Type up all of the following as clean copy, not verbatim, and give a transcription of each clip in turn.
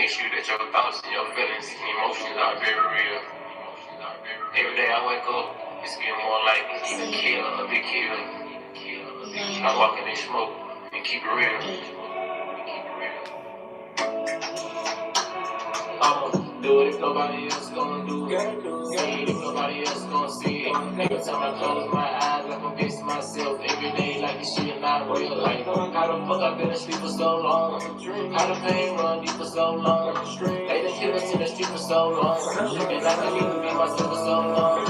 sure that your thoughts and your feelings and emotions are very real. Every day I wake up, it's getting more like a kill, a big kill. I'm walking in smoke and keep it real. I'ma do it if nobody else gonna do it. See it if nobody else gonna see it. Every time I close my eyes, I convince myself every day like this shit not real. Like, how the fuck I been asleep for so long? How the pain run deep for so long? They done killed us in the street for so long. And I couldn't even be myself for so long.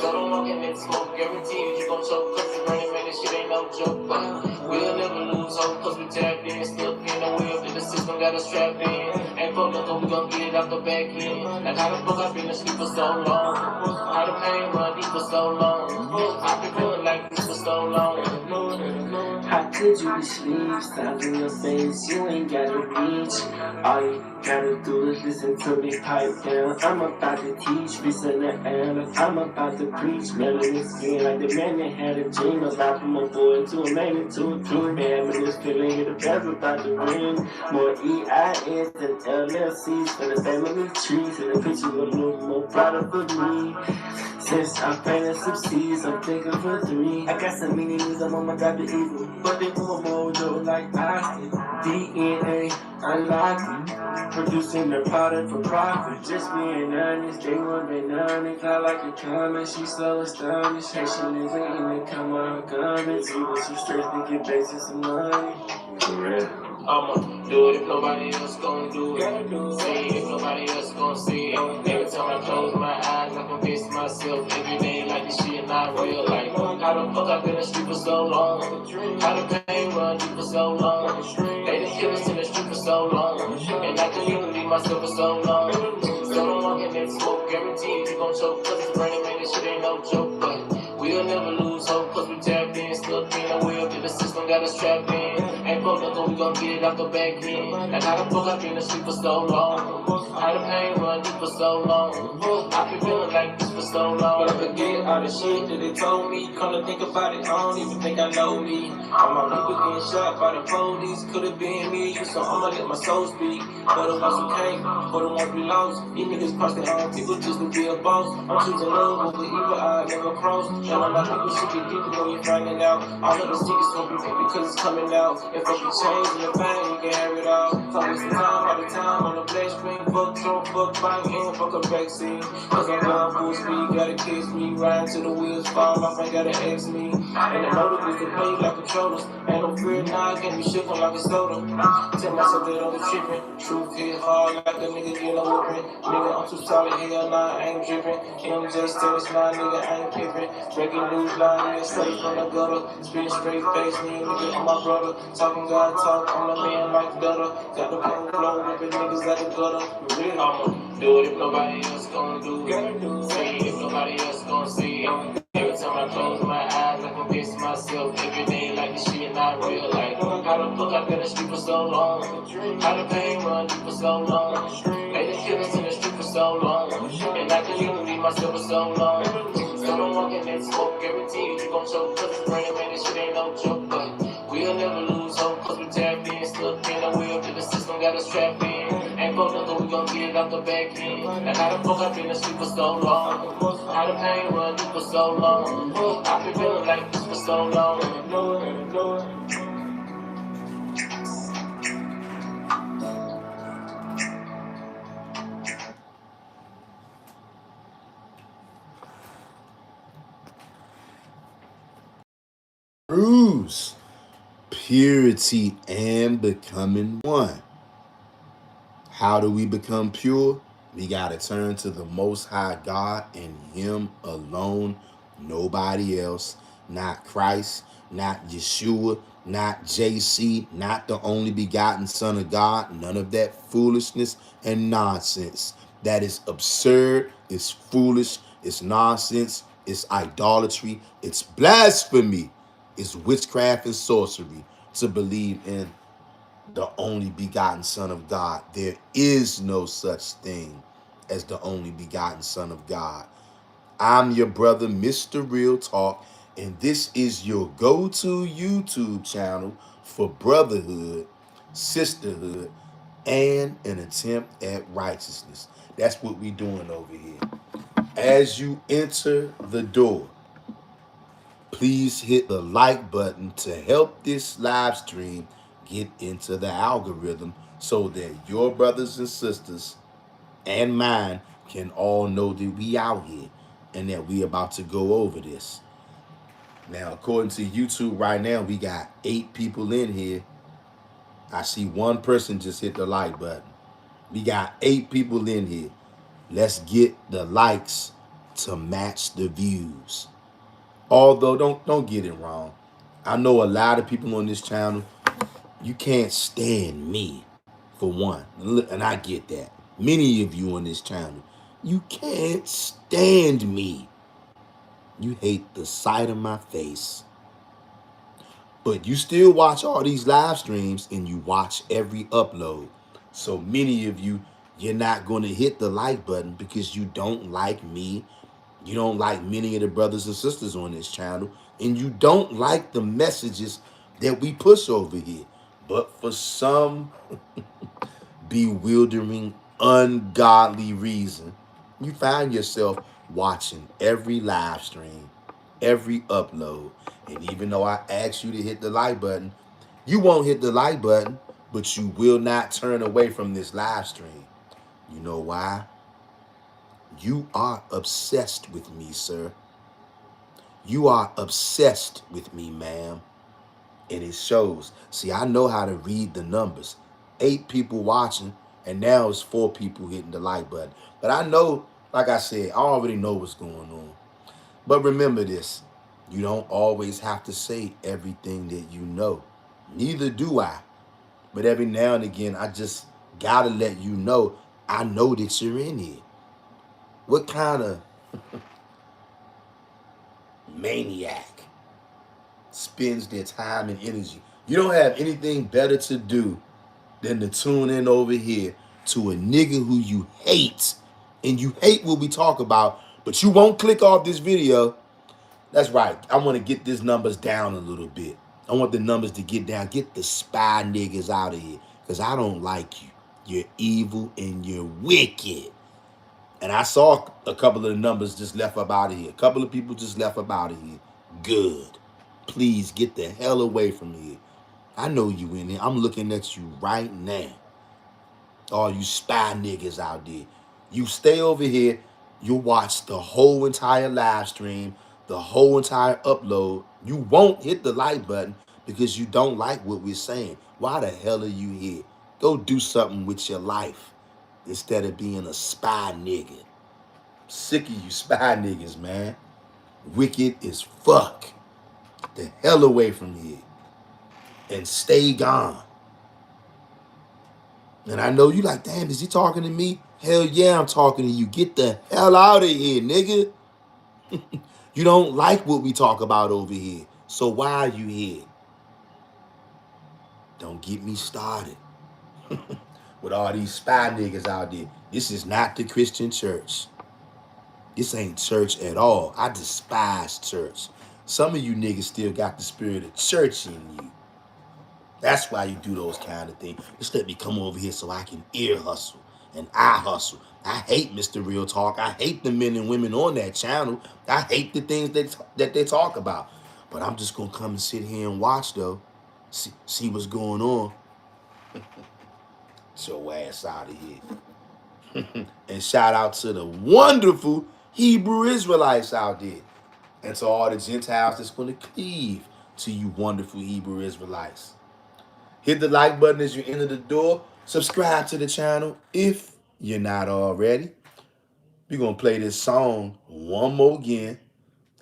So don't walk in that smoke, guaranteed you gon' choke. Cause it's running, man, this shit ain't no joke. But we'll never lose hope, cause we tapped in, stuck in the wheel, that the system got us trapped in. Ain't fuck nothing, we gon' get it out the back end. Like how the fuck I been asleep for so long? How the pain run deep for so long? I've been feeling like this for so long. How could you be asleep? Stop in your face, you ain't gotta reach. All you gotta do is listen to me pipe down. I'm about to teach, peace in the air. I'm about to preach, melody skin like the man that had a dream about from a boy to a man into a king. Man, but this feeling the best about the ring. More EIS than LLCs for the family trees, and the picture will look more proud of me. Since I'm planting some seeds, I'm thinking for 3. I got some meanings, I'm on my God the evil. But they move a mojo like Austin. DNA unlocking. Producing the product for profit. Just being honest, they want me honest. I like the comment, she so astonished. Hey, she lives waiting to come out comments. Even some stress to get back to some money. For real. I'ma do it if nobody else gon' do it. See it if nobody else gon' see it. Every time I close my eyes, I convince myself every day like this shit not real. Like, how the fuck I been asleep for so long? How the pain run deep for so long? They done killed us in the street for so long. And I couldn't even be myself for so long. So don't walk in that smoke, guaranteed you gon' choke. Cause it's burning, man, this shit ain't no joke. But we'll never lose hope, cause we tapped in, stuck in the wheel, till the system got us trapped in. Ain't fuck nothing, we gon' get it out the back end. Like how the fuck I been asleep for so long? How the pain run deep for so long? I been feeling like this for so long. But I forget all the shit that they told me. Come to think about it, I don't even think I know me. All my people getting shot by the police. Could've been me, so I'ma let my soul speak. For the ones who came, for the ones we lost. These niggas cross their own people just to be a boss. I'm choosing love over evil, I never cross. And all my people should get deeper when you're finding out. All of the secrets gon' be big because it's coming out. If I can change in the pain, you can have it all. Talk me some time by the time on the black screen. Fuck Trump, fuck bang, and fuck a vaccine. Cause I'm going full speed, gotta kiss me. Riding till the wheels fall off, ain't gotta ask me. And the motive is to play like controllers. Ain't no fear now, I can't be shaking like a soda. Tell myself that I'm tripping. Truth hit hard like a nigga getting a whooping. Nigga, I'm too solid, hell nah, I ain't dripping. MJ status, nah, nigga, I ain't pippin'. Breaking news, line, nigga, straight from the gutter. Spitting straight face, nigga, I'm my brother. Talking God talk, I'm the man like gutter. Got the punk flow, whipping niggas out the gutter. Real, I'ma do it if nobody else gon' do it. See it if nobody else gon' see it. Every time I close my eyes, I convince myself every day like this shit not real. Like, how the fuck I been asleep for so long? How the pain run deep for so long? They done killed us in the street for so long. And I couldn't even be myself for so long. So don't walk in that smoke, guaranteed you gon' choke. Cause it's burning, man, this shit ain't no joke. But we'll never lose hope, cause we tapped in, stuck in the wheel, till the system got us trapped in. Ain't fuck nothing, we gon' get it out the back end. Like how the fuck I been asleep for so long? How the pain run deep for so long? I've been feeling like this for so long. Bruise, purity, and becoming one. How do we become pure? We got to turn to the Most High God and Him alone, nobody else, not Christ, not Yeshua, not JC, not the only begotten Son of God, none of that foolishness and nonsense. That is absurd, it's foolish, it's nonsense, it's idolatry, it's blasphemy, it's witchcraft and sorcery to believe in the only begotten Son of God. There is no such thing as the only begotten Son of God. I'm your brother, Mr. Real Talk, and this is your go-to YouTube channel for brotherhood, sisterhood, and an attempt at righteousness. That's what we doing over here. As you enter the door, please hit the like button to help this live stream get into the algorithm so that your brothers and sisters and mine can all know that we out here and that we about to go over this. Now, according to YouTube right now, we got 8 people in here. I see one person just hit the like button. We got 8 people in here. Let's get the likes to match the views. Although don't get it wrong. I know a lot of people on this channel, you can't stand me for one. And I get that. Many of you on this channel, you can't stand me. You hate the sight of my face. But you still watch all these live streams and you watch every upload. So many of you, you're not going to hit the like button because you don't like me. You don't like many of the brothers and sisters on this channel. And you don't like the messages that we push over here. But for some bewildering, ungodly reason, you find yourself watching every live stream, every upload. And even though I asked you to hit the like button, you won't hit the like button, but you will not turn away from this live stream. You know why? You are obsessed with me, sir. You are obsessed with me, ma'am. And it shows. See, I know how to read the numbers. 8 people watching, and now it's 4 people hitting the like button. But I know, like I said, I already know what's going on. But remember this. You don't always have to say everything that you know. Neither do I. But every now and again, I just gotta let you know, I know that you're in here. What kind of maniac spends their time and energy? You don't have anything better to do than to tune in over here to a nigga who you hate, and you hate what we talk about, but you won't click off this video. That's right. I want to get these numbers down a little bit. I want the numbers to get down. Get the spy niggas out of here, because I don't like you. You're evil and you're wicked. And I saw a couple of the numbers just left up out of here. A couple of people just left up out of here. Good. Please get the hell away from here. I know you in here. I'm looking at you right now. All you spy niggas out there. You stay over here. You watch the whole entire live stream, the whole entire upload. You won't hit the like button because you don't like what we're saying. Why the hell are you here? Go do something with your life instead of being a spy nigga. Sick of you spy niggas, man. Wicked as fuck. Get the hell away from here and stay gone. And I know you like, damn, is he talking to me? Hell yeah, I'm talking to you. Get the hell out of here, nigga. You don't like what we talk about over here. So why are you here? Don't get me started with all these spy niggas out there. This is not the Christian church. This ain't church at all. I despise church. Some of you niggas still got the spirit of church in you. That's why you do those kind of things. Just let me come over here so I can ear hustle and eye hustle. I hate Mr. Real Talk. I hate the men and women on that channel. I hate the things that they talk about. But I'm just going to come and sit here and watch, though. See what's going on. Get your ass out of here. And shout out to the wonderful Hebrew Israelites out there. And to all the Gentiles that's going to cleave to you wonderful Hebrew Israelites. Hit the like button as you enter the door. Subscribe to the channel if you're not already. We're going to play this song one more again.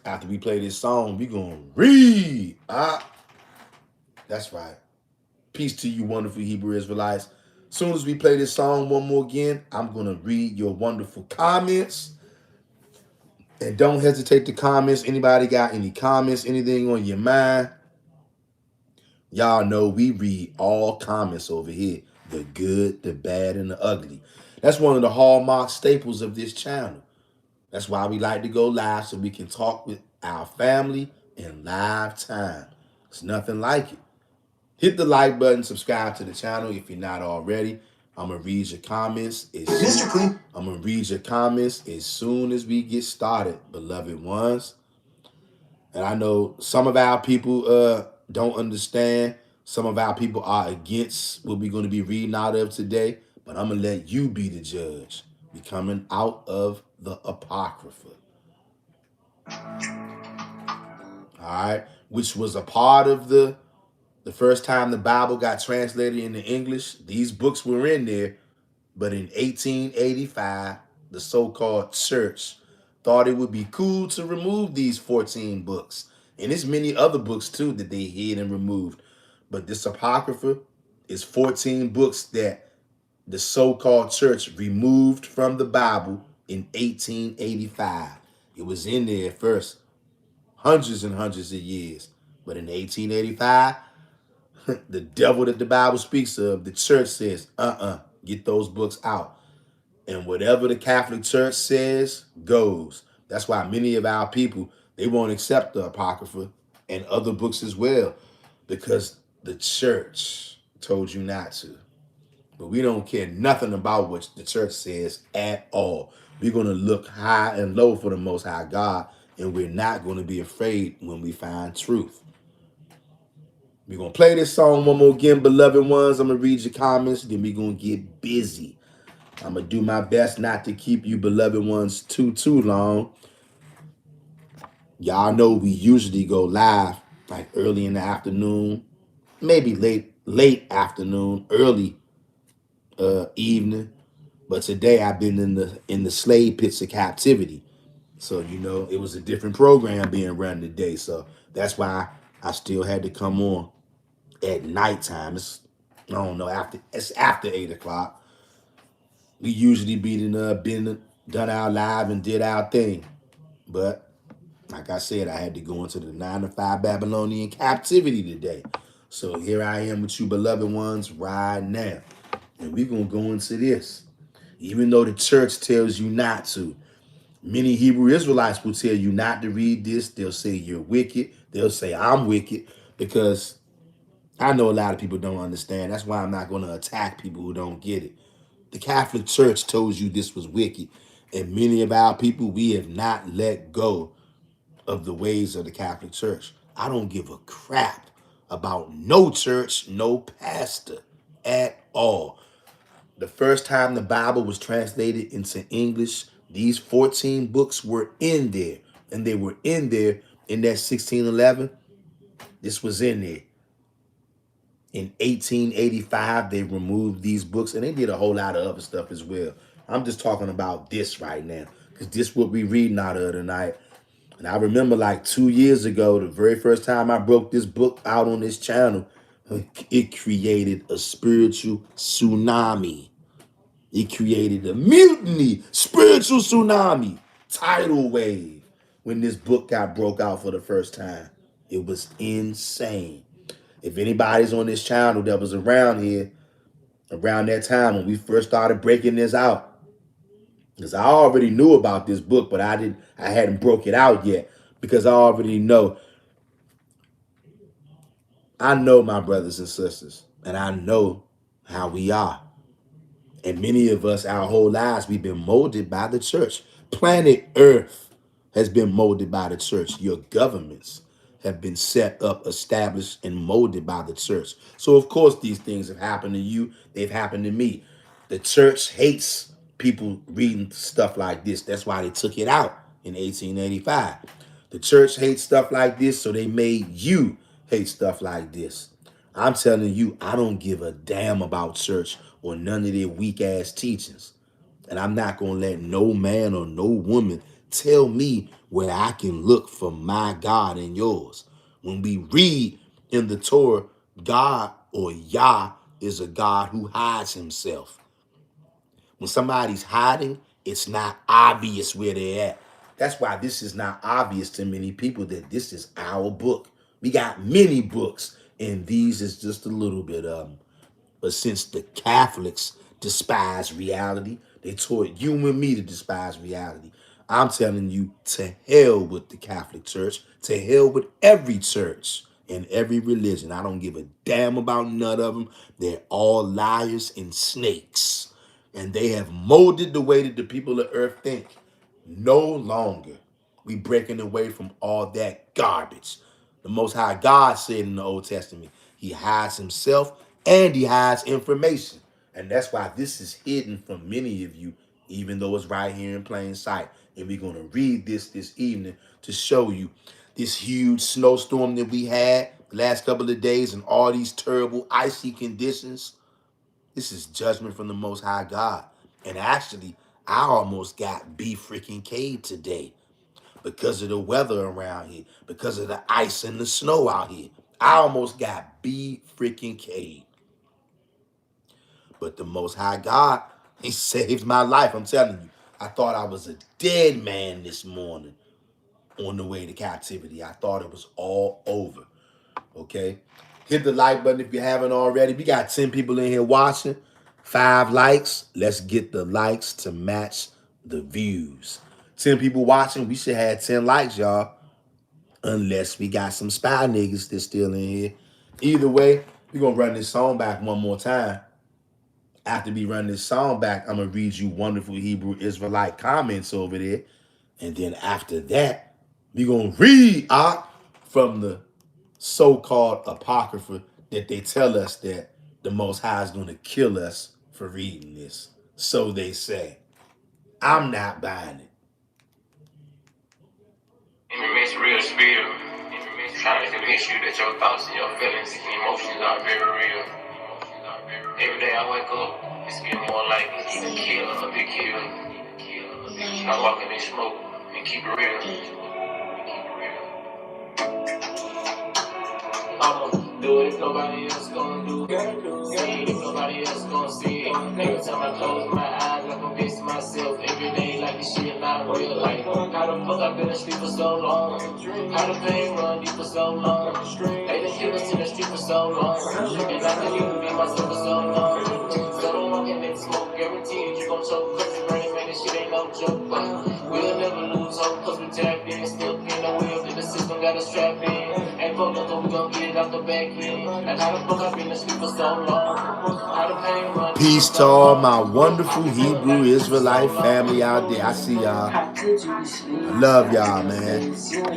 After we play this song, we're going to read. That's right. Peace to you, wonderful Hebrew Israelites. As soon as we play this song one more again, I'm going to read your wonderful comments. And don't hesitate to comments. Anybody got any comments, anything on your mind? Y'all know we read all comments over here. The good, the bad, and the ugly. That's one of the hallmark staples of this channel. That's why we like to go live so we can talk with our family in live time. It's nothing like it. Hit the like button, subscribe to the channel if you're not already. I'm gonna read your comments. Mr. Clean. I'm gonna read your comments as soon as we get started, beloved ones. And I know some of our people don't understand. Some of our people are against what we're going to be reading out of today. But I'm gonna let you be the judge. We coming out of the Apocrypha. All right, which was a part of the first time the Bible got translated into English. These books were in there, but in 1885, the so-called church thought it would be cool to remove these 14 books. And there's many other books too that they hid and removed. But this Apocrypha is 14 books that the so-called church removed from the Bible in 1885. It was in there at first, hundreds and hundreds of years. But in 1885, the devil that the Bible speaks of, the church says, get those books out. And whatever the Catholic Church says goes. That's why many of our people, they won't accept the Apocrypha and other books as well, because the church told you not to. But we don't care nothing about what the church says at all. We're going to look high and low for the Most High God, and we're not going to be afraid when we find truth. We're going to play this song one more again, beloved ones. I'm going to read your comments, then we're going to get busy. I'm going to do my best not to keep you beloved ones too long. Y'all know we usually go live like early in the afternoon, maybe late afternoon, early evening. But today I've been in the slave pits of captivity. So, it was a different program being run today. So that's why I still had to come on at nighttime. It's after 8 o'clock. We usually been done our live and did our thing. But like I said, I had to go into the 9 to 5 Babylonian captivity today. So here I am with you beloved ones right now. And we're going to go into this. Even though the church tells you not to. Many Hebrew Israelites will tell you not to read this. They'll say you're wicked. They'll say I'm wicked, because I know a lot of people don't understand. That's why I'm not going to attack people who don't get it. The Catholic Church told you this was wicked. And many of our people, we have not let go of the ways of the Catholic Church. I don't give a crap about no church, no pastor at all. The first time the Bible was translated into English, these 14 books were in there. And they were in there in that 1611. This was in there. In 1885, they removed these books, and they did a whole lot of other stuff as well. I'm just talking about this right now, because this is what we reading out of tonight. And I remember like 2 years ago, the very first time I broke this book out on this channel, it created a spiritual tsunami. It created a mutiny, spiritual tsunami, tidal wave when this book got broke out for the first time. It was insane. If anybody's on this channel that was around here, around that time when we first started breaking this out, because I already knew about this book, but I hadn't broke it out yet, because I already know. I know my brothers and sisters, and I know how we are. And many of us, our whole lives, we've been molded by the church. Planet Earth has been molded by the church. Your governments have been set up, established, and molded by the church. So, of course, these things have happened to you. They've happened to me. The church hates people reading stuff like this. That's why they took it out in 1885. The church hates stuff like this, so they made you hate stuff like this. I'm telling you, I don't give a damn about church or none of their weak ass teachings. And I'm not going to let no man or no woman tell me where I can look for my God and yours. When we read in the Torah, God or Yah is a God who hides himself. When somebody's hiding, it's not obvious where they're at. That's why this is not obvious to many people that this is our book. We got many books, and these is just a little bit of them. But since the Catholics despise reality, they taught you and me to despise reality. I'm telling you, to hell with the Catholic Church, to hell with every church in every religion. I don't give a damn about none of them. They're all liars and snakes. And they have molded the way that the people of earth think. No longer. We breaking away from all that garbage. The Most High God said in the Old Testament, he hides himself and he hides information. And that's why this is hidden from many of you, even though it's right here in plain sight. And we're going to read this evening to show you this huge snowstorm that we had the last couple of days and all these terrible icy conditions. This is judgment from the Most High God. And actually, I almost got B freaking K today because of the weather around here, because of the ice and the snow out here. I almost got B freaking K. But the Most High God, he saved my life. I'm telling you, I thought I was a dead man this morning on the way to captivity. I thought it was all over. Okay? Hit the like button if you haven't already. We got 10 people in here watching. 5 likes. Let's get the likes to match the views. 10 people watching. We should have 10 likes, y'all. Unless we got some spy niggas that's still in here. Either way, we're going to run this song back one more time. After we run this song back, I'm going to read you wonderful Hebrew Israelite comments over there. And then after that, we're going to read from the so-called apocrypha that they tell us that the Most High is going to kill us for reading this. So they say. I'm not buying it. In the midst of real spirit, trying to convince you that your thoughts and your feelings and emotions are very real. Every day I wake up, it's getting more like either kill or be killed. I walk in this smoke and keep it real. I'ma do it if nobody else gonna do it. See it if nobody else gonna see it. Every time I close my eyes, I convince myself every day like this shit not real. Like, how the fuck I been asleep for so long? How the pain run deep for so long? They done keep us in the street for so long. And I can even be myself for so long. So don't walk in that smoke, guaranteed you gon' choke. Cause it's burning, man, this shit ain't no joke. We'll never lose hope, cause we tapped in. Still in the wheel, that the system got us strapped in. Ain't fuck nothing, we gon' get it out the back end. And how the fuck I been asleep for so long? How the pain run. Peace to all my wonderful Hebrew Israelite family out there. I see y'all. I love y'all, man.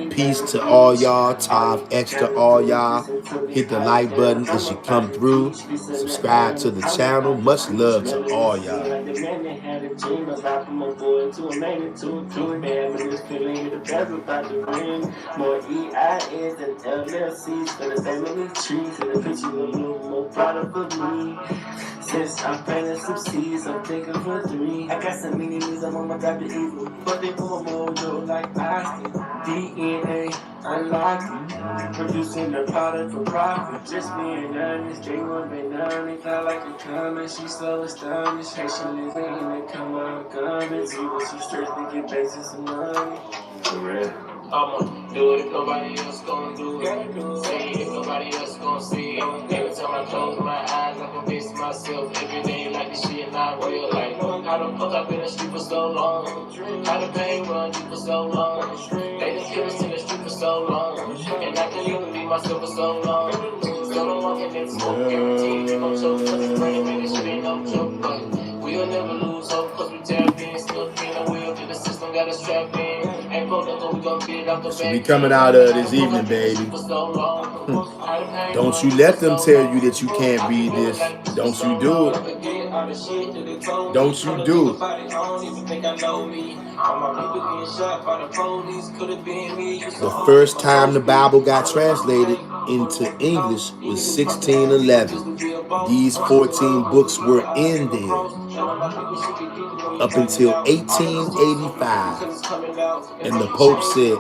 Peace to all y'all. Tav X to all y'all. Hit the like button as you come through. Subscribe to the channel. Much love to all y'all. More EINs and LLCs for the family trees and the picture a little more product of me. Since I'm planting some seeds, I'm thinking for 3. I got some mini-me's, I'm on my grab the evil. But they pull more dough like Boston. DNA unlocking. Producing the product for profit. Just being honest, they want me down. They felt like a comment. She so astonished. Hey, she living to come out comments. Even she stressed to get back to some money. For real. I'ma do it if nobody else gonna do it. See it if nobody else gonna see it. Every time I close my eyes, I convince myself every day like this shit not real. Like, how the fuck I been asleep for so long? How the pain run deep for so long? They done keep us in the street for so long. And I can even be myself for so long. So don't walk in that smoke, guaranteed you gon' choke. Cause it's burning, man, this shit ain't no joke. But we'll never lose hope, cause we tapped in. Still in the wheel, till the system got us strapped in. Ain't fuck nothing, we gon' get it out the back. We coming out of this evening, baby. Don't you let them tell you that you can't read this. Don't you do it. Don't you do it. The first time the Bible got translated into English was 1611. These 14 books were in there up until 1885. And the Pope said,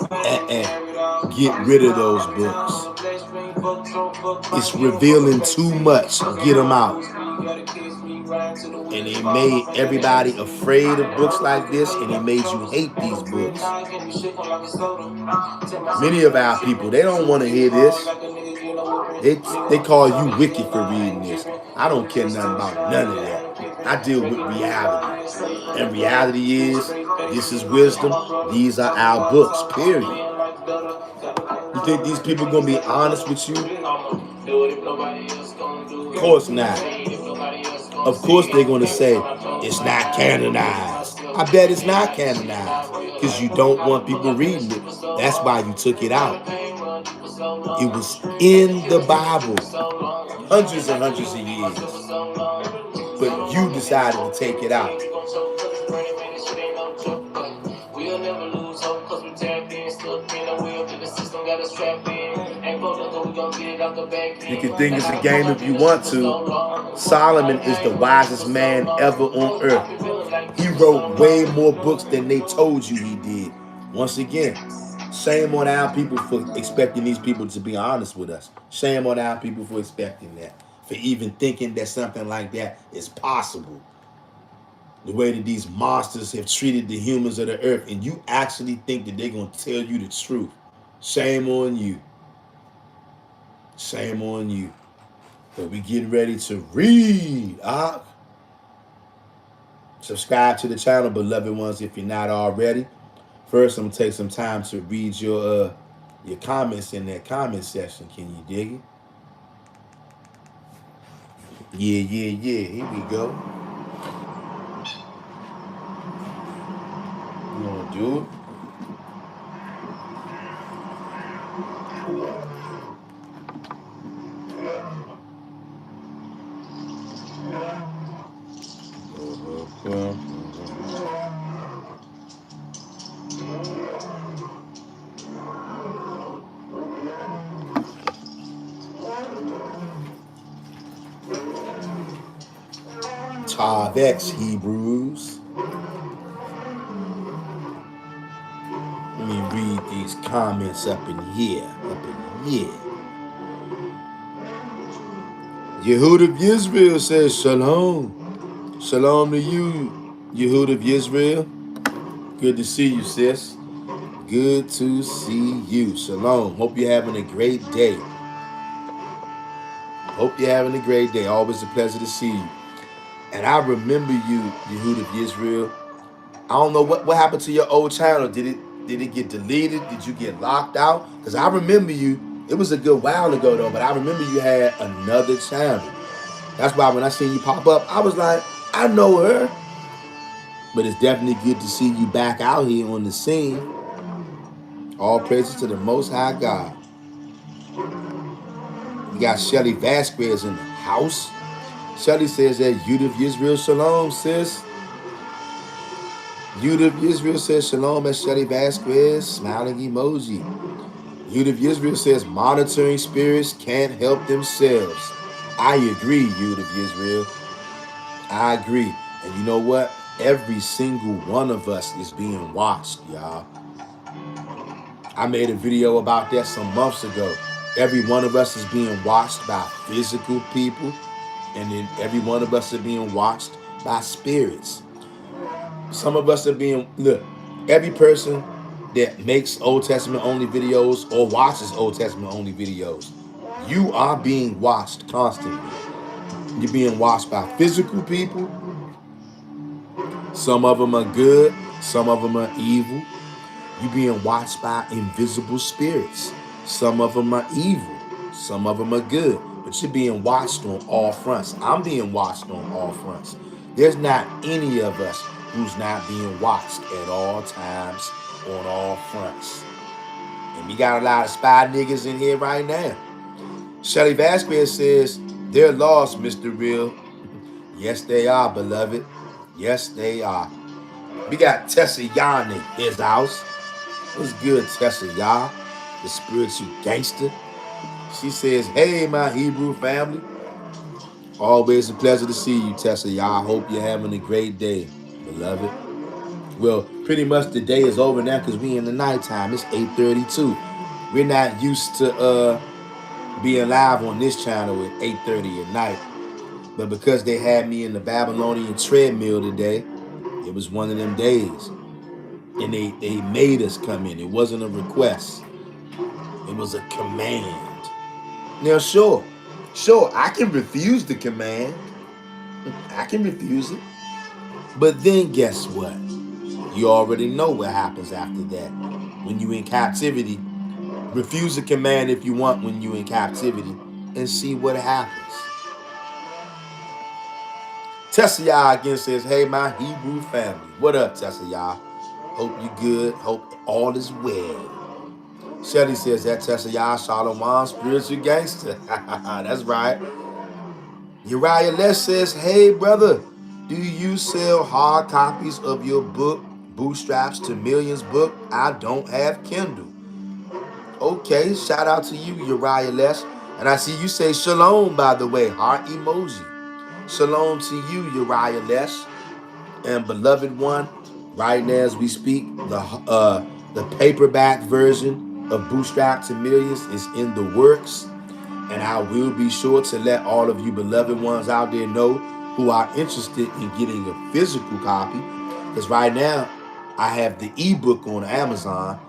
get rid of those books. It's revealing too much. Get them out. And it made everybody afraid of books like this, and it made you hate these books. Many of our people, they don't want to hear this. They call you wicked for reading this. I don't care nothing about none of that. I deal with reality. And reality is, this is wisdom. These are our books, period. You think these people gonna be honest with you? Do it if nobody else gonna do it. Of course not. Say it if nobody else gonna Of course they're gonna say it's not canonized. I bet it's not canonized because you don't want people reading it. That's why you took it out. It was in the Bible, hundreds and hundreds of years, but you decided to take it out. We'll never lose hope cause we tapped in, stuck in a wheel till the system got us trapped in. Ain't broke nothing, we gon' get it out the back end. You can think it's a game if you want to. Solomon is the wisest man ever on earth. He wrote way more books than they told you he did. Once again, shame on our people for expecting these people to be honest with us. Shame on our people for expecting that, for even thinking that something like that is possible. The way that these monsters have treated the humans of the earth, and you actually think that they're going to tell you the truth. Shame on you. Shame on you. But we getting ready to read. Subscribe to the channel, beloved ones, if you're not already. First, I'm going to take some time to read your comments in that comment section. Can you dig it? Yeah. Here we go. You want to do it? Tavex Hebrews. Let me read these comments up in here. Yehud of Israel says shalom. Shalom to you, Yehud of Israel. Good to see you, sis. Good to see you. Shalom. Hope you're having a great day. Always a pleasure to see you. And I remember you, Yehud of Israel. I don't know what happened to your old channel. Did it get deleted? Did you get locked out? Because I remember you. It was a good while ago though, but I remember you had another channel. That's why when I seen you pop up, I was like, I know her. But it's definitely good to see you back out here on the scene. All praises to the Most High God. We got Shelly Vasquez in the house. Shelly says that Yehud of Israel, shalom, sis. Yehud of Israel says shalom at Shelly Vasquez, smiling emoji. Yehud of Israel says monitoring spirits can't help themselves. I agree, Yehud of Israel. I agree. And you know what? Every single one of us is being watched, y'all. I made a video about that some months ago. Every one of us is being watched by physical people, and then every one of us are being watched by spirits. Some of us are being, look, every person that makes Old Testament only videos or watches Old Testament only videos, you are being watched constantly. You're being watched by physical people. Some of them are good, some of them are evil. You're being watched by invisible spirits. Some of them are evil, some of them are good, but you're being watched on all fronts. I'm being watched on all fronts. There's not any of us who's not being watched at all times on all fronts. And we got a lot of spy niggas in here right now. Shelly Vasquez says, they're lost, Mr. Real. Yes, they are, beloved. Yes, they are. We got Tessa Yan in his house. What's good, Tessa Yan? The spiritual gangster. She says, hey, my Hebrew family. Always a pleasure to see you, Tessa Yan. I hope you're having a great day, beloved. Well, pretty much the day is over now because we in the nighttime. It's 8:32. We're not used to being live on this channel at 8:30 at night. But because they had me in the Babylonian treadmill today, it was one of them days. And they made us come in. It wasn't a request. It was a command. Now, sure, I can refuse the command. I can refuse it. But then guess what? You already know what happens after that. When you're in captivity, Refuse a command if you want when you're in captivity and see what happens. Tessayah again says, hey, my Hebrew family. What up, Tessayah? Hope you good. Hope all is well. Shelly says that Tessayah Shalom, spiritual gangster. That's right. Uriah Les says, hey, brother, do you sell hard copies of your book, Bootstraps to Millions book? I don't have Kindle. Okay, shout out to you, Uriah Les. And I see you say shalom, by the way, heart emoji. Shalom to you, Uriah Les. And beloved one, right now as we speak, the paperback version of Bootstrap to Millions is in the works. And I will be sure to let all of you beloved ones out there know who are interested in getting a physical copy. Because right now, I have the ebook on Amazon.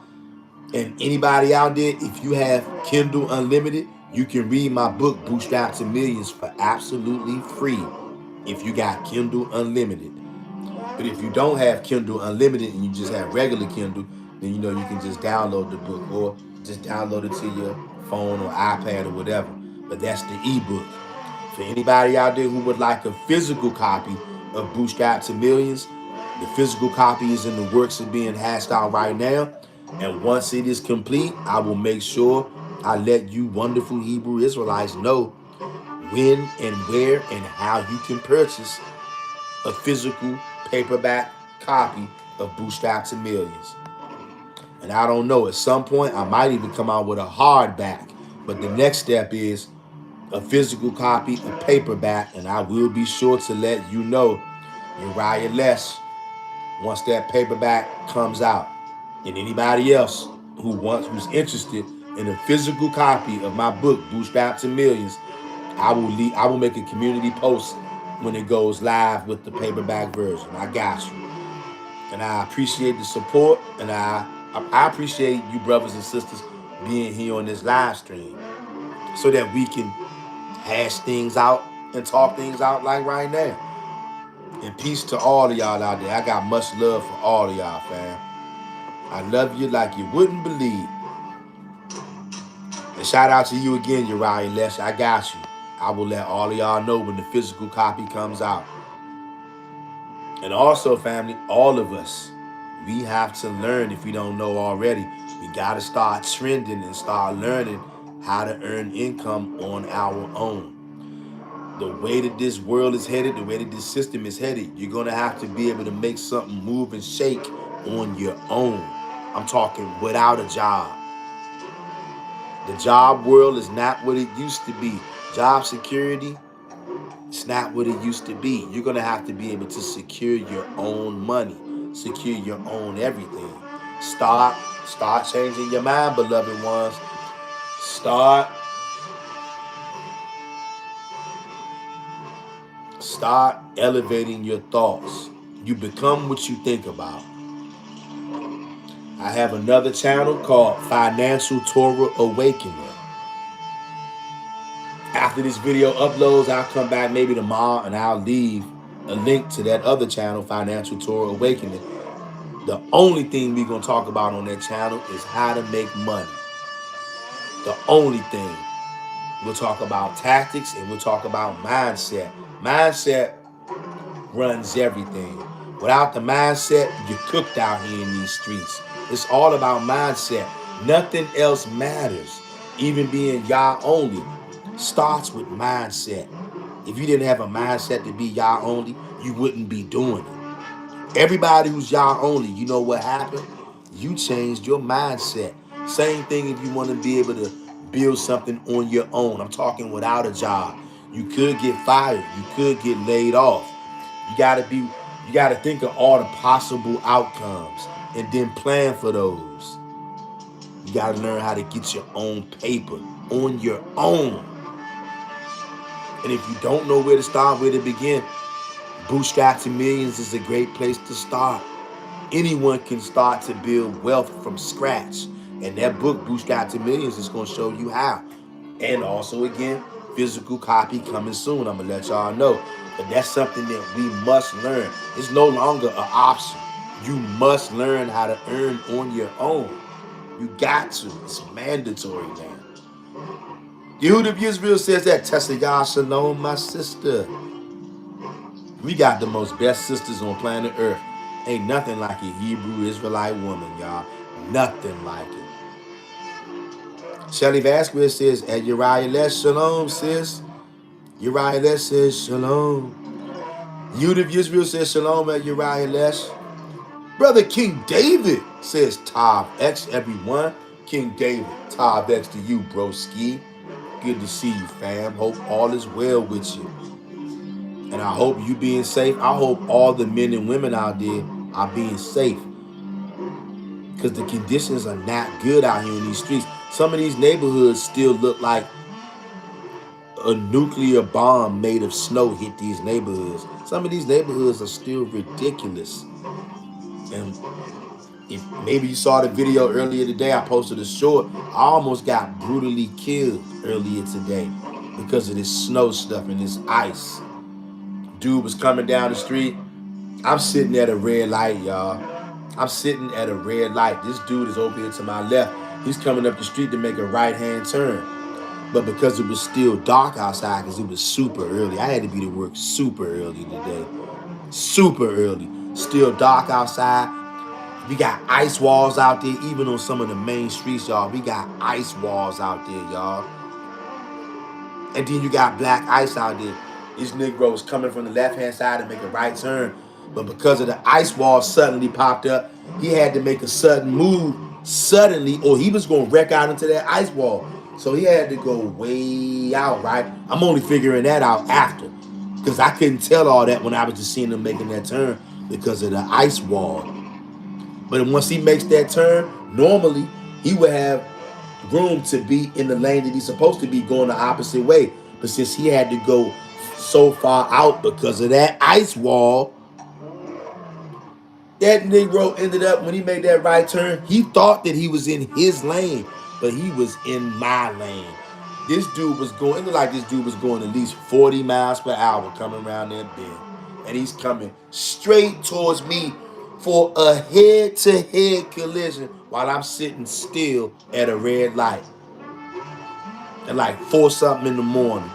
And anybody out there, if you have Kindle Unlimited, you can read my book, Bootstrap to Millions, for absolutely free if you got Kindle Unlimited. But if you don't have Kindle Unlimited and you just have regular Kindle, then you can just download the book or just download it to your phone or iPad or whatever. But that's the ebook. For anybody out there who would like a physical copy of Bootstrap to Millions, the physical copy is in the works of being hashed out right now. And once it is complete, I will make sure I let you wonderful Hebrew Israelites know when and where and how you can purchase a physical paperback copy of Bootstrap to Millions. And I don't know, at some point I might even come out with a hardback. But the next step is a physical copy, a paperback, and I will be sure to let you know, Uriah Les, once that paperback comes out. And anybody else who's interested in a physical copy of my book, Bootstrap to Millions, I will make a community post when it goes live with the paperback version. I got you. And I appreciate the support, and I appreciate you brothers and sisters being here on this live stream so that we can hash things out and talk things out like right now. And peace to all of y'all out there. I got much love for all of y'all, fam. I love you like you wouldn't believe. And shout out to you again, Uriah Les. I got you. I will let all of y'all know when the physical copy comes out. And also, family, all of us, we have to learn, if we don't know already, we got to start trending and start learning how to earn income on our own. The way that this world is headed, the way that this system is headed, you're going to have to be able to make something move and shake on your own. I'm talking without a job. The job world is not what it used to be. Job security, it's not what it used to be. You're going to have to be able to secure your own money, secure your own everything. Start changing your mind, beloved ones. Start elevating your thoughts. You become what you think about. I have another channel called Financial Torah Awakening. After this video uploads, I'll come back maybe tomorrow and I'll leave a link to that other channel, Financial Torah Awakening. The only thing we're going to talk about on that channel is how to make money. The only thing. We'll talk about tactics and we'll talk about mindset. Mindset runs everything. Without the mindset, you're cooked out here in these streets. It's all about mindset. Nothing else matters. Even being Yah only starts with mindset. If you didn't have a mindset to be Yah only, you wouldn't be doing it. Everybody who's Yah only, you know what happened? You changed your mindset. Same thing if you want to be able to build something on your own. I'm talking without a job. You could get fired. You could get laid off. You gotta think of all the possible outcomes and then plan for those. You gotta learn how to get your own paper on your own. And if you don't know where to start, where to begin, Bootstrap to Millions is a great place to start. Anyone can start to build wealth from scratch. And that book, Bootstrap to Millions, is going to show you how. And also, again, physical copy coming soon. I'm going to let y'all know. But that's something that we must learn. It's no longer an option. You must learn how to earn on your own. You got to. It's mandatory now. Yehud of Israel says that. Tessayah Shalom, my sister. We got the most best sisters on planet Earth. Ain't nothing like a Hebrew Israelite woman, y'all. Nothing like it. Shelly Vasquez says, at Uriah Les Shalom, sis. Uriah Les says, Shalom. Yehud of Israel says, Shalom at Uriah Les. Brother King David says, Tav X, everyone. King David, Tav X to you, broski. Good to see you, fam. Hope all is well with you. And I hope you being safe. I hope all the men and women out there are being safe. Because the conditions are not good out here in these streets. Some of these neighborhoods still look like a nuclear bomb made of snow hit these neighborhoods. Some of these neighborhoods are still ridiculous. And if maybe you saw the video earlier today, I posted a short. I almost got brutally killed earlier today because of this snow stuff and this ice. Dude was coming down the street. I'm sitting at a red light, y'all. I'm sitting at a red light. This dude is over here to my left. He's coming up the street to make a right-hand turn. But because it was still dark outside, because it was super early, I had to be to work super early today. Super early. Still dark outside. We got ice walls out there, even on some of the main streets, y'all. We got ice walls out there, y'all. And then you got black ice out there. This Negro was coming from the left-hand side to make a right turn. But because of the ice wall suddenly popped up, he had to make a sudden move suddenly, or he was going to wreck out into that ice wall. So he had to go way out, right? I'm only figuring that out after. Because I couldn't tell all that when I was just seeing him making that turn because of the ice wall. But once he makes that turn, normally he would have room to be in the lane that he's supposed to be going the opposite way. But since he had to go so far out because of that ice wall, that Negro ended up, when he made that right turn, he thought that he was in his lane, but he was in my lane. This dude was going, it looked like this dude was going at least 40 miles per hour coming around that bend. And he's coming straight towards me for a head-to-head collision while I'm sitting still at a red light at like 4 something in the morning.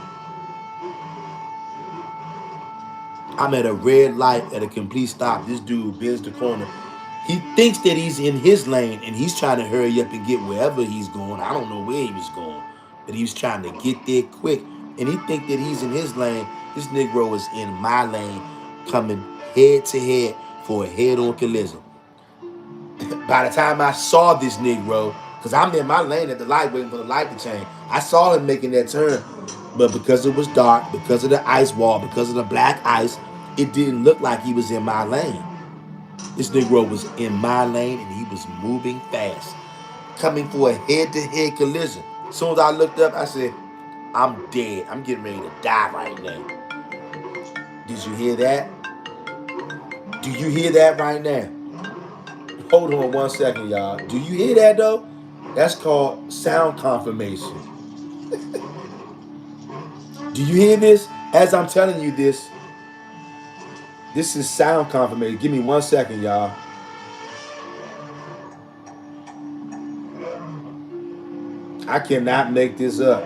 I'm at a red light at a complete stop. This dude bends the corner. He thinks that he's in his lane and he's trying to hurry up and get wherever he's going. I don't know where he was going, but he was trying to get there quick. And he think that he's in his lane. This Negro is in my lane, coming head to head for a head-on collision. By the time I saw this Negro, because I'm in my lane at the light waiting for the light to change, I saw him making that turn. But because it was dark, because of the ice wall, because of the black ice, it didn't look like he was in my lane. This Negro was in my lane and he was moving fast, coming for a head-to-head collision. As soon as I looked up, I said, I'm dead. I'm getting ready to die right now. Did you hear that? Do you hear that right now? Hold on 1 second, y'all. Do you hear that, though? That's called sound confirmation. Do you hear this? As I'm telling you this is sound confirmation. Give me 1 second, y'all. I cannot make this up.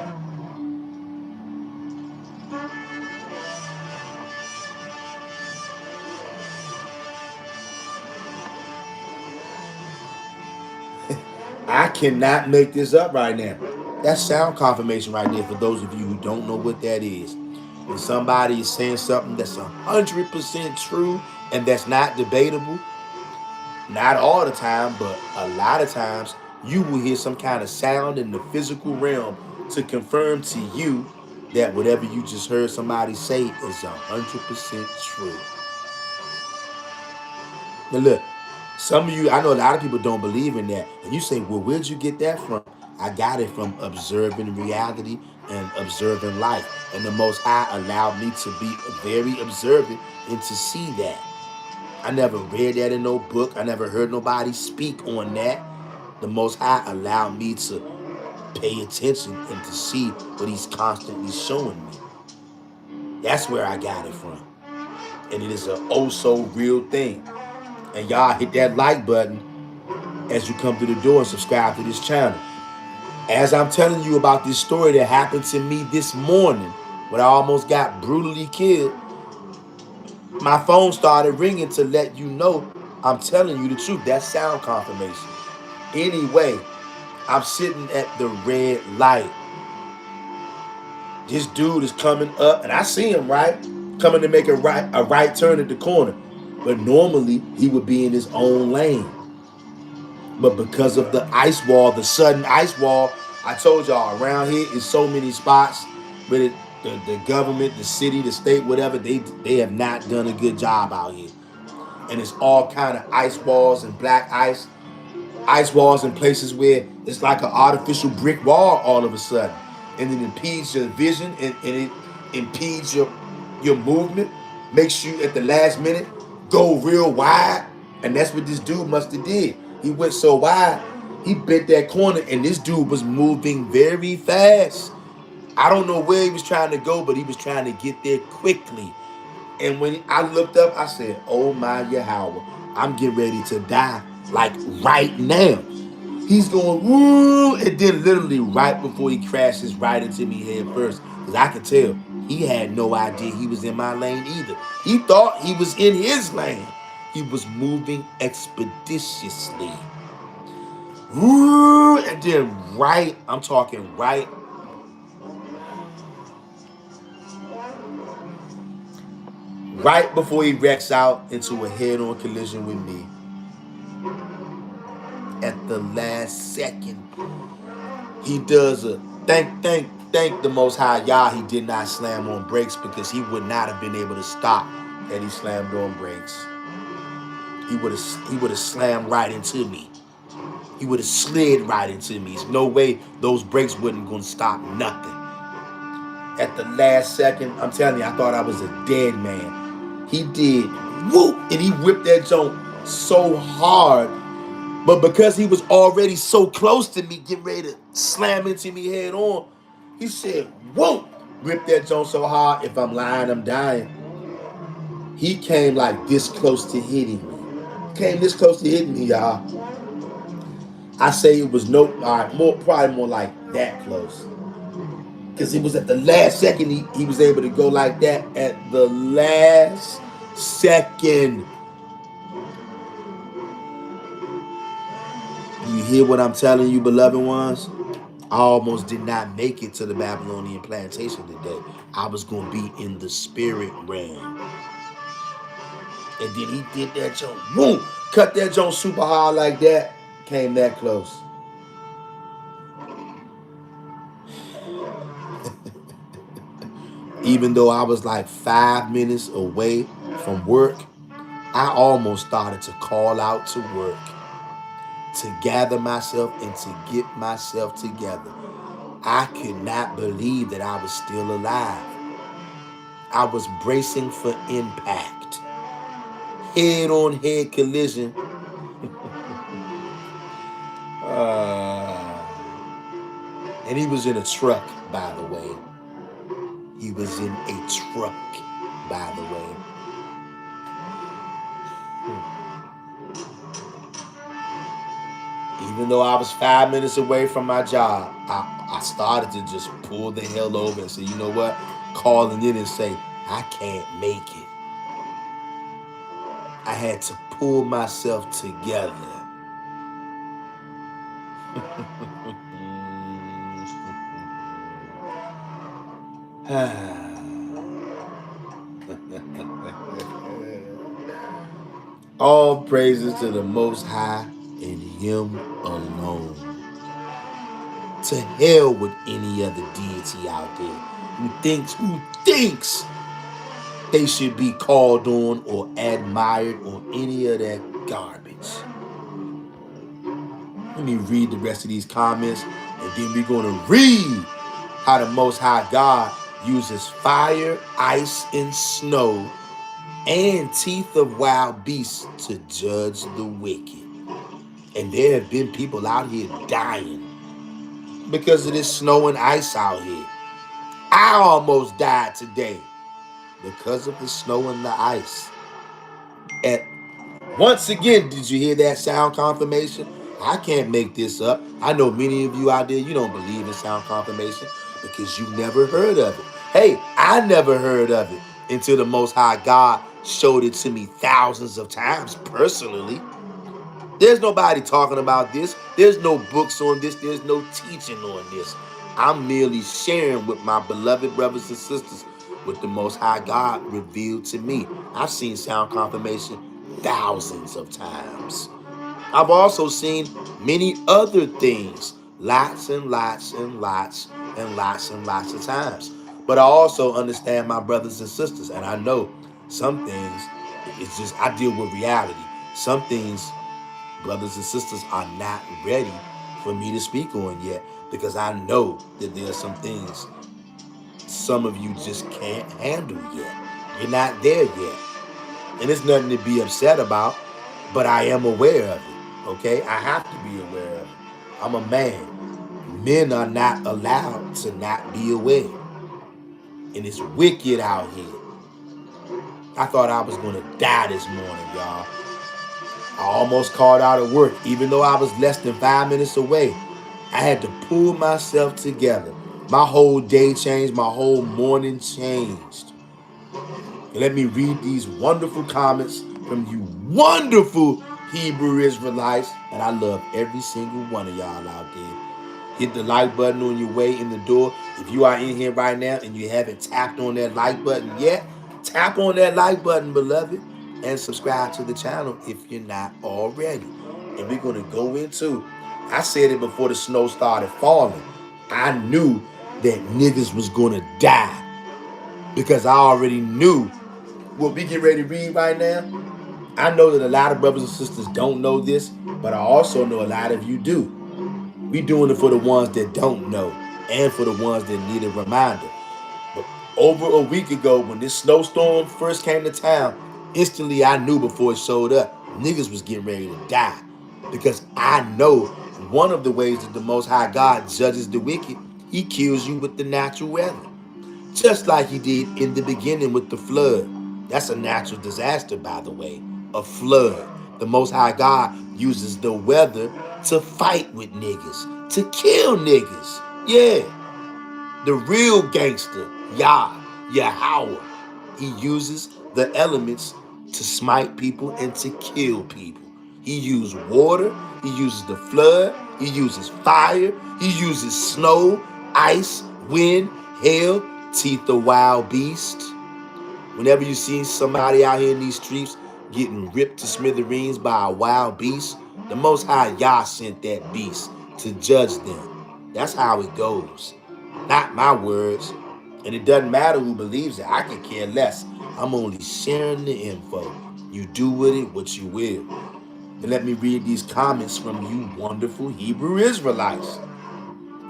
I cannot make this up right now. That's sound confirmation right there for those of you who don't know what that is. When somebody is saying something that's 100% true and that's not debatable, not all the time, but a lot of times, you will hear some kind of sound in the physical realm to confirm to you that whatever you just heard somebody say is 100% true. Now look, some of you, I know a lot of people don't believe in that. And you say, well, where'd you get that from? I got it from observing reality and observing life. And the Most High allowed me to be very observant and to see that. I never read that in no book. I never heard nobody speak on that. The Most High allowed me to pay attention and to see what he's constantly showing me. That's where I got it from. And it is an oh so real thing. And y'all hit that like button. as you come through the door and subscribe to this channel. As I'm telling you about this story that happened to me this morning, when I almost got brutally killed, my phone started ringing to let you know I'm telling you the truth. That's sound confirmation. Anyway, I'm sitting at the red light. This dude is coming up, and I see him coming to make a right turn at the corner. But normally he would be in his own lane. But because of the ice wall, the sudden ice wall, I told y'all around here is so many spots where the government, the city, the state, whatever, they have not done a good job out here. And it's all kind of ice walls and black ice walls in places where it's like an artificial brick wall all of a sudden. And it impedes your vision, and it impedes your movement, makes you at the last minute go real wide. And that's what this dude must have did. He went so wide, he bent that corner, and this dude was moving very fast. I don't know where he was trying to go, but he was trying to get there quickly. And when I looked up, I said, oh my Yahweh, I'm getting ready to die, like right now. He's going, woo, and then literally right before he crashes right into me head first. Because I could tell he had no idea he was in my lane either. He thought he was in his lane. He was moving expeditiously. Woo, and then I'm talking right before he wrecks out into a head-on collision with me. At the last second, he does a thank the Most High Yah he did not slam on brakes, because he would not have been able to stop had he slammed on brakes. He would have slammed right into me. He would have slid right into me. There's no way those brakes wasn't gonna stop nothing. At the last second, I'm telling you, I thought I was a dead man. He did whoop, and he whipped that joint so hard. But because he was already so close to me, getting ready to slam into me head on, he said, whoa, whipped that joint so hard, if I'm lying, I'm dying. He came like this close to hitting me. Came this close to hitting me, y'all. I say it was probably more like that close. Because it was at the last second he was able to go like that at the last second. You hear what I'm telling you, beloved ones? I almost did not make it to the Babylonian plantation today. I was going to be in the spirit realm. And then he did that joint. Boom! Cut that joint super hard like that. Came that close. Even though I was like 5 minutes away from work, I almost started to call out to work, to gather myself and to get myself together. I could not believe that I was still alive. I was bracing for impact. Head-on-head collision. And he was in a truck, by the way. He was in a truck, by the way. Even though I was 5 minutes away from my job, I started to just pull the hell over and say, you know what? Calling in and say, I can't make it. I had to pull myself together. All praises to the Most High and Him alone. To hell with any other deity out there who thinks they should be called on or admired or any of that garbage. Let me read the rest of these comments, and then we're going to read how the Most High God uses fire, ice, and snow and teeth of wild beasts to judge the wicked. And there have been people out here dying because of this snow and ice out here. I almost died today because of the snow and the ice. And once again, did you hear that sound confirmation? I can't make this up. I know many of you out there, you don't believe in sound confirmation because you've never heard of it. Hey, I never heard of it until the Most High God showed it to me thousands of times personally. There's nobody talking about this. There's no books on this. There's no teaching on this. I'm merely sharing with my beloved brothers and sisters what the Most High God revealed to me. I've seen sound confirmation thousands of times. I've also seen many other things lots and lots and lots and lots and lots of times. But I also understand my brothers and sisters, and I know some things, it's just, I deal with reality. Some things, brothers and sisters, are not ready for me to speak on yet because I know that there are some things some of you just can't handle yet. You're not there yet. And it's nothing to be upset about, but I am aware of it. Okay? I have to be aware of it. I'm a man. Men are not allowed to not be aware. And it's wicked out here. I thought I was gonna die this morning, y'all. I almost called out of work, even though I was less than 5 minutes away. I had to pull myself together. My whole day changed, my whole morning changed. Let me read these wonderful comments from you wonderful Hebrew Israelites. And I love every single one of y'all out there. Hit the like button on your way in the door. If you are in here right now and you haven't tapped on that like button yet, tap on that like button, beloved, and subscribe to the channel if you're not already. And we're going to go into, I said it before the snow started falling. I knew that niggas was going to die because I already knew what we get ready to read right now. I know that a lot of brothers and sisters don't know this, but I also know a lot of you do. We doing it for the ones that don't know and for the ones that need a reminder. But over a week ago, when this snowstorm first came to town, instantly I knew before it showed up, niggas was getting ready to die. Because I know one of the ways that the Most High God judges the wicked, he kills you with the natural weather. Just like he did in the beginning with the flood. That's a natural disaster, by the way. A flood. The Most High God uses the weather to fight with niggas, to kill niggas. Yeah. The real gangster, Yahweh. He uses the elements to smite people and to kill people. He used water. He uses the flood. He uses fire. He uses snow, ice, wind, hail, teeth of wild beast. Whenever you see somebody out here in these streets getting ripped to smithereens by a wild beast, the Most High Yah sent that beast to judge them. That's how it goes. Not my words. And it doesn't matter who believes it. I could care less. I'm only sharing the info. You do with it what you will. And let me read these comments from you wonderful Hebrew Israelites.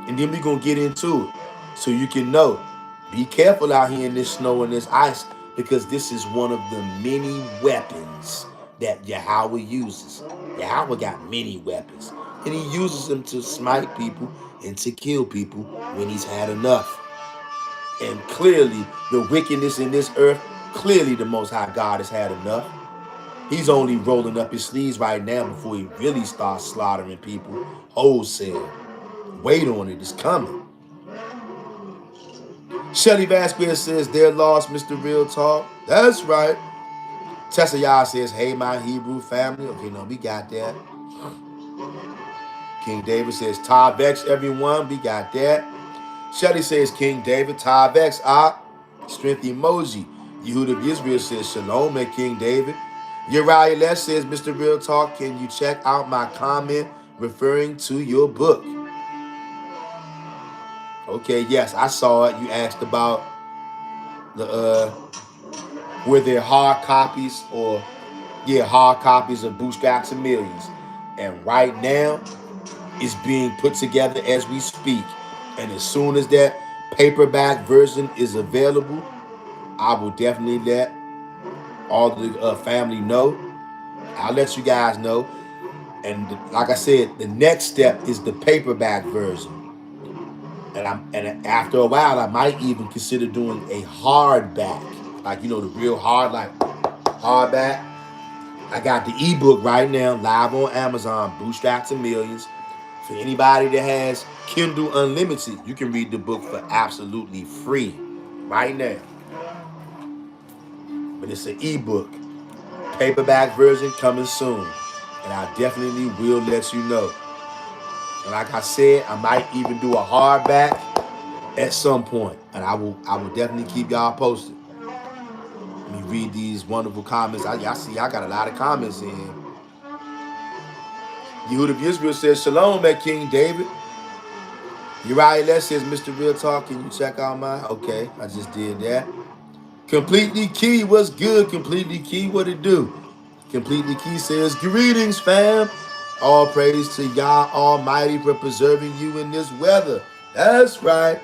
And then we're going to get into it so you can know. Be careful out here in this snow and this ice because this is one of the many weapons that Yahweh uses. Yahweh got many weapons. And he uses them to smite people and to kill people when he's had enough. And clearly, the wickedness in this earth, clearly the Most High God has had enough. He's only rolling up his sleeves right now before he really starts slaughtering people wholesale. Wait on it, it's coming. Shelly Vasquez says, they're lost, Mr. Real Talk. That's right. Tessa Yah says, hey, my Hebrew family. Okay, no, we got that. King David says, Tavex, everyone. We got that. Shelly says, King David, Tavex, strength emoji. Yehud of Israel says, Shalom, and King David. Uriah Les says, Mr. Real Talk, can you check out my comment referring to your book? Okay, yes, I saw it. You asked about the were there hard copies or hard copies of Bootstraps and Millions. And right now, it's being put together as we speak. And as soon as that paperback version is available, I will definitely let all the family know. I'll let you guys know. And like I said, the next step is the paperback version. And after a while, I might even consider doing a hardback, like the real hard, like hardback. I got the ebook right now, live on Amazon, Bootstrap to Millions. For anybody that has Kindle Unlimited, you can read the book for absolutely free right now. But it's an ebook. Paperback version coming soon. And I definitely will let you know. And like I said, I might even do a hardback at some point. And I will definitely keep y'all posted. Let me read these wonderful comments. I see I got a lot of comments in. Yehud of Israel says, Shalom, at King David. Uriah Les says, Mr. Real Talk, can you check out mine? Okay, I just did that. Completely Key, what's good? Completely Key, what it do? Completely Key says, greetings, fam. All praise to Yah Almighty for preserving you in this weather. That's right.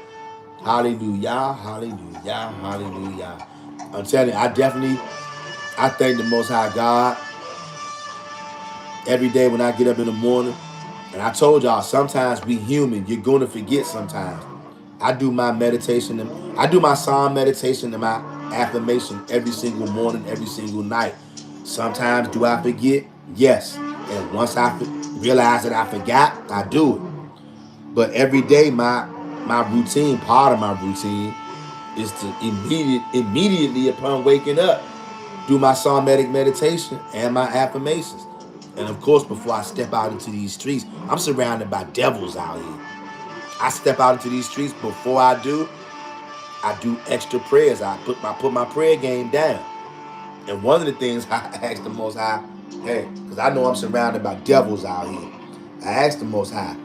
Hallelujah, hallelujah, hallelujah. I'm telling you, I thank the Most High God every day when I get up in the morning. And I told y'all, sometimes we human. You're going to forget sometimes. I do my meditation. I do my psalm meditation and my affirmation every single morning, every single night. Sometimes do I forget? Yes. And once I realize that I forgot, I do it. But every day, my routine, part of my routine, is to immediately upon waking up, do my psalmic meditation and my affirmations. And of course, before I step out into these streets, I'm surrounded by devils out here. I step out into these streets. Before I do extra prayers. I put my prayer game down. And one of the things I ask the Most High, hey, because I know I'm surrounded by devils out here. I ask the Most High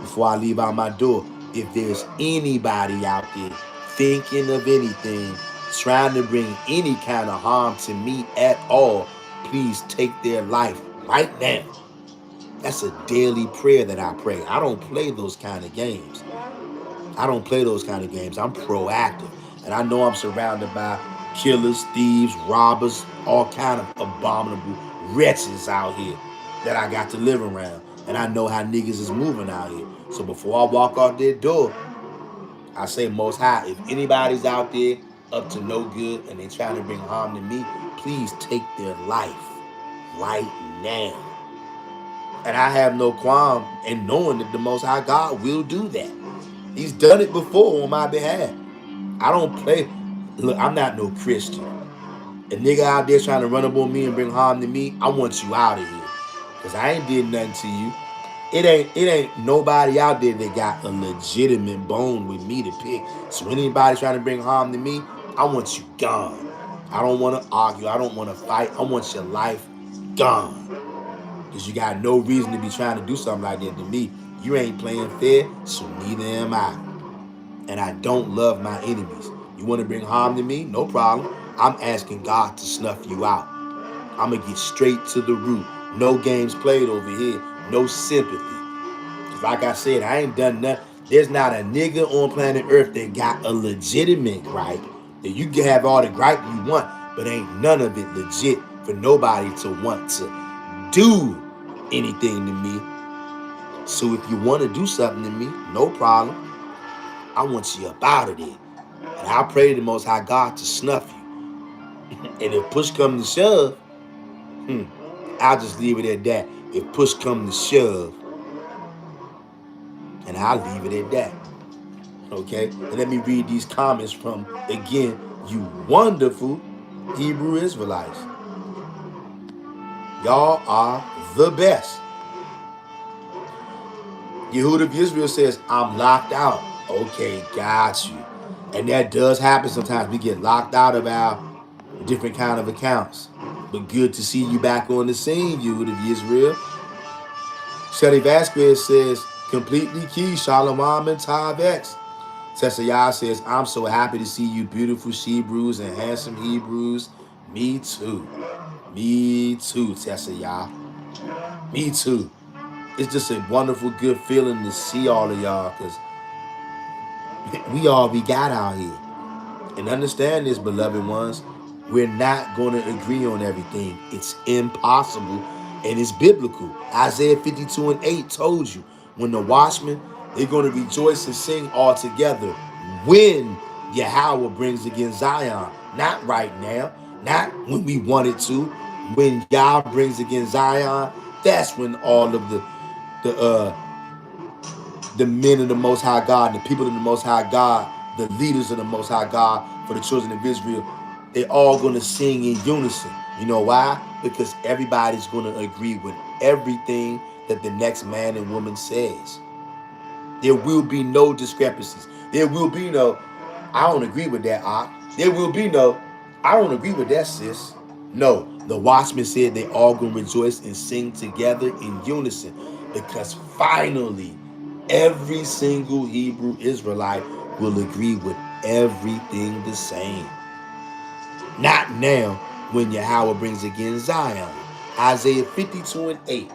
before I leave out my door, if there's anybody out there thinking of anything, trying to bring any kind of harm to me at all, please take their life right now. That's a daily prayer that I pray. I don't play those kind of games. I don't play those kind of games. I'm proactive. And I know I'm surrounded by killers, thieves, robbers, all kind of abominable wretches out here that I got to live around. And I know how niggas is moving out here. So before I walk out their door, I say, Most High, if anybody's out there up to no good and they trying to bring harm to me, please take their life right now. And I have no qualm in knowing that the Most High God will do that. He's done it before on my behalf. I don't play. Look, I'm not no Christian. A nigga out there trying to run up on me and bring harm to me, I want you out of here. Because I ain't did nothing to you. It ain't nobody out there that got a legitimate bone with me to pick. So anybody trying to bring harm to me, I want you gone. I don't want to argue. I don't want to fight. I want your life gone. Because you got no reason to be trying to do something like that to me. You ain't playing fair, so neither am I. And I don't love my enemies. You want to bring harm to me? No problem. I'm asking God to snuff you out. I'm going to get straight to the root. No games played over here. No sympathy. Because like I said, I ain't done nothing. There's not a nigga on planet Earth that got a legitimate gripe. That you can have all the gripe you want, but ain't none of it legit for nobody to want to do anything to me. So if you want to do something to me, no problem. I want you up out of there. And I pray to the Most High God to snuff you. And if push comes to shove, I'll just leave it at that. If push comes to shove, and I'll leave it at that. Okay? And let me read these comments from, again, you wonderful Hebrew Israelites. Y'all are the best. Yehud of Israel says, I'm locked out. Okay, got you. And that does happen sometimes. We get locked out of our different kind of accounts. But good to see you back on the scene, Yehud of Israel. Shelly Vasquez says, completely key, Shalom and Tavex. Tessayah says, I'm so happy to see you beautiful Hebrews and handsome Hebrews. Me too. Me too, Tessayah. Me too. It's just a wonderful, good feeling to see all of y'all because we all we got out here. And understand this, beloved ones, we're not going to agree on everything. It's impossible and it's biblical. Isaiah 52:8 told you when the watchmen, they're going to rejoice and sing all together when Yahweh brings against Zion. Not right now, not when we wanted to. When Yah brings against Zion, that's when all of the the men of the Most High God, and the people of the Most High God, the leaders of the Most High God for the children of Israel, they all going to sing in unison. You know why? Because everybody's going to agree with everything that the next man and woman says. There will be no discrepancies. There will be no, I don't agree with that, Op. There will be no, I don't agree with that, sis. No, the watchman said they all gonna rejoice and sing together in unison because finally every single Hebrew Israelite will agree with everything the same. Not now when Yahweh brings again Zion. Isaiah 52 and 8.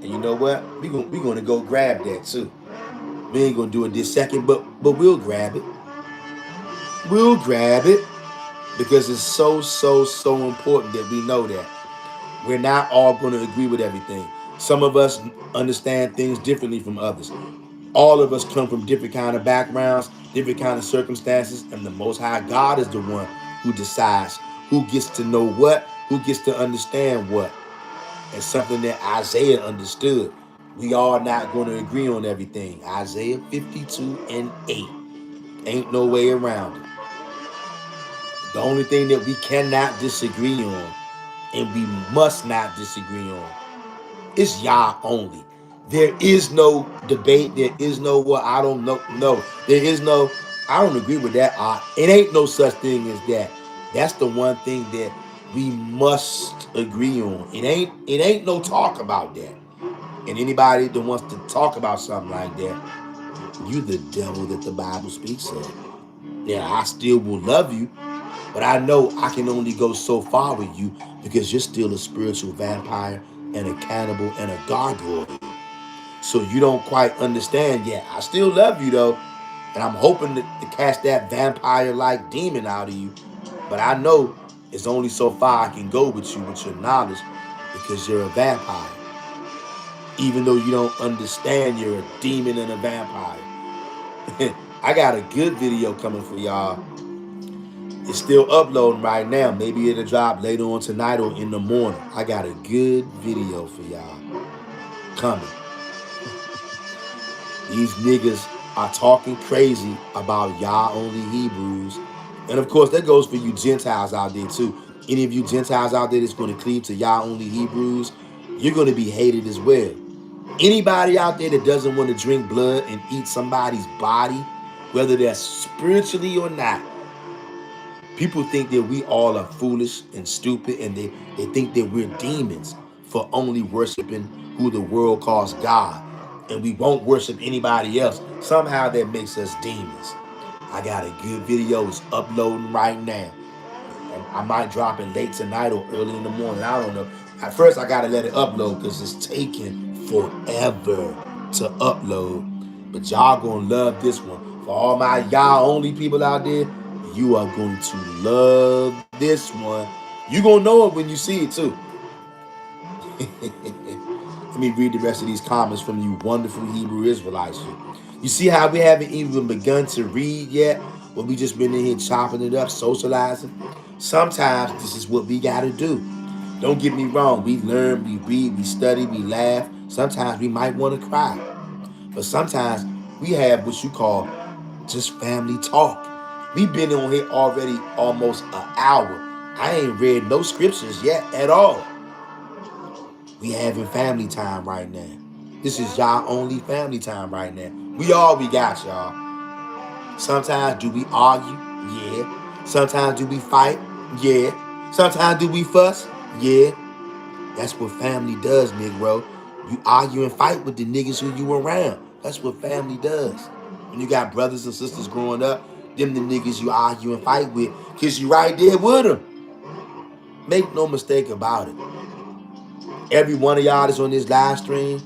And you know what? We gonna go grab that too. We ain't gonna do it this second, but we'll grab it. We'll grab it because it's so important that we know that we're not all gonna agree with everything. Some of us understand things differently from others. All of us come from different kind of backgrounds, different kind of circumstances, and the Most High God is the one who decides who gets to know what, who gets to understand what. And something that Isaiah understood. We are not going to agree on everything. Isaiah 52 and 8. Ain't no way around it. The only thing that we cannot disagree on, and we must not disagree on, is Yah only. There is no debate. There is no what I don't know. No, there is no. I don't agree with that. It ain't no such thing as that. That's the one thing that we must agree on. It ain't. It ain't no talk about that. And anybody that wants to talk about something like that, you the devil that the Bible speaks of. Yeah, I still will love you, but I know I can only go so far with you because you're still a spiritual vampire and a cannibal and a gargoyle. So you don't quite understand yet. I still love you though, and I'm hoping to cast that vampire-like demon out of you. But I know it's only so far I can go with you with your knowledge because you're a vampire. Even though you don't understand you're a demon and a vampire. I got a good video coming for y'all. It's still uploading right now. Maybe it'll drop later on tonight or in the morning. I got a good video for y'all coming. These niggas are talking crazy about Yah only Hebrews. And of course, that goes for you Gentiles out there too. Any of you Gentiles out there that's going to cleave to Yah only Hebrews, you're going to be hated as well. Anybody out there that doesn't want to drink blood and eat somebody's body, whether that's spiritually or not, people think that we all are foolish and stupid, and they think that we're demons for only worshiping who the world calls God. And we won't worship anybody else. Somehow that makes us demons. I got a good video. It's uploading right now. I might drop it late tonight or early in the morning. I don't know. At first, I got to let it upload because it's taking forever to upload. But y'all going to love this one. For all my y'all only people out there, you are going to love this one. You going to know it when you see it too. Let me read the rest of these comments from you wonderful Hebrew Israelites. You see how we haven't even begun to read yet? But we just been in here chopping it up, socializing. Sometimes this is what we got to do. Don't get me wrong. We learn, we read, we study, we laugh. Sometimes we might want to cry. But sometimes we have what you call just family talk. We've been on here already almost an hour. I ain't read no scriptures yet at all. We having family time right now. This is y'all only family time right now. We got, y'all. Sometimes do we argue? Yeah. Sometimes do we fight? Yeah. Sometimes do we fuss? Yeah. That's what family does, Negro. You argue and fight with the niggas who you around. That's what family does. When you got brothers and sisters growing up, them the niggas you argue and fight with, cause you right there with them. Make no mistake about it. Every one of y'all that's on this live stream,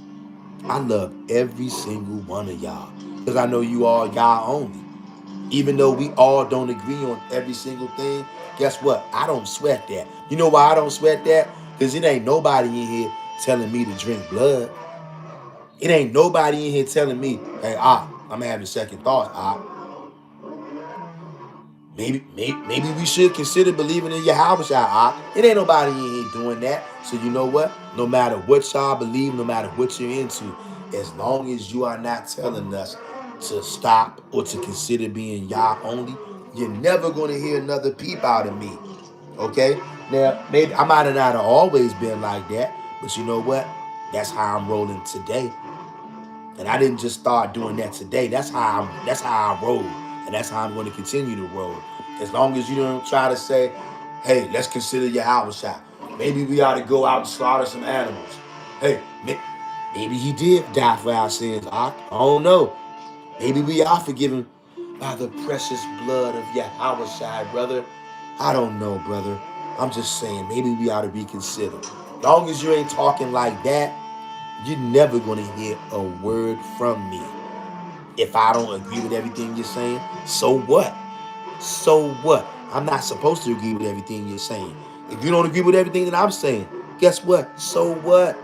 I love every single one of y'all. Because I know you all y'all only. Even though we all don't agree on every single thing, guess what? I don't sweat that. You know why I don't sweat that? Because it ain't nobody in here telling me to drink blood. It ain't nobody in here telling me, hey, I'm having second thoughts, Maybe we should consider believing in Yahweh Shai. It ain't nobody in here doing that. So you know what? No matter what y'all believe, no matter what you're into, as long as you are not telling us to stop or to consider being Yah only, you're never going to hear another peep out of me. Okay? Now, maybe I might have not always been like that, but you know what? That's how I'm rolling today. And I didn't just start doing that today. That's how I roll. And that's how I'm going to continue to roll. As long as you don't try to say, hey, let's consider your house shot. Maybe we ought to go out and slaughter some animals. Hey, maybe he did die for our sins. I don't know. Maybe we are forgiven by the precious blood of Yahweh Shai, brother. I don't know, brother. I'm just saying, maybe we ought to reconsider. As long as you ain't talking like that, you're never going to hear a word from me. If I don't agree with everything you're saying, so what? So what? I'm not supposed to agree with everything you're saying. If you don't agree with everything that I'm saying, guess what? So what?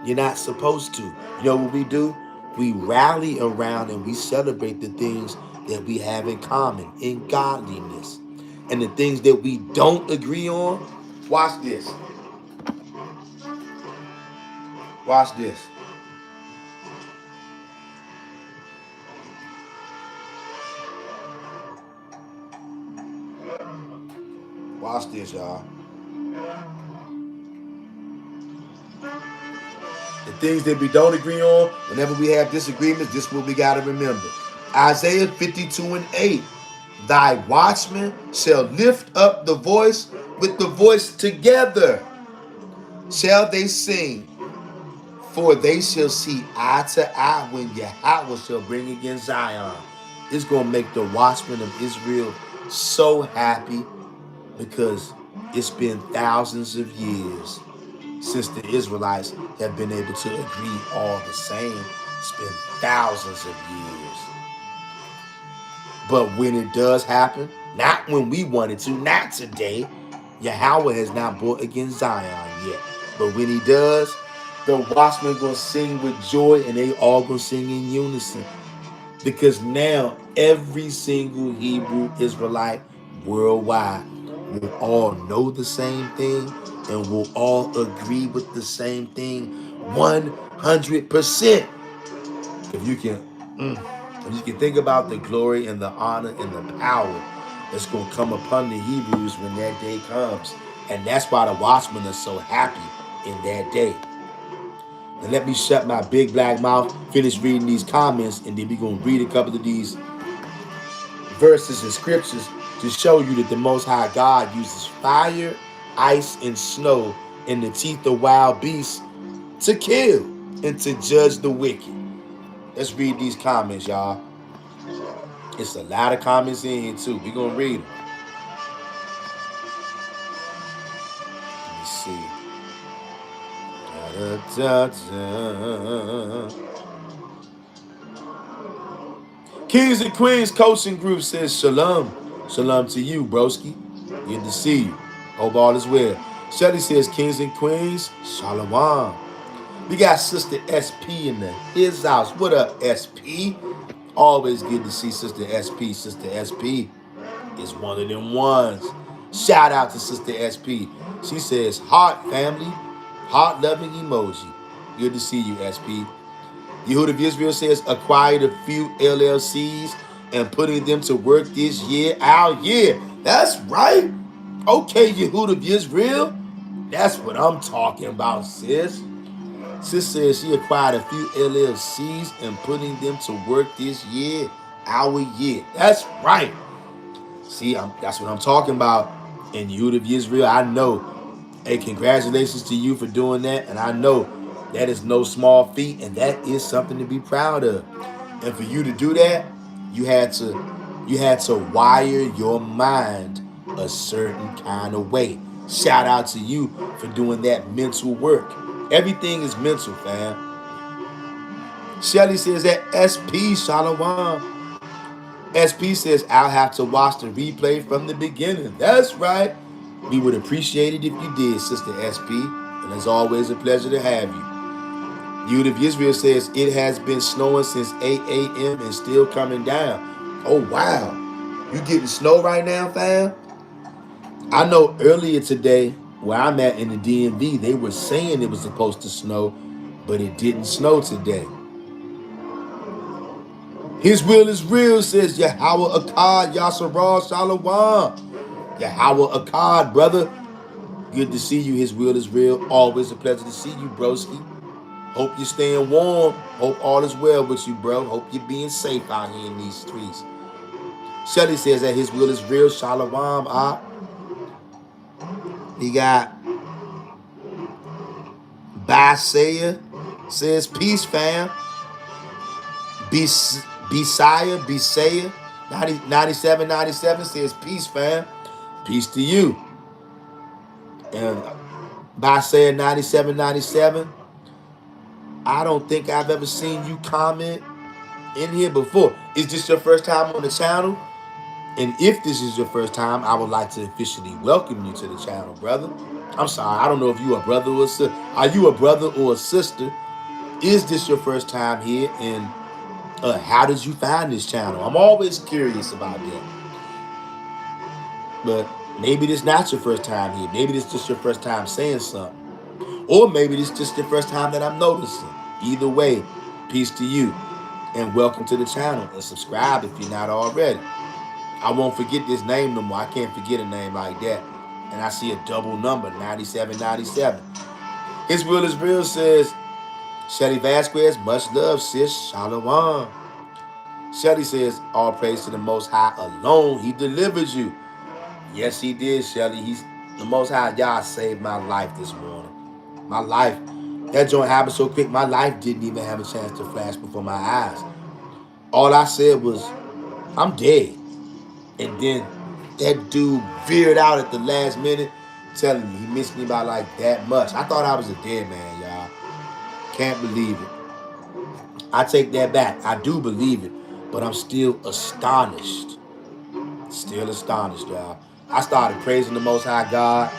You're not supposed to. You know what we do? We rally around and we celebrate the things that we have in common in godliness. And the things that we don't agree on, watch this. Watch this. Watch this, y'all. The things that we don't agree on, whenever we have disagreements, this is what we got to remember. Isaiah 52:8. Thy watchmen shall lift up the voice with the voice together. Shall they sing, for they shall see eye to eye when Yahweh shall bring against Zion. It's going to make the watchmen of Israel so happy because it's been thousands of years since the Israelites have been able to agree all the same. It's been thousands of years. But when it does happen, not when we wanted to, not today, Yahweh has not brought against Zion yet. But when he does, the watchmen gonna sing with joy and they all gonna sing in unison. Because now every single Hebrew Israelite worldwide will all know the same thing and will all agree with the same thing 100%. If you can, if you can think about the glory and the honor and the power that's going to come upon the Hebrews when that day comes. And that's why the watchmen are so happy in that day. Now let me shut my big black mouth, finish reading these comments, and then we're going to read a couple of these verses and scriptures to show you that the Most High God uses fire, ice, and snow in the teeth of wild beasts to kill and to judge the wicked. Let's read these comments, y'all. It's a lot of comments in here, too. We're going to read them. Let me see. Kings and Queens Coaching Group says shalom. Shalom to you, broski. Good to see you. Hope all is well. Shelly says Kings and Queens, shalom. We got Sister SP in his house. What up, SP? Always good to see Sister SP. Sister SP is one of them ones. Shout out to Sister SP. She says, heart family, heart loving emoji. Good to see you, SP. Yehud of Israel says, acquired a few LLCs and putting them to work this year, our year. That's right. Okay, Yehud of Israel. That's what I'm talking about, sis. Sis says she acquired a few LLCs and putting them to work this year, our year. That's right. See, that's what I'm talking about. And Yehud of Israel, I know. Hey, congratulations to you for doing that. And I know that is no small feat, and that is something to be proud of. And for you to do that, you had to wire your mind a certain kind of way. Shout out to you for doing that mental work. Everything is mental, fam. Shelly says that SP Shalom. SP says, I'll have to watch the replay from the beginning. That's right. We would appreciate it if you did, Sister SP. And it's always a pleasure to have you. Yehud of Israel says, it has been snowing since 8 a.m. and still coming down. Oh, wow. You getting snow right now, fam? I know earlier today, where I'm at in the DMV, they were saying it was supposed to snow, but it didn't snow today. His will is real, says Yahweh Akkad, Yasserah Shalom. Yahweh Akkad, brother. Good to see you. His will is real. Always a pleasure to see you, broski. Hope you're staying warm. Hope all is well with you, bro. Hope you're being safe out here in these streets. Shelly says that his will is real. Shalom. He got Bisaya says peace, fam. Bisaya 9797 says peace, fam. Peace to you. And Bisaya 9797, I don't think I've ever seen you comment in here before. Is this your first time on the channel? And if this is your first time, I would like to officially welcome you to the channel, brother. I'm sorry, I don't know if you a brother or a sister. Are you a brother or a sister? Is this your first time here? And how did you find this channel? I'm always curious about that. But maybe this not your first time here. Maybe this just your first time saying something. Or maybe this just your first time that I'm noticing. Either way, peace to you. And welcome to the channel. And subscribe if you're not already. I won't forget this name no more. I can't forget a name like that. And I see a double number, 9797. His will is real, says Shelly Vasquez. Much love, sis. Shalom. Shelly says, all praise to the Most High alone. He delivered you. Yes, he did, Shelly. He's the Most High. Y'all saved my life this morning. My life. That joint happened so quick, my life didn't even have a chance to flash before my eyes. All I said was, I'm dead. And then that dude veered out at the last minute, telling me he missed me by like that much. I thought I was a dead man, y'all. Can't believe it. I take that back. I do believe it, but I'm still astonished. Still astonished, y'all. I started praising the Most High God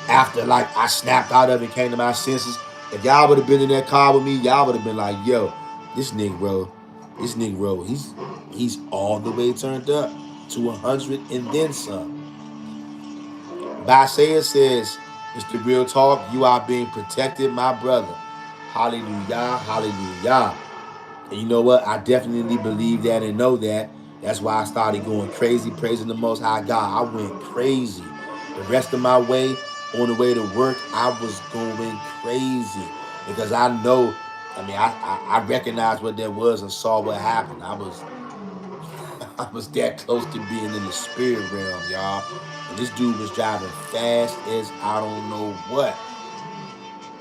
after like I snapped out of it, came to my senses. If y'all would have been in that car with me, y'all would have been like, yo, this Negro, he's all the way turned up to 100 and then some. Bisaya says, Mr. Real Talk, you are being protected, my brother. Hallelujah, hallelujah. And you know what? I definitely believe that and know that. That's why I started going crazy, praising the Most High God. I went crazy. The rest of my way, on the way to work, I was going crazy. Because I know, I recognized what that was and saw what happened. I was that close to being in the spirit realm, y'all. And this dude was driving fast as I don't know what.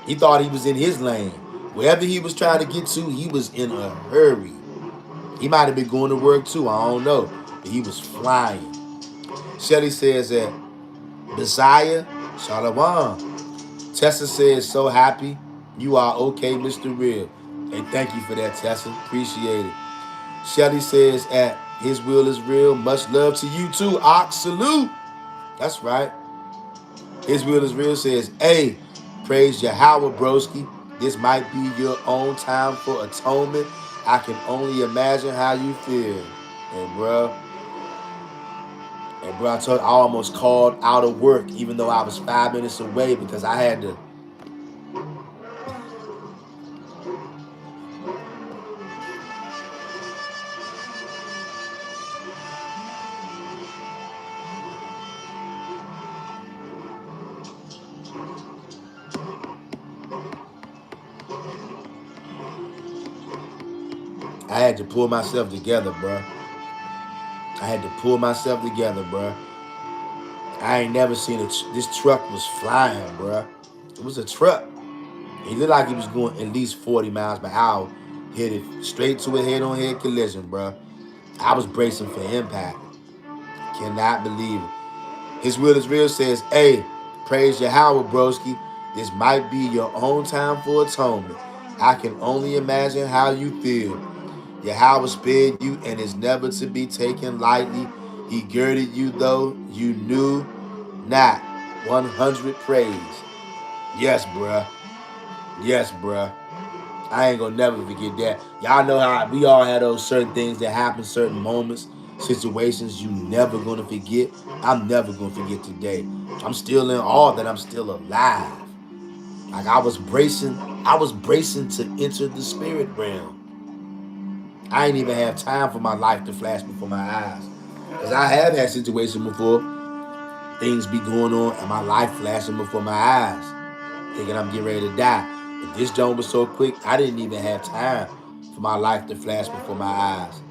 He thought he was in his lane. Wherever he was trying to get to, he was in a hurry. He might have been going to work too, I don't know. But he was flying. Shelly says that Messiah, Shalom. Tessa says, so happy you are okay, Mr. Real. Hey, thank you for that, Tessa. Appreciate it. Shelly says at his will is real. Much love to you too. Ox, salute. That's right. His will is real says, hey, praise Yahweh, broski. This might be your own time for atonement. I can only imagine how you feel. And bro, I almost called out of work even though I was 5 minutes away because I had to. I had to pull myself together, bro. I ain't never seen it. This truck was flying, bro. It was a truck. He looked like he was going at least 40 miles per hour. Hit it straight to a head-on-head collision, bro. I was bracing for impact. Cannot believe it. His will is real says, hey, praise Yahweh, broski. This might be your own time for atonement. I can only imagine how you feel. Yahweh spared you and is never to be taken lightly. He girded you though you knew not. 100 praise. Yes, bruh. Yes, bruh. I ain't gonna never forget that. Y'all know how we all had those certain things that happen, certain moments situations you never gonna forget. I'm never gonna forget today. I'm still in awe that I'm still alive. Like I was bracing to enter the spirit realm. I ain't even have time for my life to flash before my eyes. Cause I have had situations before, things be going on and my life flashing before my eyes, thinking I'm getting ready to die. But this joint was so quick, I didn't even have time for my life to flash before my eyes.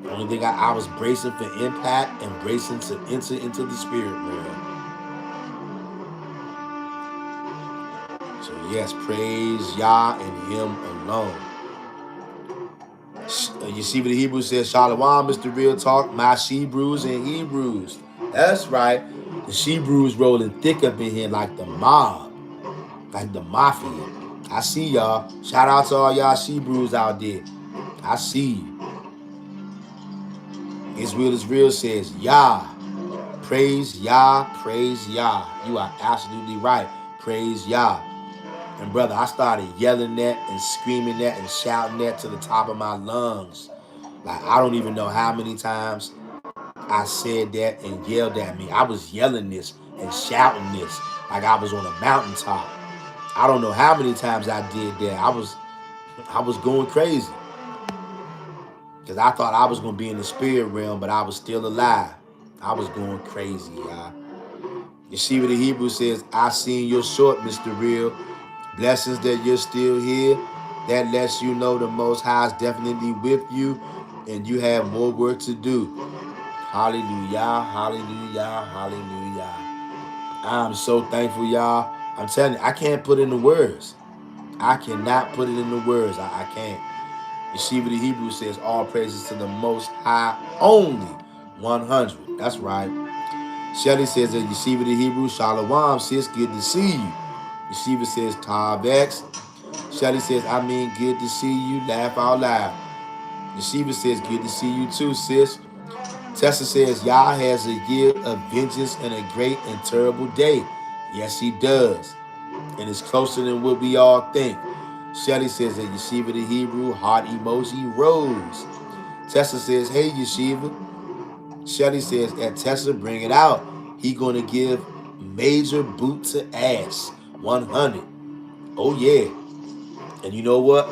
The only thing I was bracing for impact and bracing to enter into the spirit realm. So yes, praise Yah and Him alone. You see what the Hebrew says, Shalom, Mr. Real Talk, my Shebrews and Hebrews. That's right. The Shebrews rolling thick up in here like the mob, like the mafia. I see y'all. Shout out to all y'all Shebrews out there. I see you. Is real says, Yah. Praise Yah, praise Yah. You are absolutely right. Praise Yah. And brother, I started yelling that and screaming that and shouting that to the top of my lungs. Like, I don't even know how many times I said that and yelled at me. I was yelling this and shouting this like I was on a mountaintop. I don't know how many times I did that. I was going crazy. Because I thought I was going to be in the spirit realm, but I was still alive. I was going crazy, y'all. You see what the Hebrew says, I seen your short, Mr. Real. Blessings that you're still here. That lets you know the Most High is definitely with you and you have more work to do. Hallelujah, hallelujah, hallelujah. I'm so thankful, y'all. I'm telling you, I can't put it in the words. I cannot put it in the words. I can't. You see what the Hebrew says, all praises to the Most High only. 100. That's right. Shelly says that you see what the Hebrew, Shalom, sis, good to see you. Yeshiva says, Tavex. Shelly says, I mean, good to see you. Laugh out loud. Yeshiva says, good to see you too, sis. Tessa says, Yah has a year of vengeance and a great and terrible day. Yes, he does. And it's closer than what we all think. Shelly says that Yeshiva the Hebrew, heart emoji, rose. Tessa says, hey, Yeshiva. Shelly says, at Tessa, bring it out. He gonna give major boot to ass. 100. Oh, yeah. And you know what?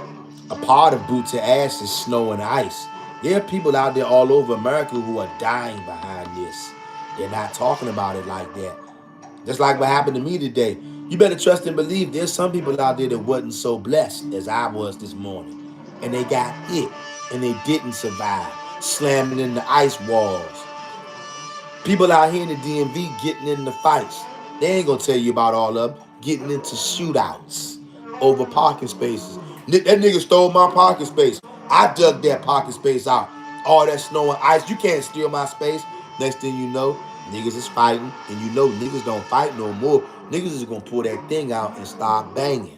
A part of boot to ass is snow and ice. There are people out there all over America who are dying behind this. They're not talking about it like that. Just like what happened to me today. You better trust and believe there's some people out there that wasn't so blessed as I was this morning. And they got hit and they didn't survive. Slamming in the ice walls. People out here in the DMV getting in the fights. They ain't gonna tell you about all of them. Getting into shootouts over parking spaces. That nigga stole my parking space. I dug that parking space out. All that snow and ice. You can't steal my space. Next thing you know, niggas is fighting. And you know niggas don't fight no more. Niggas is gonna pull that thing out and start banging.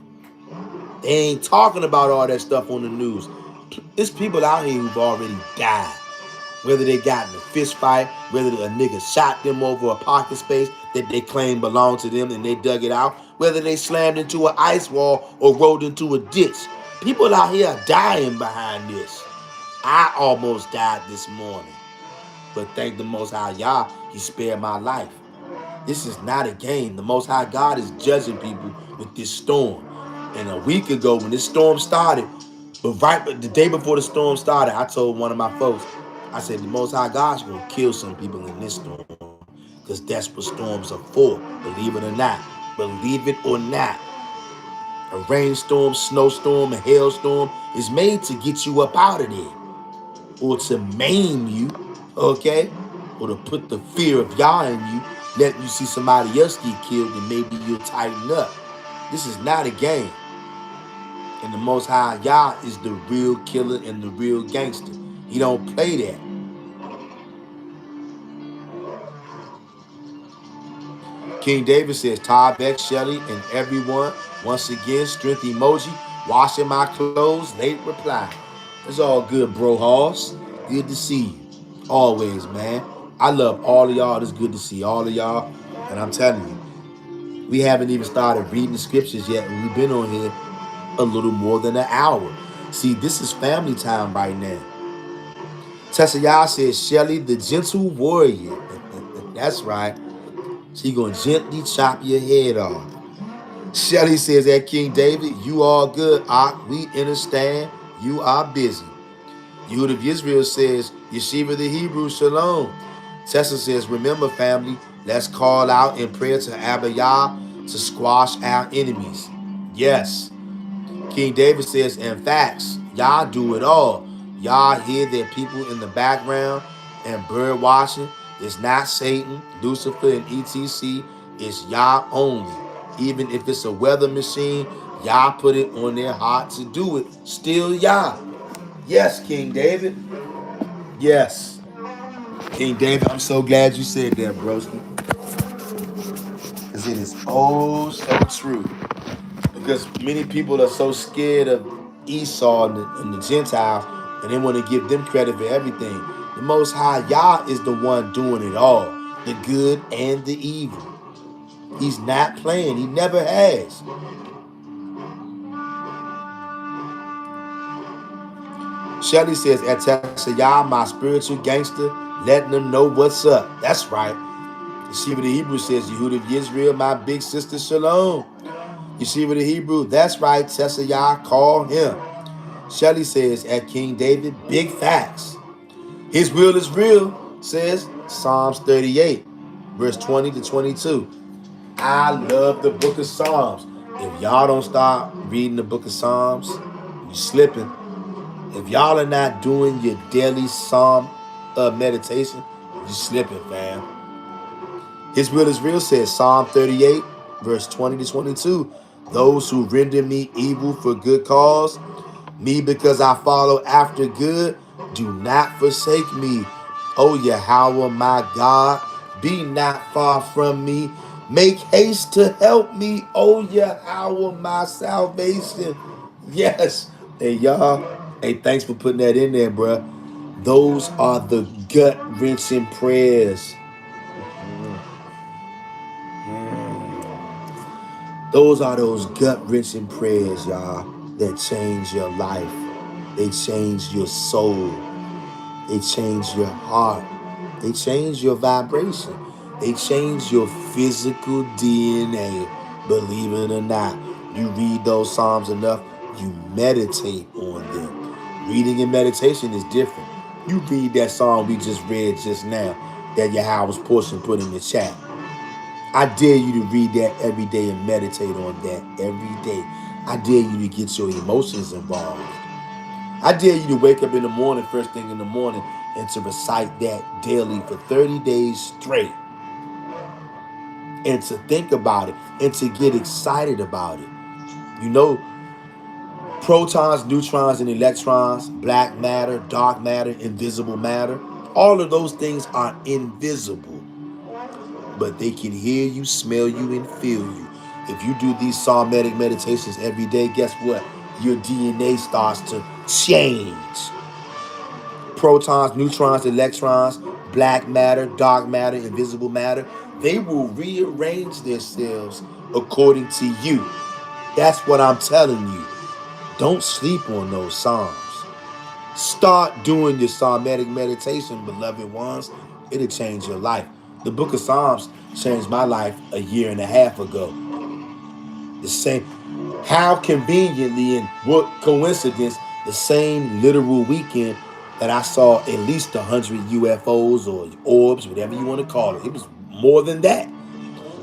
They ain't talking about all that stuff on the news. There's people out here who've already died. Whether they got in a fist fight, whether a nigga shot them over a parking space that they claim belonged to them and they dug it out, whether they slammed into an ice wall or rolled into a ditch. People out here are dying behind this. I almost died this morning. But thank the Most High Yah, He spared my life. This is not a game. The Most High God is judging people with this storm. And a week ago when this storm started, but the day before the storm started, I told one of my folks, I said, the Most High God's going to kill some people in this storm. Because that's what storms are for. Believe it or not. Believe it or not. A rainstorm, snowstorm, a hailstorm is made to get you up out of there. Or to maim you. Okay? Or to put the fear of Yah in you. Let you see somebody else get killed and maybe you'll tighten up. This is not a game. And the Most High Yah is the real killer and the real gangster. He don't play that. King David says, Todd Beck, Shelley, and everyone, once again, strength emoji, washing my clothes, late reply. It's all good, bro Hoss. Good to see you. Always, man. I love all of y'all. It's good to see all of y'all. And I'm telling you, we haven't even started reading the scriptures yet. And we've been on here a little more than an hour. See, this is family time right now. Tessayah says, Shelly, the gentle warrior. That's right. She gonna gently chop your head off. Shelly says that King David, you all good. We understand you are busy. Yehud of Israel says, Yeshiva the Hebrew, shalom. Tessa says, remember family, let's call out in prayer to Abba Yah to squash our enemies. Yes. King David says, in facts, Yah do it all. Yah hear their people in the background and bird watching. It's not Satan, Lucifer, and etc. It's Yah only. Even if it's a weather machine, Yah put it on their heart to do it. Still Yah. Yes, King David. Yes. King David, I'm so glad you said that, broski. Because it is oh so true. Because many people are so scared of Esau and the Gentiles, and they want to give them credit for everything. The Most High Yah is the one doing it all, the good and the evil. He's not playing. He never has. Shelly says, at Tessa Yah, my spiritual gangster, letting them know what's up. That's right. Yeshiva the Hebrew says, Yehud of Israel, my big sister, shalom. Yeshiva the Hebrew, that's right, Tessa Yah, call him. Shelly says, at King David, big facts. His will is real, says Psalms 38, verse 20 to 22. I love the book of Psalms. If y'all don't start reading the book of Psalms, you're slipping. If y'all are not doing your daily Psalm meditation, you're slipping, fam. His will is real, says Psalm 38, verse 20 to 22. Those who render me evil for good cause, me because I follow after good, do not forsake me. O Yahweh my God, be not far from me. Make haste to help me, O Yahweh my salvation. Yes. Hey, y'all. Hey, thanks for putting that in there, bruh. Those are the gut-wrenching prayers. Those are those gut-wrenching prayers, y'all, that change your life. They change your soul. They change your heart. They change your vibration. They change your physical DNA. Believe it or not, you read those Psalms enough, you meditate on them. Reading and meditation is different. You read that Psalm we just read just now that Yahweh's portion put in the chat. I dare you to read that every day and meditate on that every day. I dare you to get your emotions involved. I dare you to wake up in the morning, first thing in the morning, and to recite that daily for 30 days straight. And to think about it and to get excited about it. You know, protons, neutrons, and electrons, black matter, dark matter, invisible matter, all of those things are invisible. But they can hear you, smell you, and feel you. If you do these psalmic meditations every day, guess what? Your DNA starts to change. Protons, neutrons, electrons, black matter, dark matter, invisible matter, they will rearrange themselves according to you. That's what I'm telling you. Don't sleep on those psalms. Start doing your psalmic meditation, beloved ones. It'll change your life. The book of Psalms changed my life a year and a half ago. The same, how conveniently and what coincidence, the same literal weekend that I saw at least 100 UFOs or orbs, whatever you want to call it. It was more than that.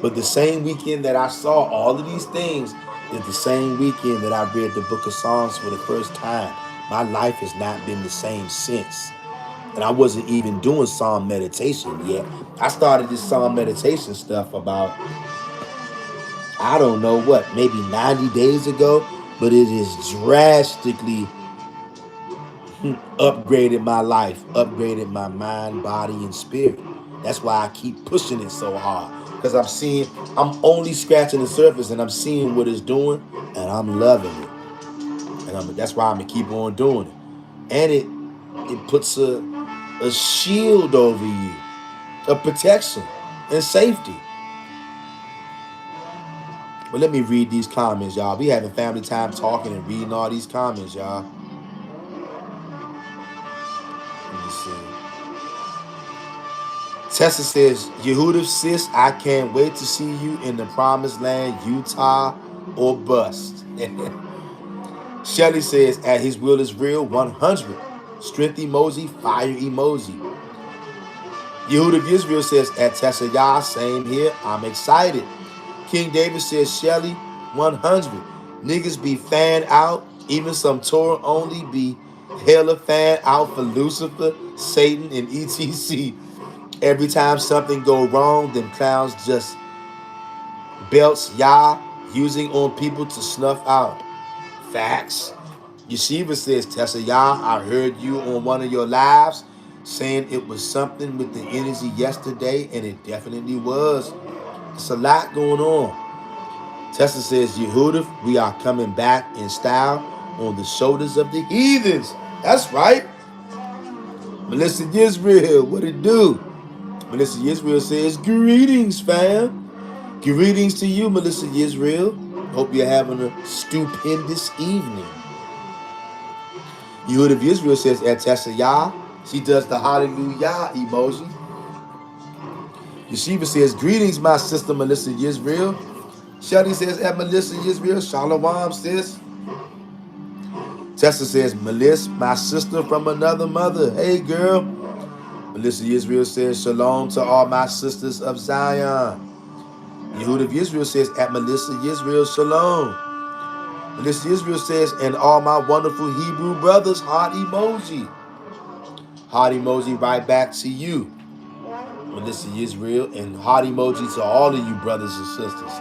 But the same weekend that I saw all of these things is the same weekend that I read the book of Psalms for the first time. My life has not been the same since. And I wasn't even doing Psalm meditation yet. I started this Psalm meditation stuff about, I don't know what, maybe 90 days ago, but it has drastically upgraded my life, upgraded my mind, body, and spirit. That's why I keep pushing it so hard. Because I'm only scratching the surface and I'm seeing what it's doing and I'm loving it. And that's why I'm going to keep on doing it. And it puts a shield over you, a protection and safety. But let me read these comments, y'all. We having family time talking and reading all these comments, y'all. Let me see. Tessa says, Yehuda sis, I can't wait to see you in the promised land, Utah or bust. Shelly says, at his will is real, 100. Strength emoji, fire emoji. Yehuda of Israel says, at Tessa Yah, same here, I'm excited. King David says, Shelly, 100. Niggas be fan out, even some Torah only be hella fan out for Lucifer, Satan, and etc. Every time something go wrong, them clowns just belts Yah using on people to snuff out. Facts. Yeshiva says, Tessa Yah, I heard you on one of your lives saying it was something with the energy yesterday, and it definitely was. It's a lot going on. Tessa says, Yehuda, we are coming back in style on the shoulders of the heathens. That's right. Melissa Yisrael, what it do? Melissa Yisrael says, greetings, fam. Greetings to you, Melissa Yisrael. Hope you're having a stupendous evening. Yehuda of Israel says, at Tessa Yah, she does the hallelujah emoji. Yeshiva says, greetings, my sister Melissa Yisrael. Shelly says, at Melissa Yisrael, shalom, sis. Tessa says, Melissa, my sister from another mother. Hey, girl. Melissa Yisrael says, shalom to all my sisters of Zion. Yehuda of Israel says, at Melissa Yisrael, shalom. Melissa Yisrael says, and all my wonderful Hebrew brothers, heart emoji. Heart emoji right back to you, Melissa Yisrael, and heart emoji to all of you brothers and sisters.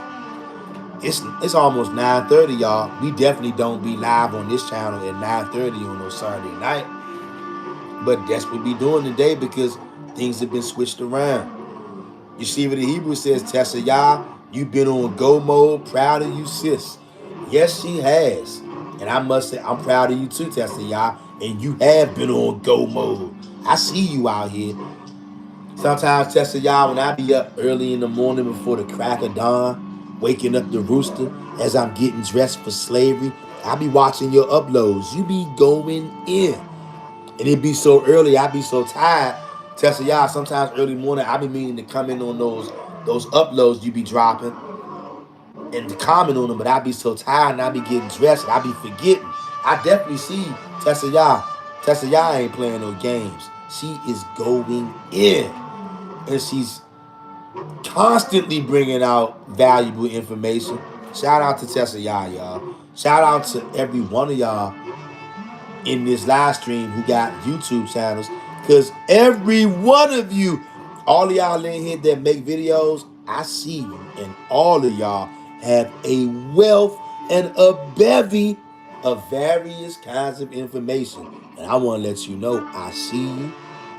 It's almost 9:30, y'all. We definitely don't be live on this channel at 9:30 on no Saturday night. But that's what we doing today because things have been switched around. You see what the Hebrew says, Tessa Yah, you've been on go mode. Proud of you, sis. Yes, she has. And I must say, I'm proud of you too, Tessa Yah. And you have been on go mode. I see you out here. Sometimes, Tessa Yah, when I be up early in the morning before the crack of dawn, waking up the rooster as I'm getting dressed for slavery, I be watching your uploads. You be going in. And it be so early, I be so tired. Tessa Yah, sometimes early morning, I be meaning to come in on those uploads you be dropping and to comment on them, but I be so tired and I be getting dressed and I be forgetting. I definitely see Tessa Yah. Tessa Yah ain't playing no games. She is going in. And she's constantly bringing out valuable information. Shout out to Tessa Yah, y'all. Shout out to every one of y'all in this live stream who got YouTube channels, because every one of you, all of y'all in here that make videos, I see you, and all of y'all have a wealth and a bevy of various kinds of information, and I want to let you know I see you.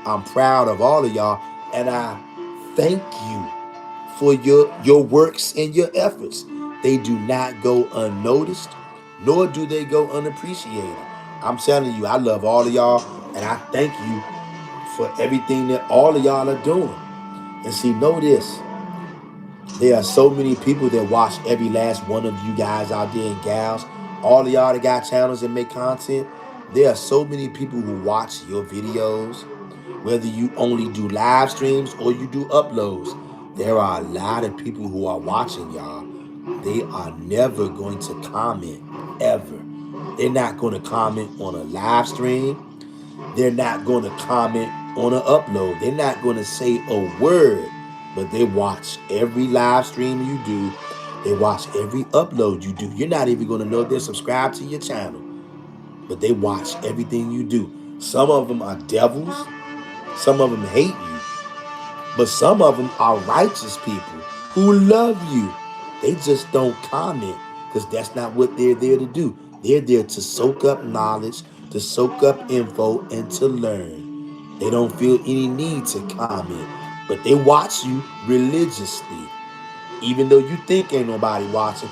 I'm proud of all of y'all, and I thank you for your works and your efforts. They do not go unnoticed, nor do they go unappreciated. I'm telling you, I love all of y'all, and I thank you for everything that all of y'all are doing. And see, know this. There are so many people that watch every last one of you guys out there and gals. All of y'all that got channels and make content. There are so many people who watch your videos, whether you only do live streams or you do uploads. There are a lot of people who are watching y'all. They are never going to comment, ever. They're not going to comment on a live stream. They're not going to comment on an upload. They're not going to say a word, but they watch every live stream you do. They watch every upload you do. You're not even going to know they're subscribed to your channel, but they watch everything you do. Some of them are devils. Some of them hate you. But some of them are righteous people who love you. They just don't comment because that's not what they're there to do. They're there to soak up knowledge, to soak up info, and to learn. They don't feel any need to comment, but they watch you religiously. Even though you think ain't nobody watching,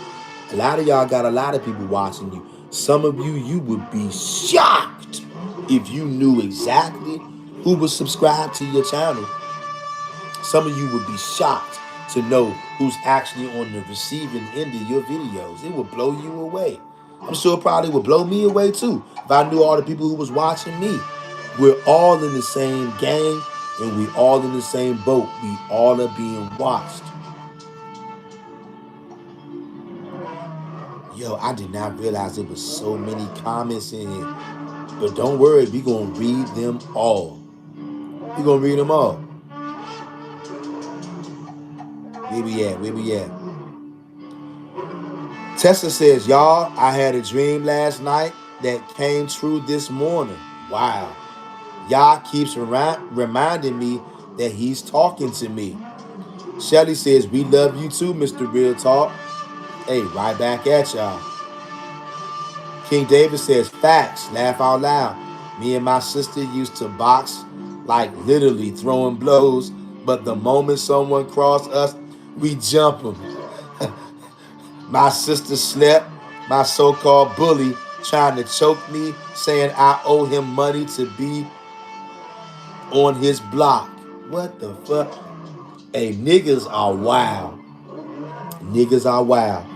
a lot of y'all got a lot of people watching you. Some of you, you would be shocked if you knew exactly who was subscribed to your channel. Some of you would be shocked to know who's actually on the receiving end of your videos. It would blow you away. I'm sure it probably would blow me away too if I knew all the people who was watching me. We're all in the same gang, And we all in the same boat. We all are being watched. Yo, I did not realize there was so many comments in here. But don't worry, we gonna read them all. We gonna read them all. Where we at? Where we at? Tessa says, y'all, I had a dream last night that came true this morning. Wow. Yah keeps reminding me that he's talking to me. Shelly says, we love you too, Mr. Real Talk. Hey, right back at y'all. King David says, facts, laugh out loud. Me and my sister used to box, like literally throwing blows, but the moment someone crossed us, we jump them. My sister slept, my so-called bully, trying to choke me, saying I owe him money to be on his block. What the fuck? Hey, niggas are wild. Niggas are wild.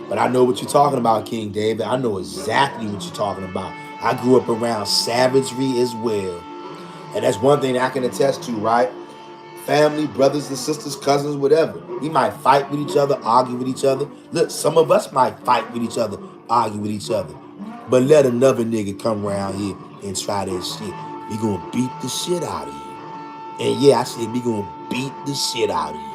But I know what you're talking about, King David. I know exactly what you're talking about. I grew up around savagery as well. And that's one thing that I can attest to, right? Family, brothers and sisters, cousins, whatever. We might fight with each other, argue with each other. Look, some of us might fight with each other, argue with each other. But let another nigga come around here and try that shit. We gonna beat the shit out of you. And yeah, I said we gonna beat the shit out of you.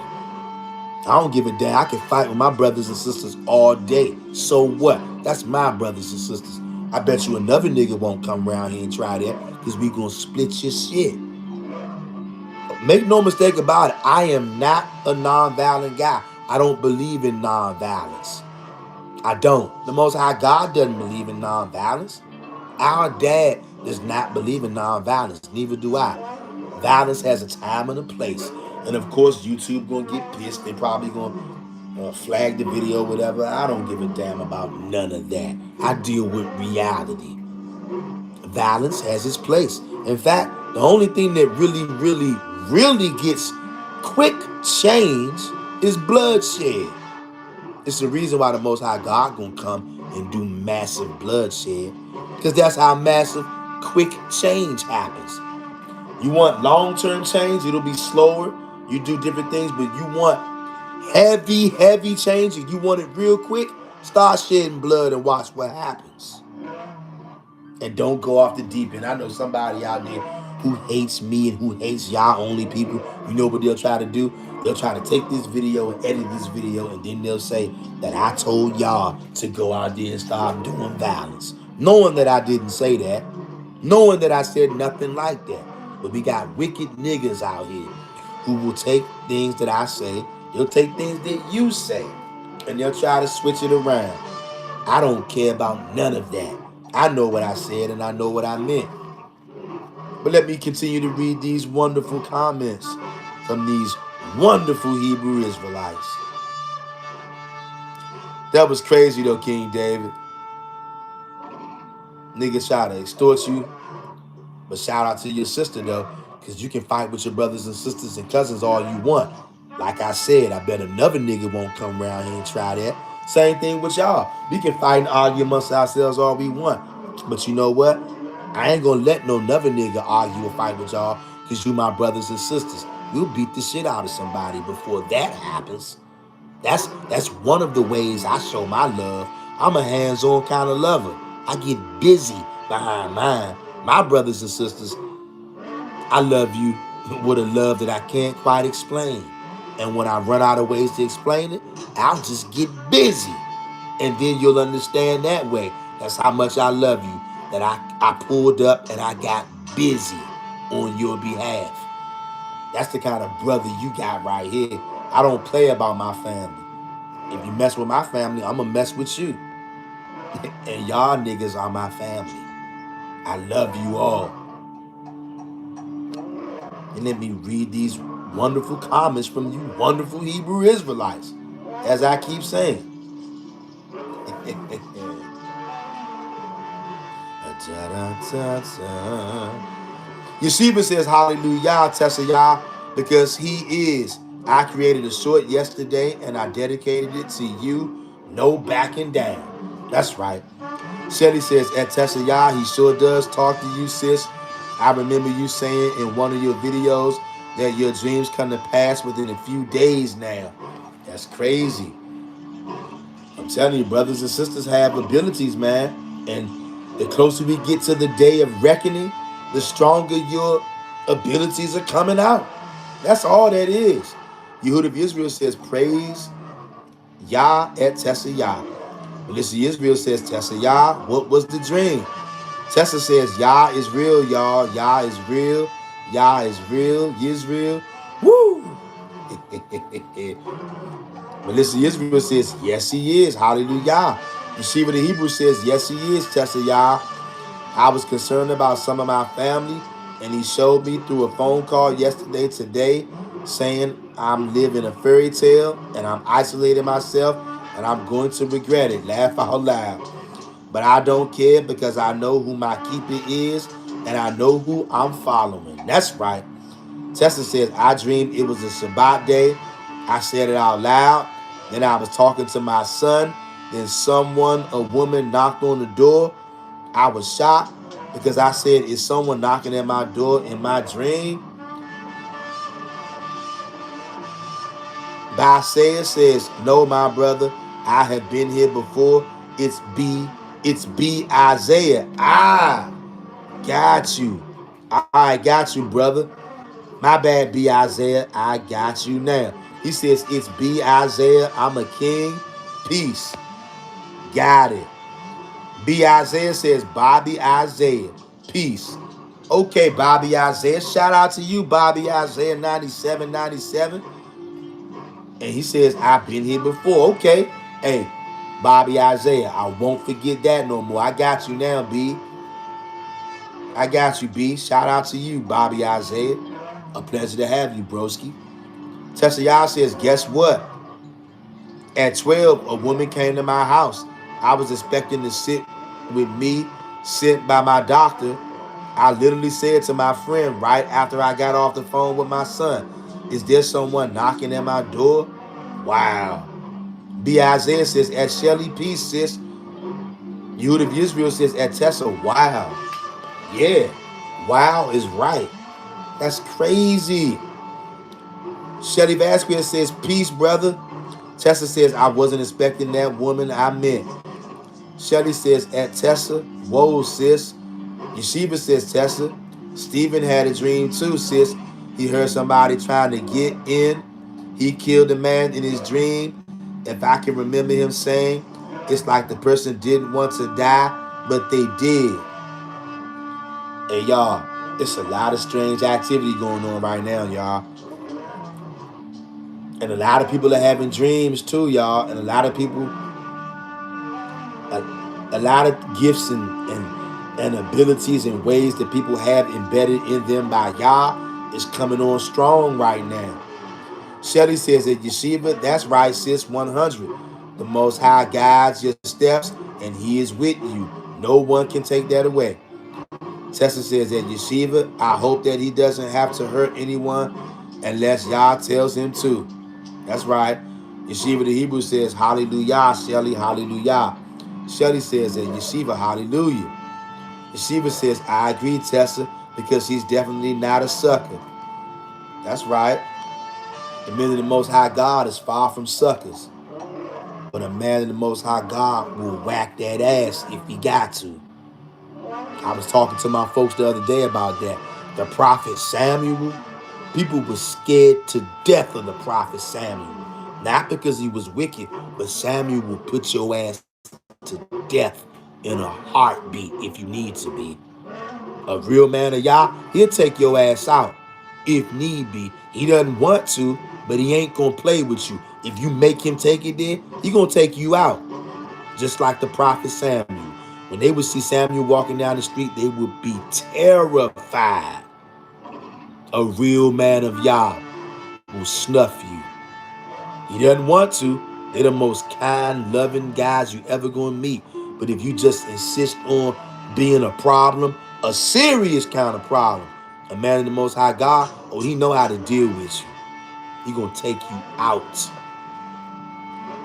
I don't give a damn. I can fight with my brothers and sisters all day. So what? That's my brothers and sisters. I bet you another nigga won't come around here and try that because we gonna split your shit. Make no mistake about it. I am not a non-violent guy. I don't believe in non-violence. I don't. The Most High God doesn't believe in non-violence. Our dad does not believe in non-violence. Neither do I. Violence has a time and a place. And of course, YouTube gonna get pissed. They probably gonna flag the video, whatever. I don't give a damn about none of that. I deal with reality. Violence has its place. In fact, the only thing that really gets quick change is bloodshed. It's the reason why the Most High God gonna come and do massive bloodshed, because that's how massive, quick change happens. You want long-term change, it'll be slower. You do different things, but you want heavy change, and you want it real quick, start shedding blood and watch what happens. And don't go off the deep end. I know somebody out there who hates me and who hates y'all only people. You know what they'll try to do? They'll try to take this video and edit this video, and then they'll say that I told y'all to go out there and start doing violence. Knowing that I didn't say that. Knowing that I said nothing like that. But we got wicked niggas out here who will take things that I say, they'll take things that you say, and they'll try to switch it around. I don't care about none of that. I know what I said and I know what I meant. But let me continue to read these wonderful comments from these wonderful Hebrew Israelites. That was crazy though, King David. Niggas try to extort you. But shout out to your sister though, because you can fight with your brothers and sisters and cousins all you want. Like I said, I bet another nigga won't come around here and try that. Same thing with y'all. We can fight and argue amongst ourselves all we want. But you know what? I ain't gonna let no another nigga argue or fight with y'all because you my brothers and sisters. We'll beat the shit out of somebody before that happens. That's one of the ways I show my love. I'm a hands-on kind of lover. I get busy behind mine. My brothers and sisters, I love you with a love that I can't quite explain. And when I run out of ways to explain it, I'll just get busy. And then you'll understand that way. That's how much I love you. That I pulled up and I got busy on your behalf. That's the kind of brother you got right here. I don't play about my family. If you mess with my family, I'm going to mess with you. And y'all niggas are my family. I love you all. And let me read these wonderful comments from you wonderful Hebrew Israelites. As I keep saying. Yeshiva says, hallelujah, Tessa Yah, because he is. I created a short yesterday and I dedicated it to you. No backing down. That's right. Shelly says, at Tessa Yah, he sure does talk to you, sis. I remember you saying in one of your videos that your dreams come to pass within a few days now. That's crazy. I'm telling you, brothers and sisters have abilities, man. And the closer we get to the day of reckoning, the stronger your abilities are coming out. That's all that is. Yehud of Israel says, praise Yah et Tessa Yah. Melissa Israel says, Tessa Yah, what was the dream? Tessa says, Yah is real, y'all. Yah is real. Yah is real. Yisrael. Woo! Melissa Israel says, yes, he is. Hallelujah. Yeshiva the Hebrew says, yes, he is, Tessa Yah. I was concerned about some of my family, and he showed me through a phone call yesterday, today, saying I'm living a fairy tale and I'm isolating myself and I'm going to regret it. Laugh out loud. But I don't care because I know who my keeper is and I know who I'm following. That's right. Tessa says, I dreamed it was a Shabbat day. I said it out loud. Then I was talking to my son. Then a woman knocked on the door. I was shocked because I said, is someone knocking at my door in my dream? Baisaiah says, no, my brother, I have been here before. It's B Isaiah. Got you. I got you, brother. My bad, B Isaiah. I got you now. He says, it's B Isaiah. I'm a king. Peace. Got it. B Isaiah says, Bobby Isaiah. Peace. Okay, Bobby Isaiah. Shout out to you, Bobby Isaiah 9797. And he says, I've been here before. Okay. Hey, Bobby Isaiah, I won't forget that no more. I got you now, B. I got you, B. Shout out to you, Bobby Isaiah. A pleasure to have you, broski. Tessa Yah says, guess what? At 12, a woman came to my house. I was expecting to sit with me, sent by my doctor. I literally said to my friend right after I got off the phone with my son, is there someone knocking at my door? Wow. B. Isaiah says, at Shelly, peace, sis. Yehud of Israel says, at Tessa, wow. Yeah, wow is right. That's crazy. Shelly Vasquez says, peace, brother. Tessa says, I wasn't expecting that woman I met. Shelly says, at Tessa, whoa, sis. Yeshiva says, Tessa. Stephen had a dream too, sis. He heard somebody trying to get in. He killed a man in his dream. If I can remember him saying, it's like the person didn't want to die, but they did. Hey, y'all, it's a lot of strange activity going on right now, y'all. And a lot of people are having dreams too, y'all. And a lot of people, a lot of gifts and abilities and ways that people have embedded in them by Yah is coming on strong right now. Shelly says that Yeshiva, that's right, sis, 100. The Most High guides your steps and he is with you. No one can take that away. Tessa says that Yeshiva, I hope that he doesn't have to hurt anyone unless Yah tells him to. That's right. Yeshiva the Hebrew says, hallelujah, Shelly, hallelujah. Shelly says that Yeshiva, hallelujah. Yeshiva says, I agree, Tessa, because he's definitely not a sucker. That's right. The man of the Most High God is far from suckers. But a man of the Most High God will whack that ass if he got to. I was talking to my folks the other day about that. The prophet Samuel, people were scared to death of the prophet Samuel. Not because he was wicked, but Samuel will put your ass to death in a heartbeat if you need to be. A real man of Yah, he'll take your ass out if need be. He doesn't want to, but he ain't gonna play with you. If you make him take it there, he gonna take you out. Just like the prophet Samuel. When they would see Samuel walking down the street, they would be terrified. A real man of Yah will snuff you. He doesn't want to. They're the most kind, loving guys you ever gonna meet. But if you just insist on being a problem, a serious kind of problem, a man of the Most High God, oh, he know how to deal with you. He gonna take you out.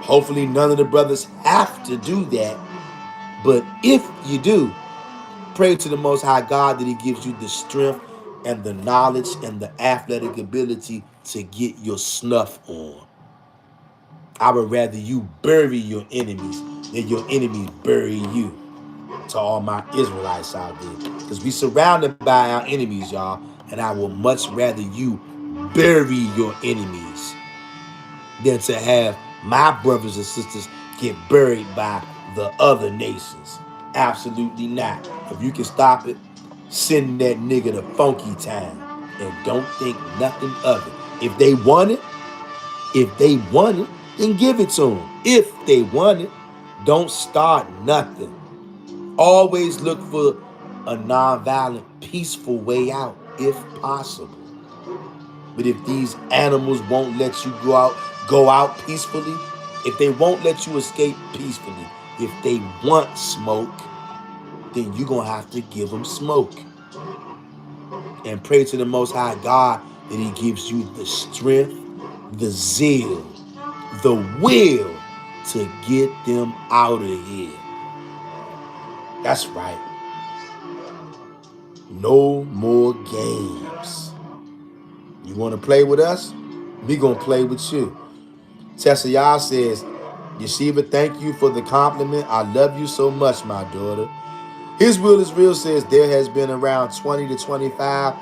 Hopefully none of the brothers have to do that. But if you do, pray to the Most High God that he gives you the strength and the knowledge and the athletic ability to get your snuff on. I would rather you bury your enemies than your enemies bury you. To all my Israelites out there. Because we surrounded by our enemies, y'all. And I would much rather you bury your enemies than to have my brothers and sisters get buried by the other nations. Absolutely not. If you can stop it, send that nigga to Funky Town. And don't think nothing of it. If they want it, then give it to them. If they want it, don't start nothing. Always look for a nonviolent, peaceful way out, if possible. But if these animals won't let you go out peacefully, if they won't let you escape peacefully, if they want smoke, then you're going to have to give them smoke. And pray to the Most High God that He gives you the strength, the zeal, the will to get them out of here. That's right. No more games. You want to play with us? We going to play with you. Tessa Yah says, Yeshiva, thank you for the compliment. I love you so much, my daughter. His Will is Real says there has been around 20 to 25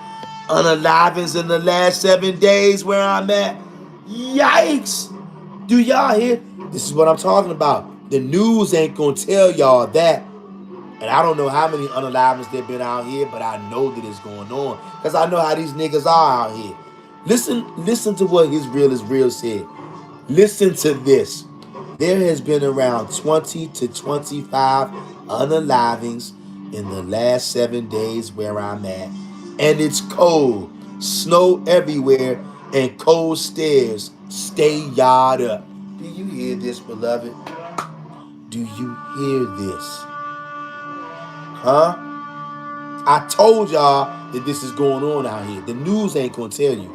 unalivings in the last 7 days where I'm at. Yikes. Do y'all hear? This is what I'm talking about. The news ain't going to tell y'all that. And I don't know how many unalivings there been out here, but I know that it's going on. Because I know how these niggas are out here. Listen to what His Real is Real said. Listen to this. There has been around 20 to 25 unalivings in the last 7 days where I'm at. And it's cold. Snow everywhere and cold stairs. Stay yard up. Do you hear this, beloved? Do you hear this? Huh? I told y'all that this is going on out here. The news ain't gonna tell you.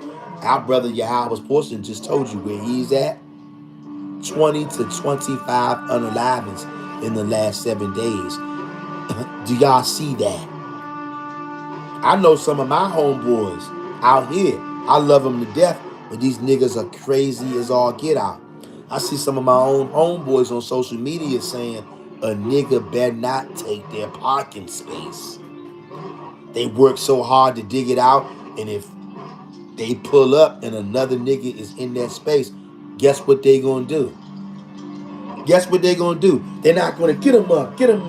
Our brother Yahweh's portion just told you where he's at. 20 to 25 unalivings in the last 7 days. Do y'all see that? I know some of my homeboys out here. I love them to death, but these niggas are crazy as all get out. I see some of my own homeboys on social media saying a nigga better not take their parking space. They work so hard to dig it out, and if they pull up and another nigga is in that space, guess what they gonna do? Guess what they gonna do? They're not gonna get him up. You know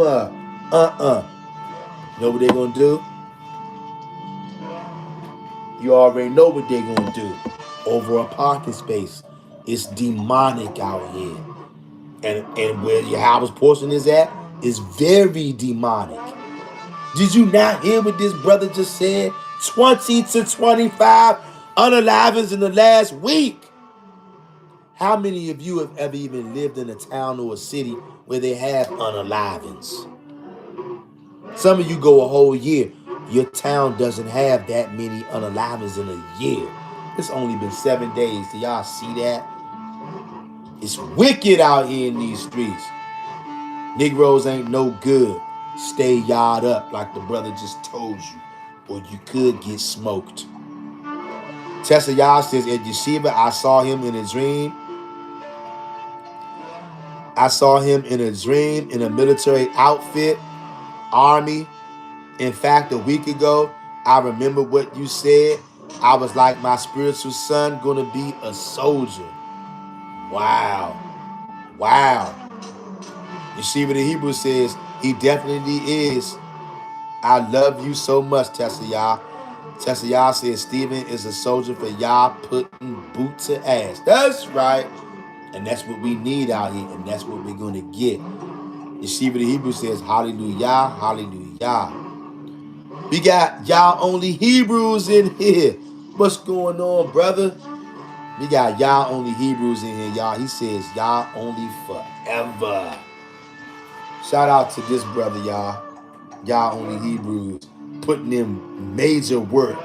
what they gonna do? You already know what they gonna do. Over a parking space. It's demonic out here. And where Yahweh's portion is at is very demonic. Did you not hear what this brother just said? 20 to 25 unalivings in the last week. How many of you have ever even lived in a town or a city where they have unalivings? Some of you go a whole year. Your town doesn't have that many unalivings in a year. It's only been 7 days. Do y'all see that? It's wicked out here in these streets. Negroes ain't no good. Stay yard up like the brother just told you, or you could get smoked. Tessa Yah says, at Yeshiva, I saw him in a dream. I saw him in a dream in a military outfit, army. In fact, a week ago, I remember what you said. I was like, my spiritual son gonna be a soldier. Wow. Wow. Yeshiva the Hebrew says, he definitely is. I love you so much, Tessa Yah. Tessa Yah says, Stephen is a soldier for Yah putting boot to ass. That's right. And that's what we need out here. And that's what we're going to get. Yeshiva the Hebrew says, hallelujah, hallelujah. We got Yah only Hebrews in here. What's going on, brother? We got Yah only Hebrews in here, y'all. He says, Yah only forever. Shout out to this brother, y'all. Yah only Hebrews. Putting in major work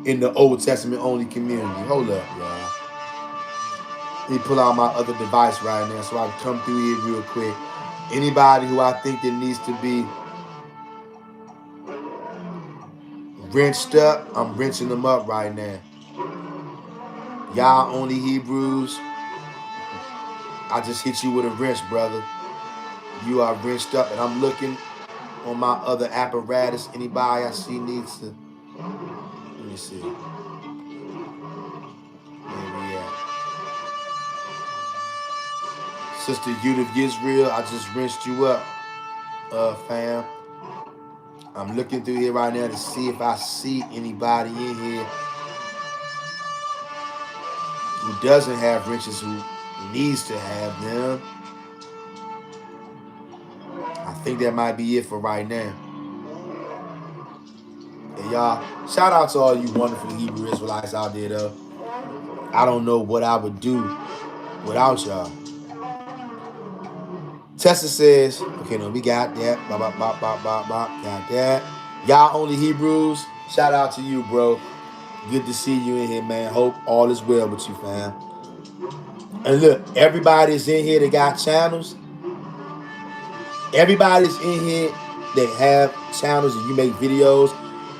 in the Old Testament only community. Hold up, y'all. Let me pull out my other device right now so I can come through here real quick. Anybody who I think that needs to be wrenched up, I'm wrenching them up right now. Y'all only Hebrews, I just hit you with a wrench, brother. You are wrenched up, and I'm looking on my other apparatus. Anybody I see needs to. Let me see. Where we at? Sister Youth of Israel, I just wrenched you up, fam. I'm looking through here right now to see if I see anybody in here who doesn't have wrenches, who needs to have them. I think that might be it for right now. And y'all, shout out to all you wonderful Hebrew Israelites out there, though. I don't know what I would do without y'all. Tessa says, okay, no, we got that. Bop, bop, bop, bop, bop, bop. Got that. Y'all only Hebrews, shout out to you, bro. Good to see you in here, man. Hope all is well with you, fam. And look, everybody's in here that got channels. Everybody's in here that have channels and you make videos.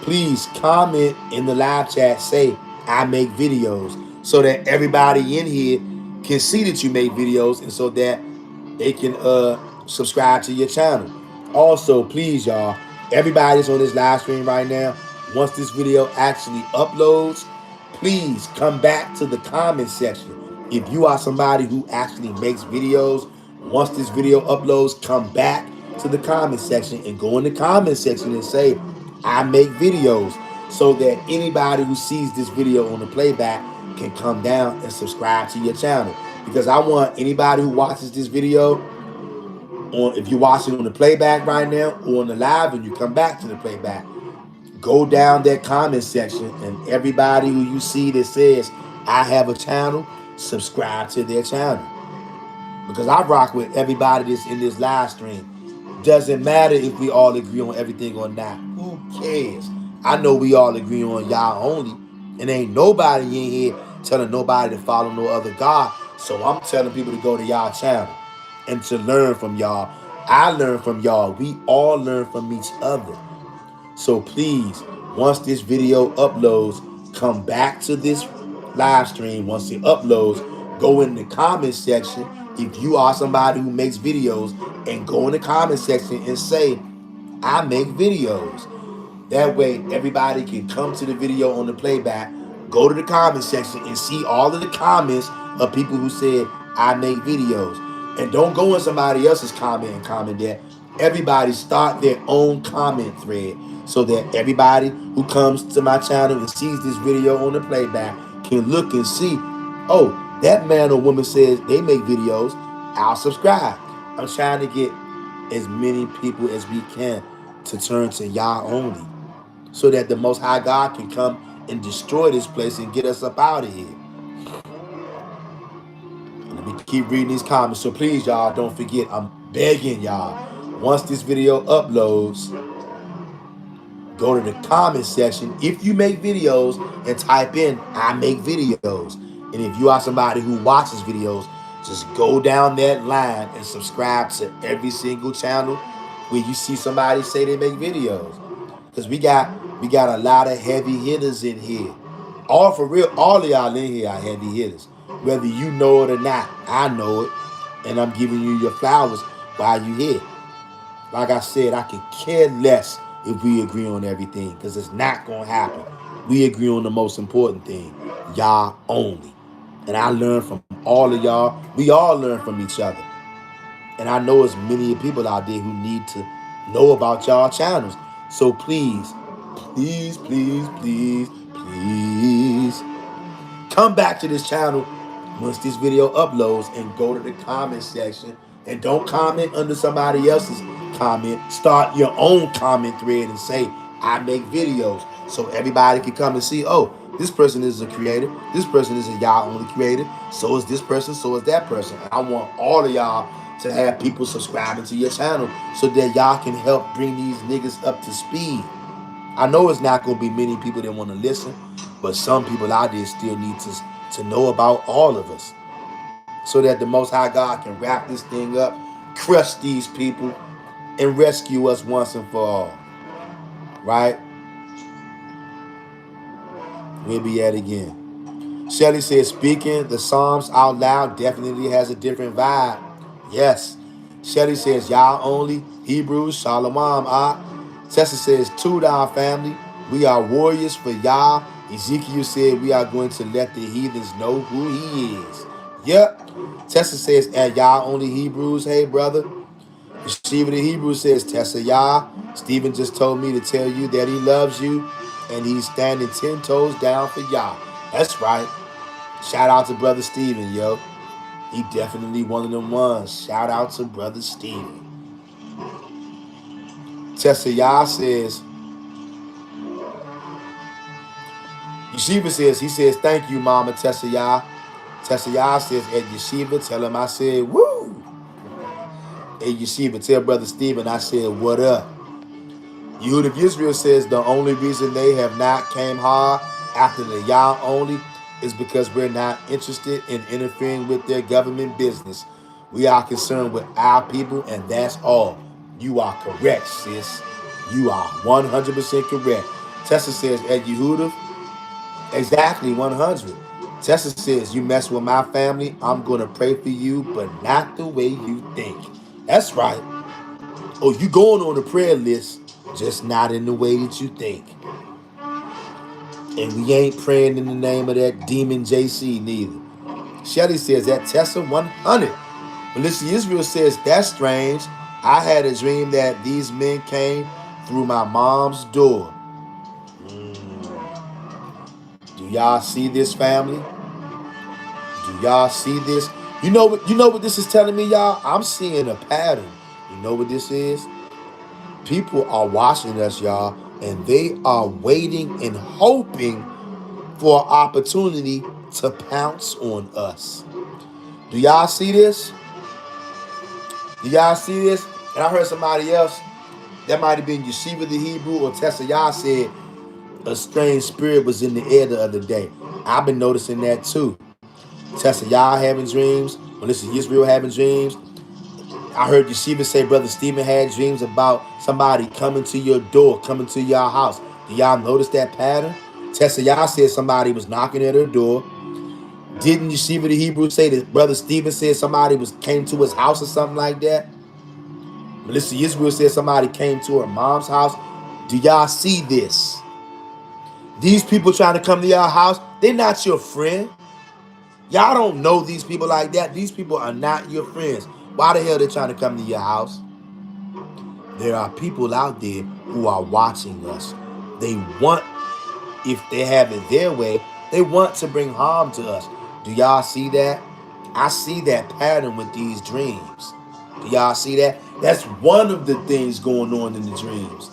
Please comment in the live chat, say, I make videos, so that everybody in here can see that you make videos, and so that they can subscribe to your channel. Also, please, y'all, everybody's on this live stream right now. Once this video actually uploads, please come back to the comment section. If you are somebody who actually makes videos, once this video uploads, come back to the comment section and go in the comment section and say, I make videos, so that anybody who sees this video on the playback can come down and subscribe to your channel. Because I want anybody who watches this video, on, if you're watching on the playback right now or on the live and you come back to the playback, go down that comment section, and everybody who you see that says, I have a channel, subscribe to their channel. Because I rock with everybody that's in this live stream. Doesn't matter if we all agree on everything or not. Who cares? I know we all agree on y'all only. And ain't nobody in here telling nobody to follow no other God. So I'm telling people to go to y'all channel and to learn from y'all. I learn from y'all. We all learn from each other. So please, once this video uploads, come back to this live stream. Once it uploads, go in the comment section. If you are somebody who makes videos, and go in the comment section and say, I make videos. That way, everybody can come to the video on the playback, go to the comment section, and see all of the comments of people who said, I make videos. And don't go in somebody else's comment and comment that. Everybody start their own comment thread, so that everybody who comes to my channel and sees this video on the playback can look and see, oh, that man or woman says they make videos, I'll subscribe. I'm trying to get as many people as we can to turn to Yah only, so that the Most High God can come and destroy this place and get us up out of here. And let me keep reading these comments. So please, y'all, don't forget, I'm begging y'all, once this video uploads, go to the comment section if you make videos and type in, I make videos. And if you are somebody who watches videos, just go down that line and subscribe to every single channel where you see somebody say they make videos. Because we got a lot of heavy hitters in here. All for real, all of y'all in here are heavy hitters. Whether you know it or not, I know it. And I'm giving you your flowers while you here. Like I said, I could care less if we agree on everything, because it's not going to happen. We agree on the most important thing, y'all only. And I learn from all of y'all. We all learn from each other. And I know there's many people out there who need to know about y'all channels. So please, please, please, please, please, come back to this channel once this video uploads and go to the comment section. And don't comment under somebody else's comment. Start your own comment thread and say, I make videos. So everybody can come and see, oh, this person is a creator. This person is a y'all only creator. So is this person. So is that person. And I want all of y'all to have people subscribing to your channel, so that y'all can help bring these niggas up to speed. I know it's not going to be many people that want to listen, but some people out there still need to know about all of us, so that the Most High God can wrap this thing up, crush these people, and rescue us once and for all. Right? We'll be at again. Shelley says, speaking the Psalms out loud definitely has a different vibe. Yes. Shelley says, y'all only, Hebrews, Shalom. Tessa says, two down family. We are warriors for Yah. Ezekiel said, we are going to let the heathens know who he is. Yep. Tessa says, at y'all only Hebrews, hey brother. Yeshiva the Hebrew says, Tessa Yah. Stephen just told me to tell you that he loves you and he's standing 10 toes down for Yah. That's right. Shout out to Brother Steven, yo. He definitely one of them ones. Shout out to Brother Steven. Tessa Yah says, Yeshiva says, he says, thank you, Mama Tessa Yah. Tessa Yah says, at Yeshiva, tell him I said, woo. Hey, Yeshiva, tell Brother Steven I said, what up? Yehud of Israel says the only reason they have not came hard after the Yah only is because we're not interested in interfering with their government business. We are concerned with our people, and that's all. You are correct, sis. You are 100% correct. Tessa says, at Yehuda, exactly 100. Tessa says, you mess with my family, I'm going to pray for you, but not the way you think. That's right. Oh, you going on the prayer list, just not in the way that you think. And we ain't praying in the name of that demon JC neither. Shelly says that Tessa 100. Melissa Israel says, that's strange. I had a dream that these men came through my mom's door. Do y'all see this, family? Do y'all see this? You know what this is telling me, y'all? I'm seeing a pattern. You know what this is? People are watching us, y'all, and they are waiting and hoping for an opportunity to pounce on us. Do y'all see this? Do y'all see this? And I heard somebody else, that might have been Yeshiva the Hebrew or Tessa Yah, said a strange spirit was in the air the other day. I've been noticing that too. Tessa Yah having dreams, Melissa Israel having dreams. I heard Yeshiva say Brother Stephen had dreams about somebody coming to your door, coming to your house. Do y'all notice that pattern? Tessa Yah said somebody was knocking at her door. Didn't Yeshiva the Hebrew say that Brother Stephen said somebody came to his house or something like that? Melissa Israel said somebody came to her mom's house. Do y'all see this? These people trying to come to your house, they're not your friend. Y'all don't know these people like that. These people are not your friends. Why the hell they trying to come to your house? There are people out there who are watching us. They want, if they have it their way, they want to bring harm to us. Do y'all see that? I see that pattern with these dreams. Do y'all see that? That's one of the things going on in the dreams.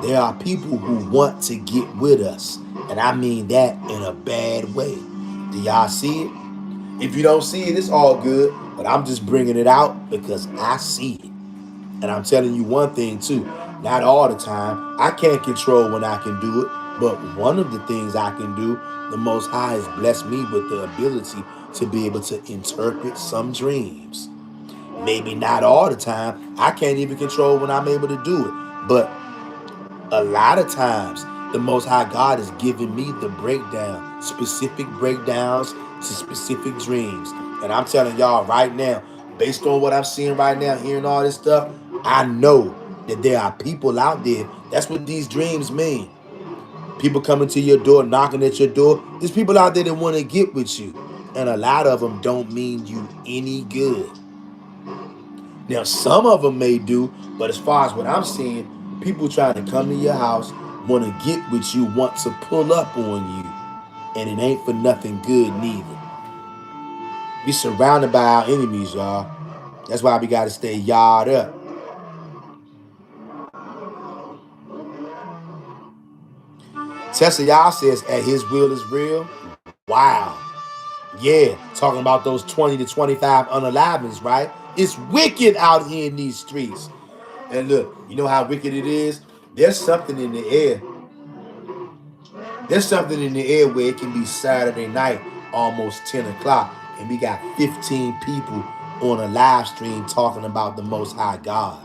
There are people who want to get with us. And I mean that in a bad way. Do y'all see it? If you don't see it, it's all good. But I'm just bringing it out because I see it. And I'm telling you one thing too. Not all the time. I can't control when I can do it. But one of the things I can do, the Most High has blessed me with the ability to be able to interpret some dreams. Maybe not all the time. I can't even control when I'm able to do it. But a lot of times, the Most High God is giving me the breakdown, specific breakdowns to specific dreams. And I'm telling y'all right now, based on what I'm seeing right now, hearing all this stuff, I know that there are people out there. That's what these dreams mean. People coming to your door, knocking at your door. There's people out there that want to get with you. And a lot of them don't mean you any good. Now, some of them may do, but as far as what I'm seeing, people trying to come to your house, want to get with you, want to pull up on you. And it ain't for nothing good neither. We surrounded by our enemies, y'all. That's why we got to stay yard up. Tessa Yah says, at his will is real. Wow. Yeah, talking about those 20 to 25 unalivings, right? It's wicked out here in these streets. And look, you know how wicked it is? There's something in the air. There's something in the air where it can be Saturday night, almost 10 o'clock, and we got 15 people on a live stream talking about the Most High God.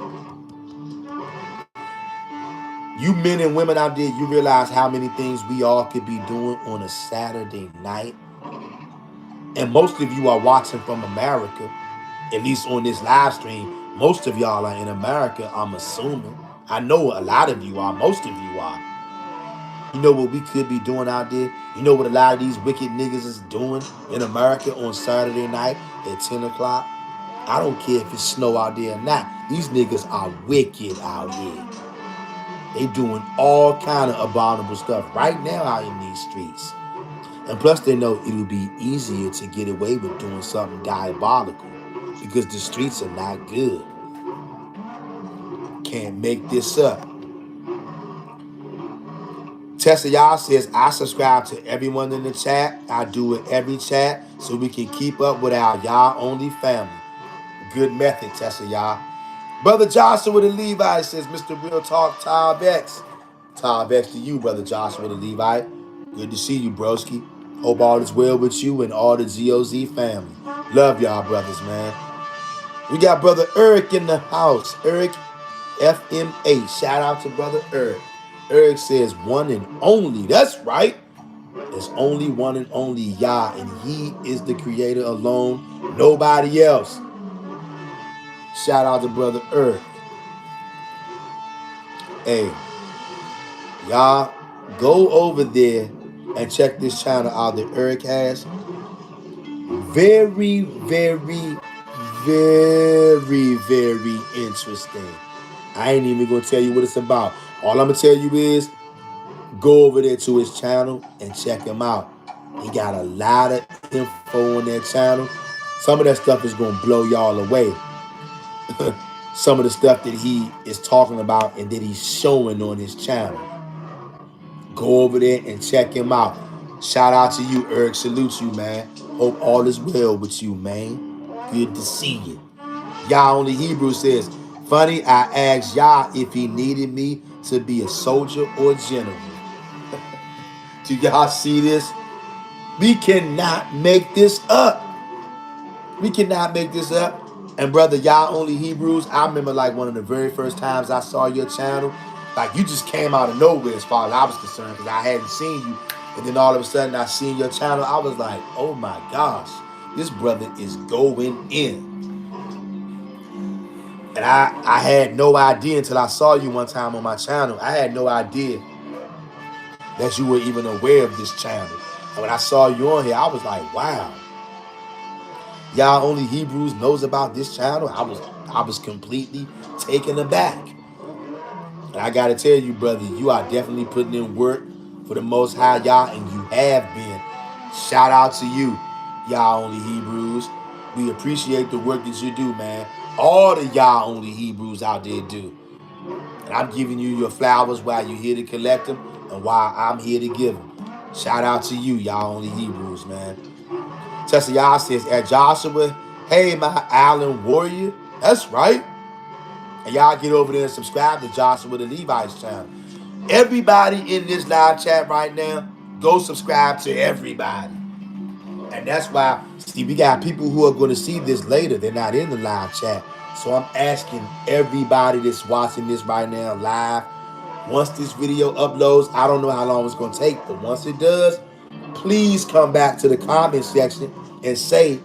You men and women out there, you realize how many things we all could be doing on a Saturday night? And most of you are watching from America, at least on this live stream. Most of y'all are in America, I'm assuming. I know a lot of you are, most of you are. You know what we could be doing out there? You know what a lot of these wicked niggas is doing in America on Saturday night at 10 o'clock? I don't care if it's snow out there or not. These niggas are wicked out here. They doing all kind of abominable stuff right now out in these streets. And plus they know it'll be easier to get away with doing something diabolical because the streets are not good. Can't make this up. Tessa Y'all says, I subscribe to everyone in the chat. I do it every chat so we can keep up with our Y'all Only family. Good method, Tessa Y'all. Brother Joshua the Levite says, Mr. Real Talk, Tom X. Tom X to you, Brother Joshua the Levite. Good to see you, broski. Hope all is well with you and all the GOZ family. Love y'all, brothers, man. We got Brother Eric in the house. Eric FMA. Shout out to Brother Eric. Eric says, one and only. That's right. There's only one and only Yah, and he is the creator alone. Nobody else. Shout out to Brother Eric. Hey, y'all go over there and check this channel out that Eric has. Very, very, very interesting. I ain't even gonna tell you what it's about. All I'm gonna tell you is go over there to his channel and check him out. He got a lot of info on that channel. Some of that stuff is gonna blow y'all away. Some of the stuff that he is talking about and that he's showing on his channel. Go over there and check him out. Shout out to you, Eric. Salute you, man. Hope all is well with you, man. Good to see you. Yah Only Hebrew says, funny, I asked Yah if he needed me to be a soldier or general. Do y'all see this? We cannot make this up. We cannot make this up. And brother, Yah Only Hebrews, I remember like one of the very first times I saw your channel. Like you just came out of nowhere as far as I was concerned because I hadn't seen you. And then all of a sudden I seen your channel. I was like, oh my gosh, this brother is going in. And I had no idea until I saw you one time on my channel. I had no idea that you were even aware of this channel. And when I saw you on here, I was like, wow. Y'all Only Hebrews knows about this channel. I was completely taken aback. And I gotta tell you, brother, you are definitely putting in work for the Most High Yah, and you have been. Shout out to you, Y'all Only Hebrews. We appreciate the work that you do, man. All the Y'all Only Hebrews out there do. And I'm giving you your flowers while you're here to collect them and while I'm here to give them. Shout out to you, Y'all Only Hebrews, man. Tessa Yah says, at Joshua, hey, my Allen warrior. That's right. And y'all get over there and subscribe to Joshua the Levite's channel. Everybody in this live chat right now, go subscribe to everybody. And that's why, see, we got people who are going to see this later. They're not in the live chat. So I'm asking everybody that's watching this right now live, once this video uploads, I don't know how long it's going to take, but once it does, please come back to the comment section and say,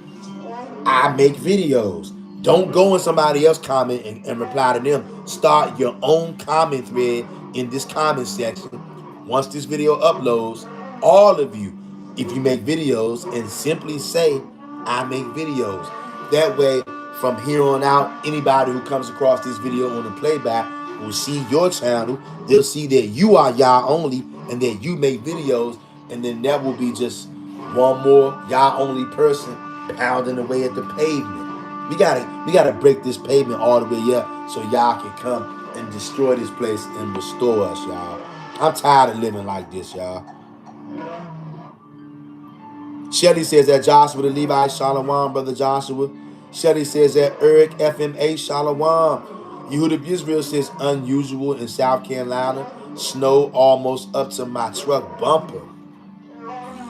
I make videos. Don't go in somebody else's comment and reply to them. Start your own comment thread in this comment section. Once this video uploads, all of you, if you make videos, and simply say, I make videos. That way, from here on out, anybody who comes across this video on the playback will see your channel. They'll see that you are Yah Only and that you make videos, and then that will be just one more Yah Only person pounding away at the pavement. We gotta break this pavement all the way up so y'all can come and destroy this place and restore us, y'all. I'm tired of living like this, y'all. Shelly says that Joshua the Levite, Shalom, brother Joshua. Shelly says that Eric FMA, Shalom. Yehuda Israel says unusual in South Carolina. Snow almost up to my truck bumper.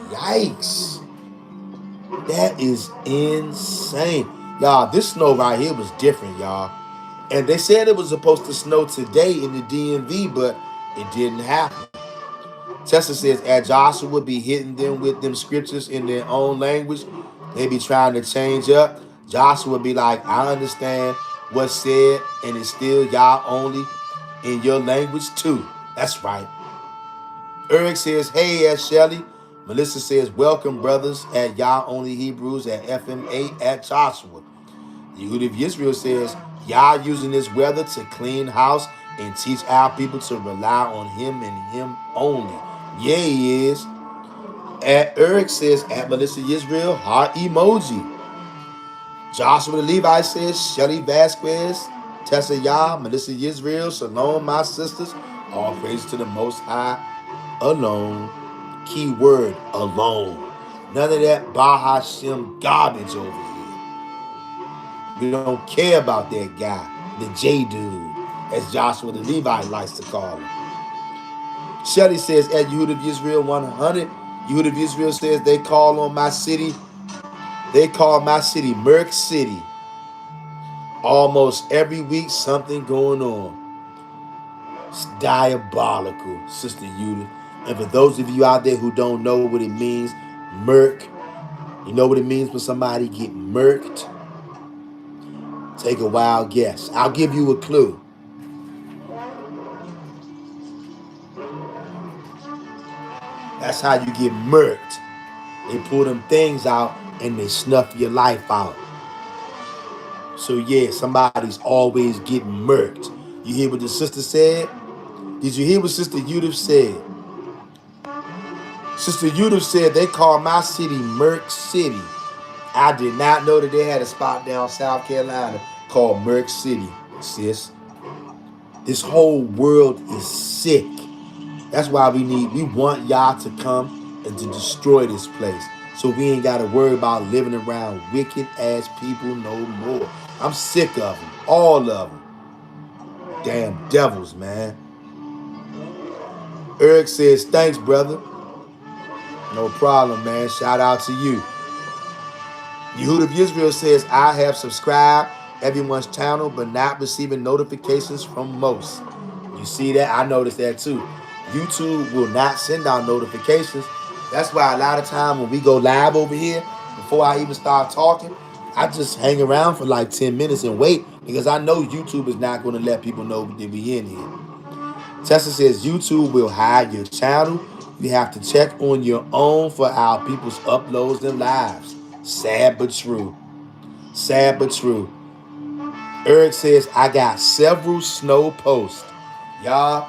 Yikes. That is insane. Y'all, this snow right here was different, y'all. And they said it was supposed to snow today in the DMV, but It didn't happen. Tessa says, as Joshua would be hitting them with them scriptures in their own language, they be trying to change up. Joshua would be like, I understand what's said, and it's still y'all only in your language too. That's right. Eric says, hey, at Shelly. Melissa says, welcome, brothers, at y'all only Hebrews at FM8 at Joshua. Yehud of Israel says, y'all using this weather to clean house and teach our people to rely on him and him only. Yeah, he is. At Eric says, at Melissa Israel, heart emoji. Joshua the Levi says, Shelly Vasquez, Tessa Yah, Melissa Israel, Shalom, my sisters. All praise to the Most High alone. Key word, alone. None of that Bahashem garbage over here. We don't care about that guy, the J dude, as Joshua the Levi likes to call him. Shelly says, at Yehud of Israel 100, Yehud of Israel says, they call my city Merc City. Almost every week, something going on. It's diabolical, Sister Judith. And for those of you out there who don't know what it means, Merc, you know what it means when somebody get murked? Take a wild guess. I'll give you a clue. That's how you get murked. They pull them things out and they snuff your life out. So yeah, somebody's always getting murked. You hear what the sister said? Did you hear what Sister Judith said? Sister Judith said they call my city Merc City. I did not know that they had a spot down South Carolina called Merc City, sis. This whole world is sick. That's why we want y'all to come and to destroy this place. So we ain't got to worry about living around wicked ass people no more. I'm sick of them. All of them. Damn devils, man. Eric says, thanks, brother. No problem, man. Shout out to you. Yehud of Israel says, I have subscribed everyone's channel, but not receiving notifications from most. You see that? I noticed that too. YouTube will not send out notifications. That's why a lot of time when we go live over here, before I even start talking, I just hang around for like 10 minutes and wait because I know YouTube is not going to let people know that we in here. Tessa says YouTube will hide your channel. You have to check on your own for our people's uploads and lives. Sad but true. Sad but true. Eric says, I got several snow posts. Y'all,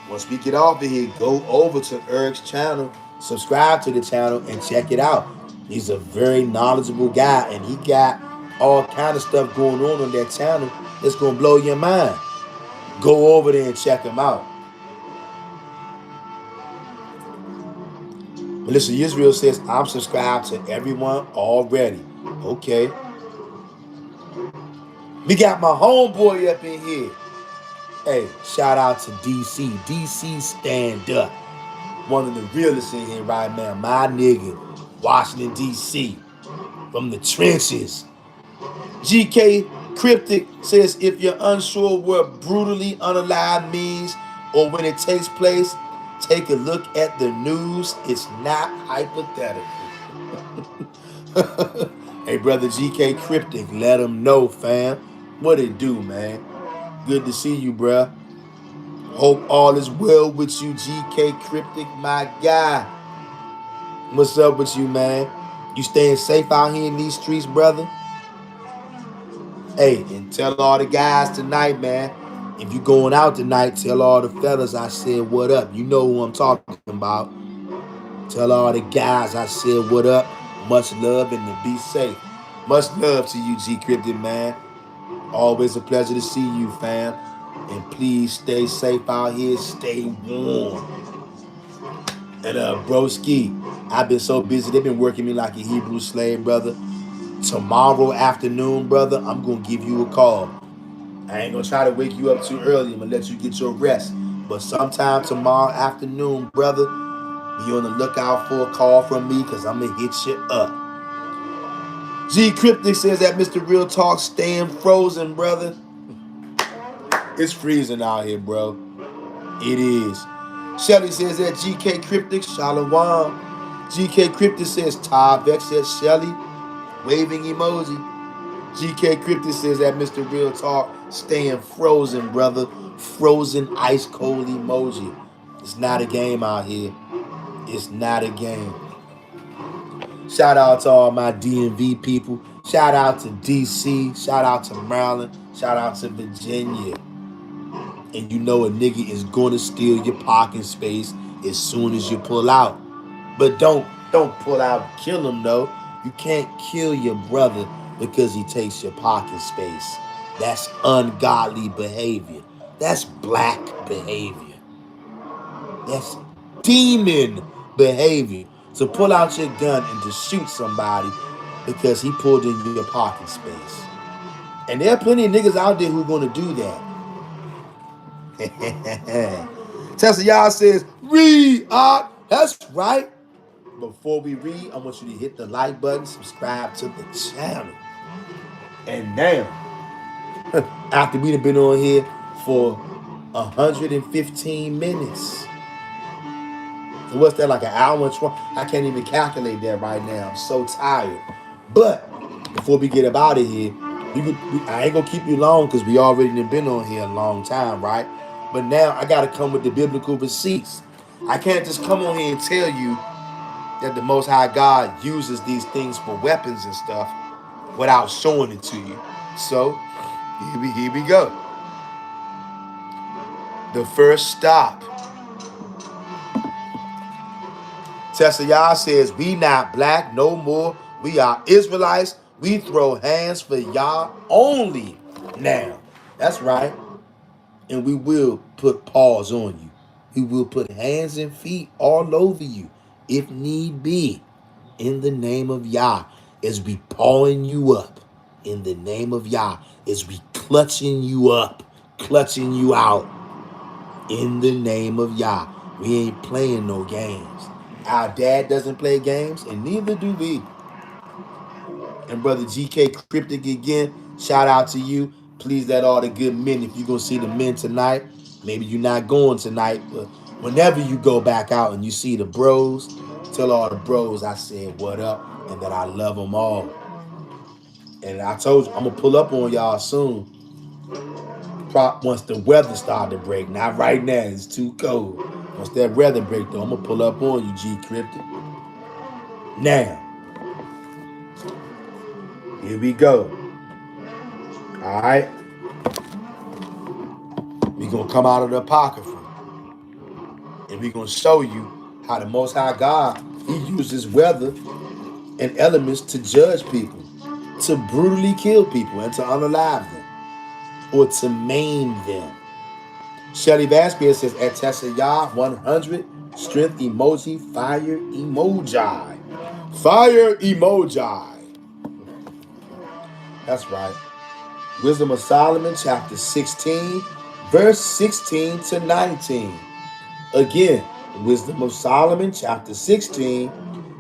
once we get off of here, go over to Eric's channel, subscribe to the channel, and check it out. He's a very knowledgeable guy, and he got all kind of stuff going on that channel that's going to blow your mind. Go over there and check him out. Melissa Israel says, I'm subscribed to everyone already. Okay. We got my homeboy up in here. Hey, shout out to DC. DC stand up. One of the realest in here right now. My nigga, Washington, DC. From the trenches. GK Cryptic says, if you're unsure what brutally unalive means or when it takes place, take a look at the news. It's not hypothetical. Hey, brother GK Cryptic, let them know, fam. What it do, man? Good to see you, bruh. Hope all is well with you, GK Cryptic, my guy. What's up with you, man? You staying safe out here in these streets, brother? Hey, and tell all the guys tonight, man. If you going out tonight, tell all the fellas I said what up. You know who I'm talking about. Tell all the guys I said what up. Much love and to be safe. Much love to you, G Cryptic, man. Always a pleasure to see you, fam. And please stay safe out here. Stay warm. And broski, I've been so busy. They've been working me like a Hebrew slave, brother. Tomorrow afternoon, brother, I'm going to give you a call. I ain't going to try to wake you up too early. I'm going to let you get your rest. But sometime tomorrow afternoon, brother, be on the lookout for a call from me because I'm going to hit you up. G Cryptic says that Mr. Real Talk staying frozen, brother. It's freezing out here, bro. It is. Shelly says that GK Cryptic, Shalom. GK Cryptic says Todd Vex says Shelly, waving emoji. GK Cryptic says that Mr. Real Talk, staying frozen, brother. Frozen ice cold emoji. It's not a game out here. It's not a game. Shout out to all my DMV people. Shout out to DC. Shout out to Maryland. Shout out to Virginia. And you know a nigga is gonna steal your parking space as soon as you pull out. But don't pull out and kill him though. You can't kill your brother because he takes your parking space. That's ungodly behavior. That's black behavior. That's demon behavior. So pull out your gun and just shoot somebody because he pulled in your parking space. And there are plenty of niggas out there who are gonna do that. Tesla y'all says, read up. That's right. Before we read, I want you to hit the like button, subscribe to the channel. And now, after we've been on here for 115 minutes. So what's that, like an hour and 20? I can't even calculate that right now. I'm so tired. But before we get up out of here, I ain't gonna keep you long because we already been on here a long time, right? But now I gotta come with the biblical receipts. I can't just come on here and tell you that the Most High God uses these things for weapons and stuff without showing it to you. So here we go. The first stop. Tessa Yah says, we not black no more. We are Israelites. We throw hands for Yah only now. That's right. And we will put paws on you. We will put hands and feet all over you if need be. In the name of Yah, as we pawing you up. In the name of Yah, as we clutching you up, clutching you out. In the name of Yah, we ain't playing no games. Our dad doesn't play games, and neither do we. And brother GK Cryptic again, shout out to you. Please let all the good men, if you're going to see the men tonight, maybe you're not going tonight, but whenever you go back out and you see the bros, tell all the bros I said what up and that I love them all. And I told you, I'm going to pull up on y'all soon. Once the weather started to break. Not right now, it's too cold. Once that weather break though, I'm going to pull up on you, G Cryptic. Now, here we go. All right. We're going to come out of the Apocrypha. And we're going to show you how the Most High God, he uses weather and elements to judge people, to brutally kill people and to unalive them, or to maim them. Shelly Vasquez says, at Tessa Yah 100, strength emoji, fire emoji. Fire emoji. That's right. Wisdom of Solomon, chapter 16, verse 16 to 19. Again, Wisdom of Solomon, chapter 16,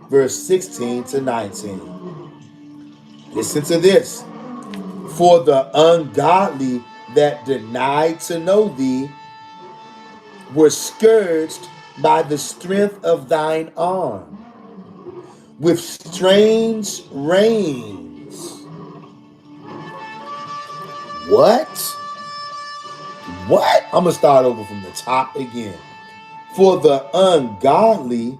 verse 16 to 19. Listen to this. For the ungodly that denied to know thee were scourged by the strength of thine arm, with strange reins. What? What? I'm going to start over from the top again. For the ungodly,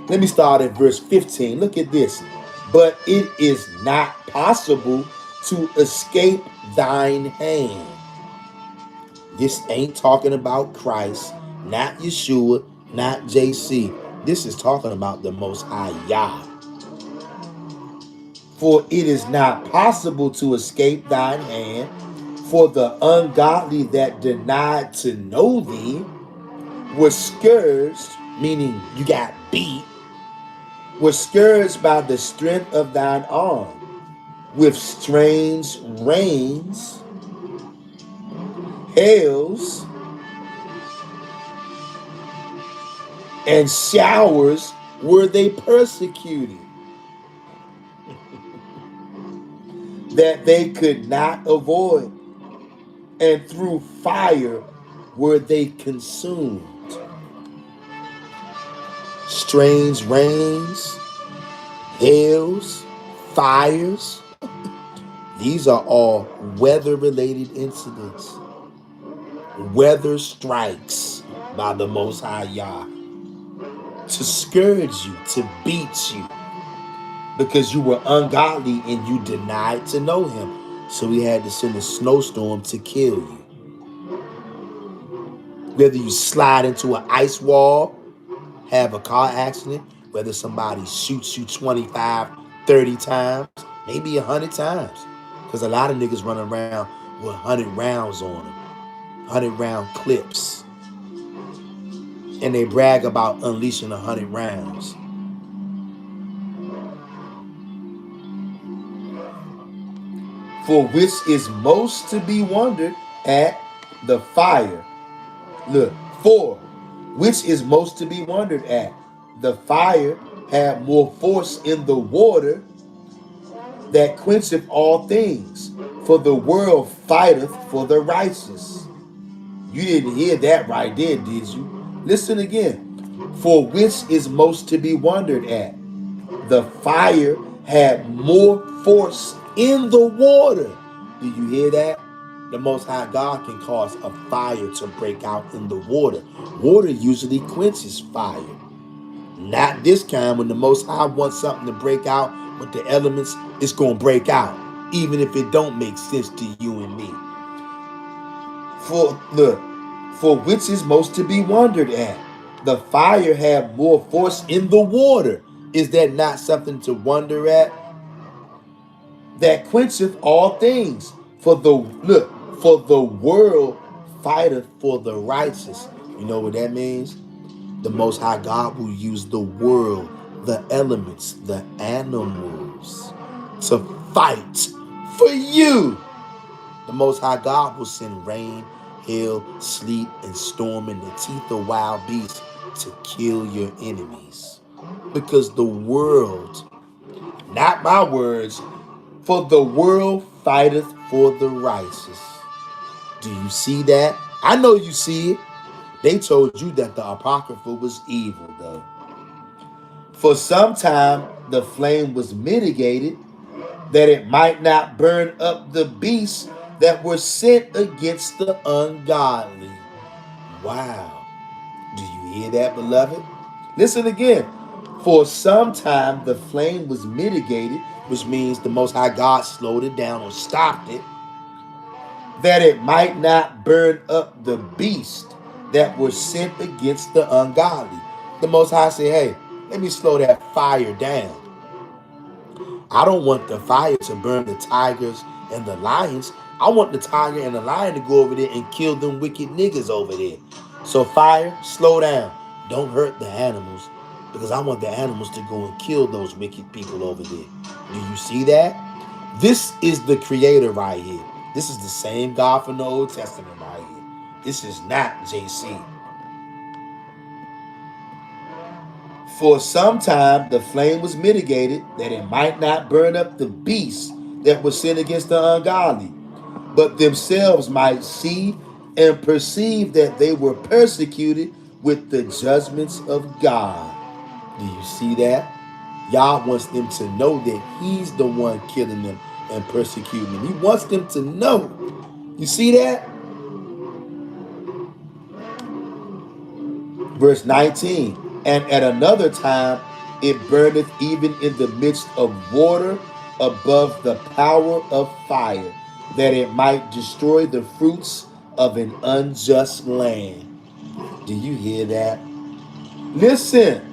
let me start at verse 15. Look at this. But it is not possible to escape thine hand. This ain't talking about Christ, not Yeshua, not JC. This is talking about the Most High Yah. For it is not possible to escape thine hand. For the ungodly that denied to know thee were scourged, meaning you got beat, were scourged by the strength of thine arm, with strange rains, hails, and showers were they persecuted, that they could not avoid. And through fire were they consumed. Strange rains, hails, fires. These are all weather related incidents. Weather strikes by the Most High Yah to scourge you, to beat you, because you were ungodly and you denied to know him. So he had to send a snowstorm to kill you. Whether you slide into an ice wall, have a car accident, whether somebody shoots you 25, 30 times, maybe 100 times. Because a lot of niggas run around with 100 rounds on them, 100 round clips. And they brag about unleashing 100 rounds. For which is most to be wondered at the fire. Look, for which is most to be wondered at. The fire had more force in the water that quencheth all things. For the world fighteth for the righteous. You didn't hear that right there, did you? Listen again. For which is most to be wondered at. The fire had more force in the water. Do you hear that? The Most High God can cause a fire to break out in the water. Water usually quenches fire. Not this kind. When the Most High wants something to break out with the elements, it's going to break out. Even if it don't make sense to you and me. For which is most to be wondered at. The fire had more force in the water. Is that not something to wonder at? That quencheth all things. For the world fighteth for the righteous. You know what that means? The Most High God will use the world, the elements, the animals to fight for you. The Most High God will send rain, hail, sleet, and storm in the teeth of wild beasts to kill your enemies. Because the world, not my words, for the world fighteth for the righteous. Do you see that? I know you see it. They told you that the Apocrypha was evil, though. For some time, the flame was mitigated, that it might not burn up the beasts that were sent against the ungodly. Wow. Do you hear that, beloved? Listen again. For some time, the flame was mitigated, which means the Most High God slowed it down or stopped it, that it might not burn up the beast that were sent against the ungodly. The Most High said, hey, let me slow that fire down. I don't want the fire to burn the tigers and the lions. I want the tiger and the lion to go over there and kill them wicked niggas over there. So fire, slow down. Don't hurt the animals, because I want the animals to go and kill those wicked people over there. Do you see that? This is the creator right here. This is the same God from the Old Testament right here. This is not JC. For some time the flame was mitigated, that it might not burn up the beasts that were sent against the ungodly, but themselves might see and perceive that they were persecuted with the judgments of God. Do you see that? Yah wants them to know that he's the one killing them and persecuting them. He wants them to know. You see that? Verse 19. And at another time it burneth even in the midst of water above the power of fire, that it might destroy the fruits of an unjust land. Do you hear that? Listen.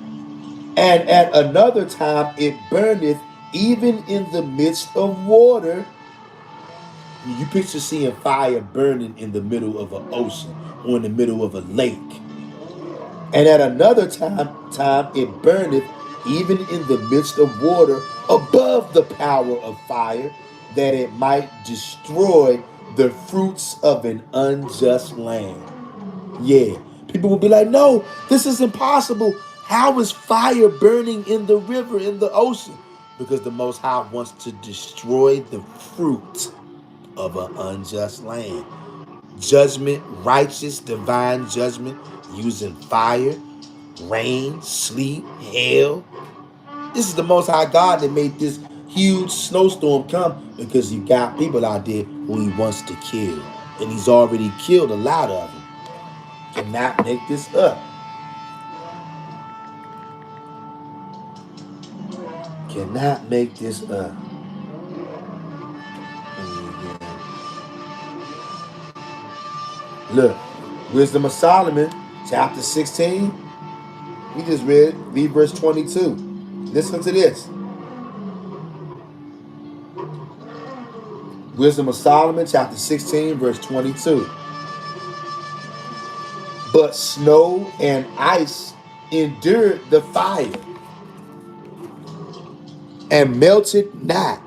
And at another time it burneth even in the midst of water. You picture seeing fire burning in the middle of an ocean or in the middle of a lake. And at another time it burneth even in the midst of water above the power of fire, that it might destroy the fruits of an unjust land. Yeah. People will be like, no, this is impossible. How is fire burning in the river, in the ocean? Because the Most High wants to destroy the fruit of an unjust land. judgment, righteous, divine judgment, using fire, rain, sleet, hail. This is the Most High God that made this huge snowstorm come because you got people out there who he wants to kill. And he's already killed a lot of them. Cannot make this up. Cannot make this up. Look, Wisdom of Solomon, chapter 16. We just read verse 22. Listen to this. Wisdom of Solomon, chapter 16, verse 22. But snow and ice endured the fire and melted not,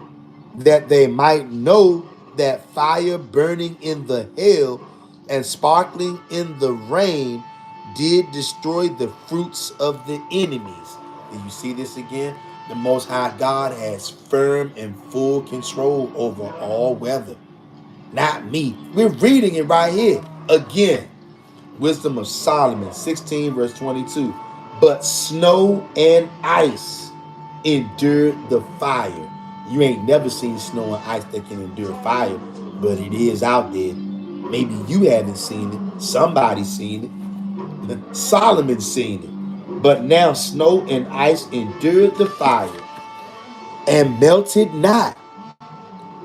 that they might know that fire burning in the hail and sparkling in the rain did destroy the fruits of the enemies. Do you see this again? The Most High God has firm and full control over all weather. Not me. We're reading it right here. Again, Wisdom of Solomon 16 verse 22. But snow and ice endured the fire. You ain't never seen snow and ice that can endure fire, but it is out there. Maybe you haven't seen it. Somebody's seen it. Solomon's seen it. But now snow and ice endured the fire and melted not,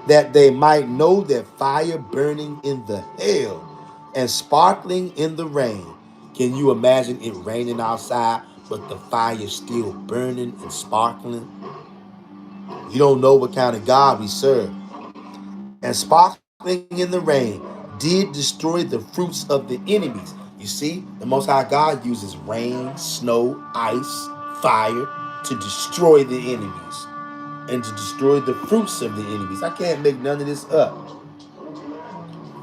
that they might know that fire burning in the hail and sparkling in the rain. Can you imagine it raining outside, but the fire still burning and sparkling? You don't know what kind of God we serve. And sparkling in the rain did destroy the fruits of the enemies. You see, the Most High God uses rain, snow, ice, fire to destroy the enemies and to destroy the fruits of the enemies. I can't make none of this up.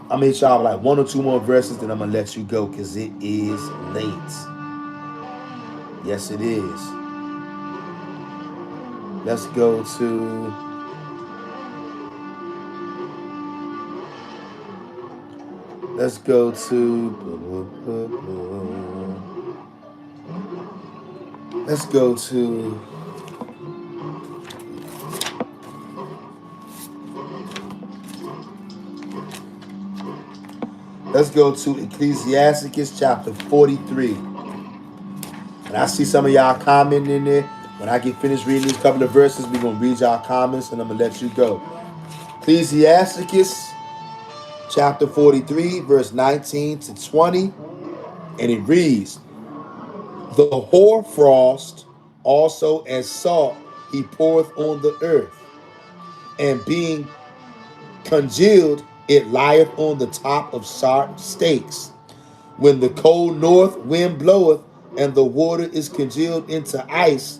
I'm gonna hit y'all like one or two more verses, then I'm gonna let you go because it is late. Yes, it is. Let's go to let's go to Ecclesiasticus chapter 43. And I see some of y'all commenting in there. When I get finished reading these couple of verses, we're going to read y'all comments and I'm going to let you go. Ecclesiasticus chapter 43, verse 19 to 20. And it reads, the hoarfrost also as salt he poureth on the earth, and being congealed, it lieth on the top of sharp stakes. When the cold north wind bloweth, and the water is congealed into ice,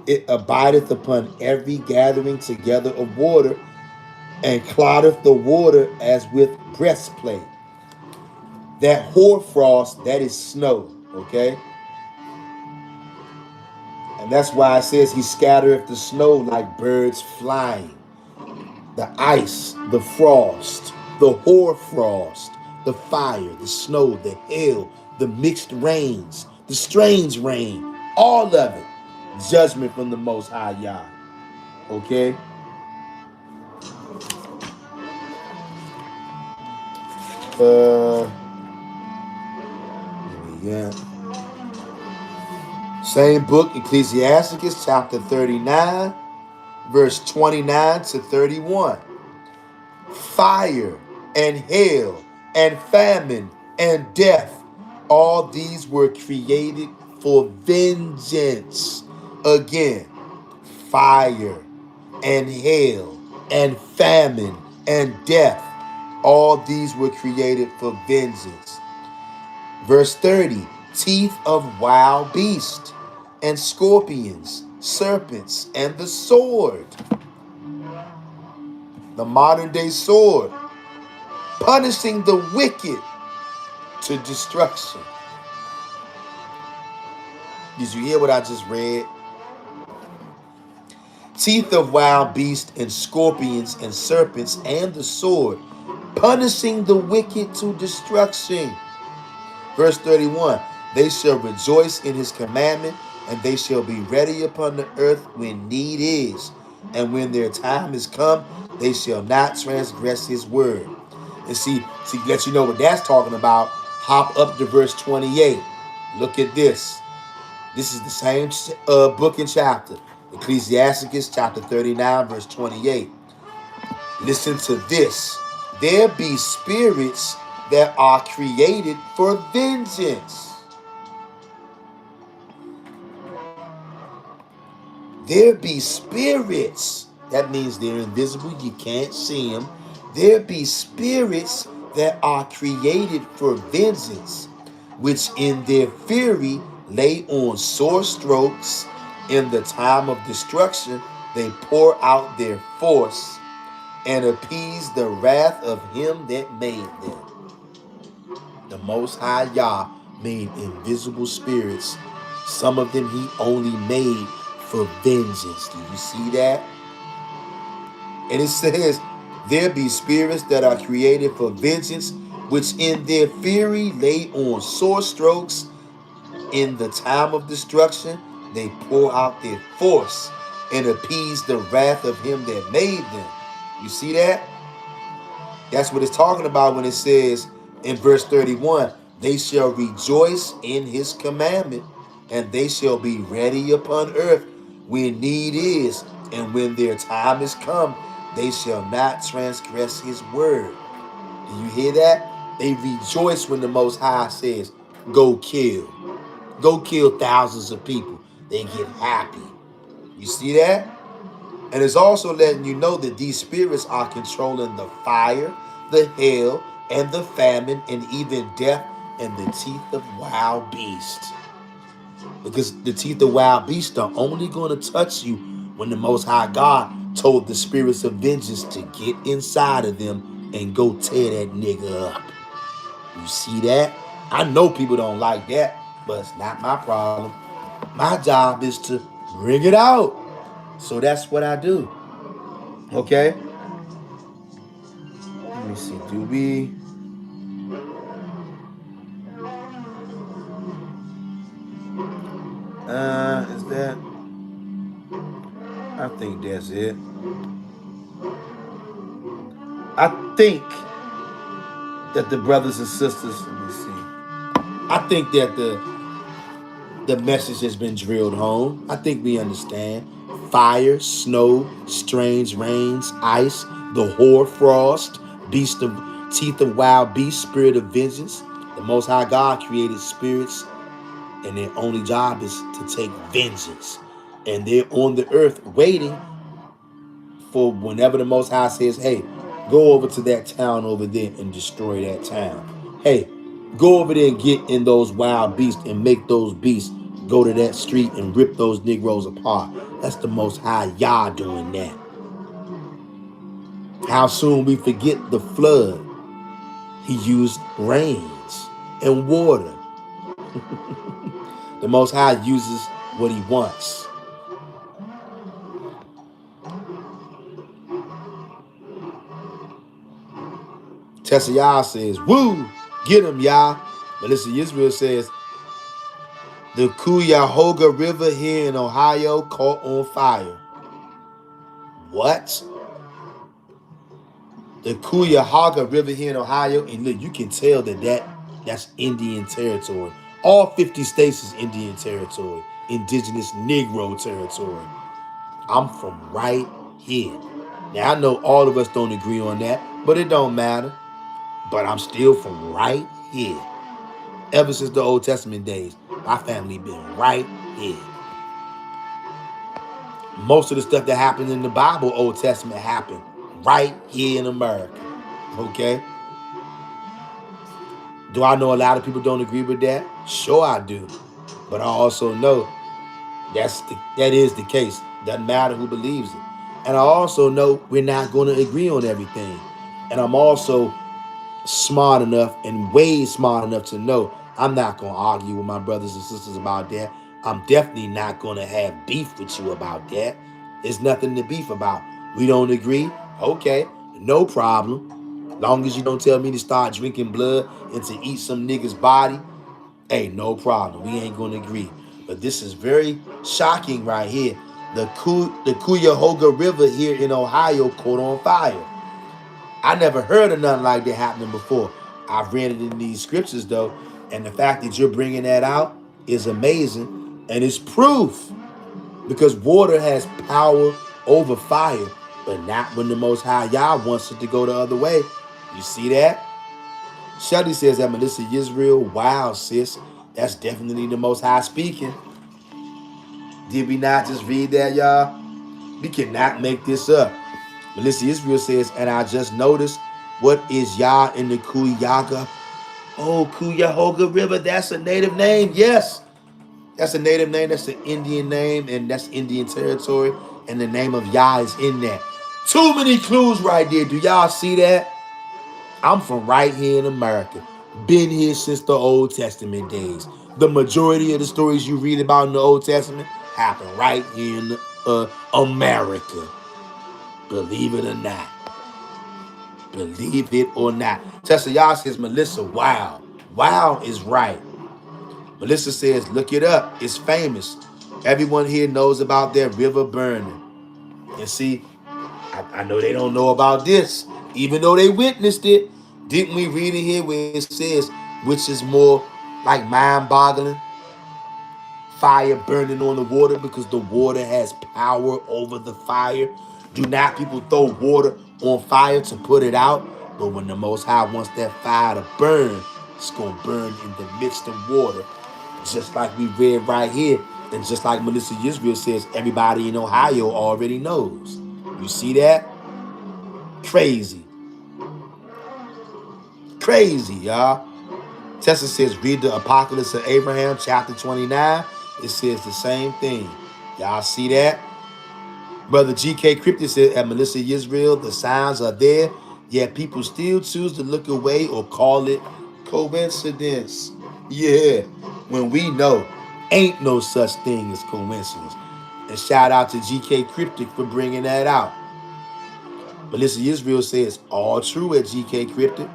it abideth upon every gathering together of water, and cloudeth the water as with breastplate. That hoarfrost, that is snow, okay? And that's why it says he scattereth the snow like birds flying. The ice, the frost, the hoarfrost, the fire, the snow, the hail, the mixed rains, the strange rain, all of it. Judgment from the Most High Yah. Okay? Yeah. Same book, Ecclesiasticus chapter 39, verse 29 to 31. Fire and hail and famine and death, all these were created for vengeance. Again, fire and hail and famine and death, all these were created for vengeance. Verse 30, teeth of wild beasts and scorpions, serpents, and the sword. The modern day sword, punishing the wicked to destruction. Did you hear what I just read? Teeth of wild beasts and scorpions and serpents and the sword, punishing the wicked to destruction. Verse 31, they shall rejoice in his commandment, and they shall be ready upon the earth when need is. And when their time is come, they shall not transgress his word. And see, let you know what that's talking about. Hop up to verse 28. Look at this. This is the same book and chapter. Ecclesiasticus chapter 39, verse 28. Listen to this. There be spirits that are created for vengeance. There be spirits. That means they're invisible. You can't see them. There be spirits that are created for vengeance, which in their fury lay on sore strokes. In the time of destruction, they pour out their force and appease the wrath of him that made them. The Most High Yah made invisible spirits. Some of them he only made for vengeance. Do you see that? And it says, there be spirits that are created for vengeance, which in their fury lay on sore strokes. In the time of destruction, they pour out their force and appease the wrath of him that made them. You see that? That's what it's talking about when it says in verse 31, they shall rejoice in his commandment, and they shall be ready upon earth when need is, and when their time is come, they shall not transgress his word. Do you hear that? They rejoice when the Most High says, go kill. Go kill thousands of people. They get happy. You see that? And it's also letting you know that these spirits are controlling the fire, the hail, and the famine, and even death and the teeth of wild beasts. Because the teeth of wild beasts are only going to touch you when the Most High God told the spirits of vengeance to get inside of them and go tear that nigga up. You see that? I know people don't like that, but it's not my problem. My job is to bring it out. So that's what I do. Okay? Let me see. Do we... is that... I think that's it. I think that the brothers and sisters... Let me see. I think that the message has been drilled home. I think we understand. Fire, snow, strange rains, ice, the hoar frost, beast of teeth of wild beast, spirit of vengeance. The Most High God created spirits, and their only job is to take vengeance. And they're on the earth waiting for whenever the Most High says, hey, go over to that town over there and destroy that town. Hey, go over there and get in those wild beasts and make those beasts go to that street and rip those Negroes apart. That's the Most High Yah doing that. How soon we forget the flood. He used rains and water. The Most High uses what he wants. Tessa Yah says, woo, get him, Yah. Melissa Israel says, the Cuyahoga River here in Ohio caught on fire. What? The Cuyahoga River here in Ohio, and look, you can tell that's Indian territory. All 50 states is Indian territory, indigenous Negro territory. I'm from right here. Now, I know all of us don't agree on that, but it don't matter. But I'm still from right here. Ever since the Old Testament days, my family been right here. Most of the stuff that happened in the Bible, Old Testament, happened right here in America. Okay? Do I know a lot of people don't agree with that? Sure I do. But I also know that is the case. Doesn't matter who believes it. And I also know we're not going to agree on everything. And I'm also smart enough and way smart enough to know I'm not going to argue with my brothers and sisters about that. I'm definitely not going to have beef with you about that. There's nothing to beef about. We don't agree? Okay, no problem. Long as you don't tell me to start drinking blood and to eat some nigga's body, hey, no problem. We ain't gonna agree. But this is very shocking right here. The Cuyahoga River here in Ohio caught on fire. I never heard of nothing like that happening before. I've read it in these scriptures though, and the fact that you're bringing that out is amazing, and it's proof because water has power over fire, but not when the Most High Yah wants it to go the other way. You see that? Shelly says that Melissa Israel, wow, sis, that's definitely the Most High speaking. Did we not just read that, y'all? We cannot make this up. Melissa Israel says, and I just noticed, what is Yah in the Cuyahoga? Oh, Cuyahoga River, that's a native name. Yes, that's a native name. That's an Indian name, and that's Indian territory, and the name of Yah is in that. Too many clues right there. Do y'all see that? I'm from right here in America. Been here since the Old Testament days. The majority of the stories you read about in the Old Testament happen right here in America. Believe it or not. Believe it or not. Tessa Yah says, Melissa, wow. Wow is right. Melissa says, look it up. It's famous. Everyone here knows about that river burning. And see, I know they don't know about this, even though they witnessed it. Didn't we read it here where it says, which is more like mind-boggling? Fire burning on the water because the water has power over the fire. Do not people throw water on fire to put it out? But when the Most High wants that fire to burn, it's going to burn in the midst of water. Just like we read right here. And just like Melissa Israel says, everybody in Ohio already knows. You see that? Crazy. Crazy, y'all. Tessa says, read the Apocalypse of Abraham, chapter 29. It says the same thing. Y'all see that? Brother G.K. Cryptic said at Melissa Israel, the signs are there, yet people still choose to look away or call it coincidence. Yeah, when we know ain't no such thing as coincidence. And shout out to G.K. Cryptic for bringing that out. Melissa Israel says, all true at GK Cryptic.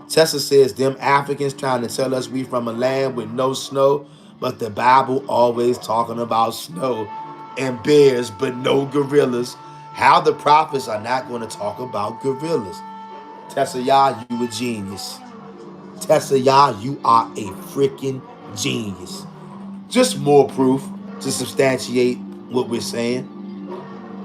Tessa says, them Africans trying to tell us we from a land with no snow, but the Bible always talking about snow and bears, but no gorillas. How the prophets are not going to talk about gorillas. Tessa Yah, you a genius. Tessa Yah, you are a freaking genius. Just more proof to substantiate what we're saying.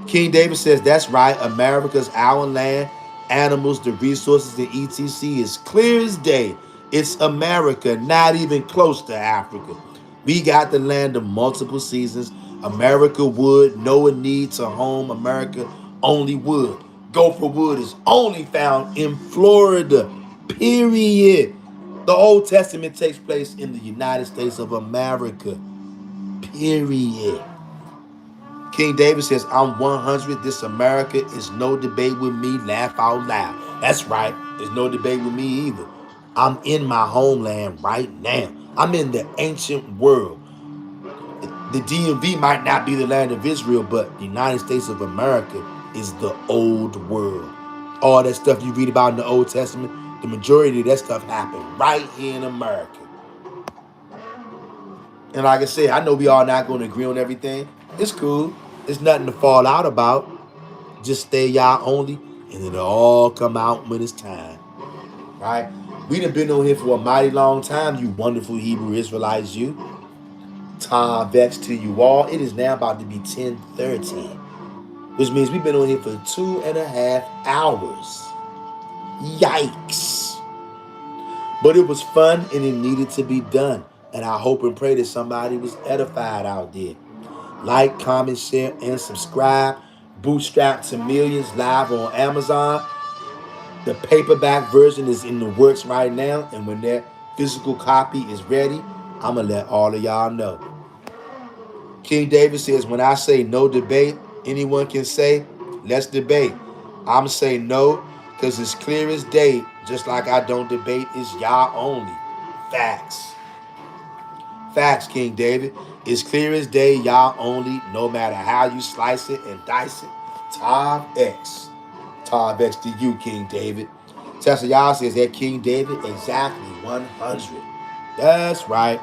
King David says, that's right, America's our land, animals, the resources, the etc. is clear as day. It's America, not even close to Africa. We got the land of multiple seasons. America wood, Noah needs a home. America only wood. Gopher wood is only found in Florida, period. The Old Testament takes place in the United States of America, period. King David says, I'm 100. This America is no debate with me. Laugh out loud. That's right. There's no debate with me either. I'm in my homeland right now. I'm in the ancient world. The DMV might not be the land of Israel, but the United States of America is the old world. All that stuff you read about in the Old Testament, the majority of that stuff happened right here in America. And like I said, I know we all not going to agree on everything. It's cool. It's nothing to fall out about. Just stay y'all only, and it'll all come out when it's time. Right? We done been on here for a mighty long time, you wonderful Hebrew Israelites, you. Time vex to you all. It is now about to be 10:30, which means we've been on here for 2.5 hours. Yikes. But it was fun, and it needed to be done. And I hope and pray that somebody was edified out there. Like, comment, share, and subscribe. Bootstrap to Millions live on Amazon. The paperback version is in the works right now, and when that physical copy is ready, I'm going to let all of y'all know. King David says, when I say no debate, anyone can say, let's debate. I'm saying no, because it's clear as day, just like I don't debate, it's y'all only. Facts. Facts, King David. It's clear as day, y'all only, no matter how you slice it and dice it. Tav X. Tav X to you, King David. Tessa Yah says that King David, exactly 100. That's right.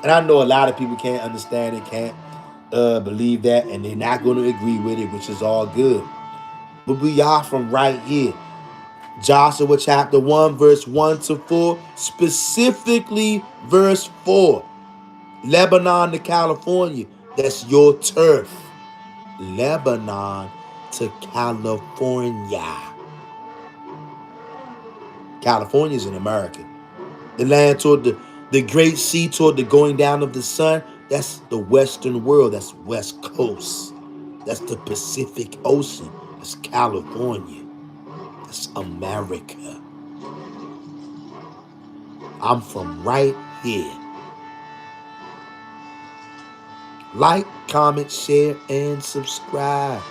And I know a lot of people can't understand it, can't believe that, and they're not going to agree with it, which is all good. But we are from right here. Joshua chapter 1, verse 1 to 4, specifically verse 4. Lebanon to California, that's your turf. Lebanon to California. California's in America. The land toward the great sea, toward the going down of the sun, that's the western world. That's West Coast. That's the Pacific Ocean. That's California. That's America. I'm from right here. Like, comment, share, and subscribe.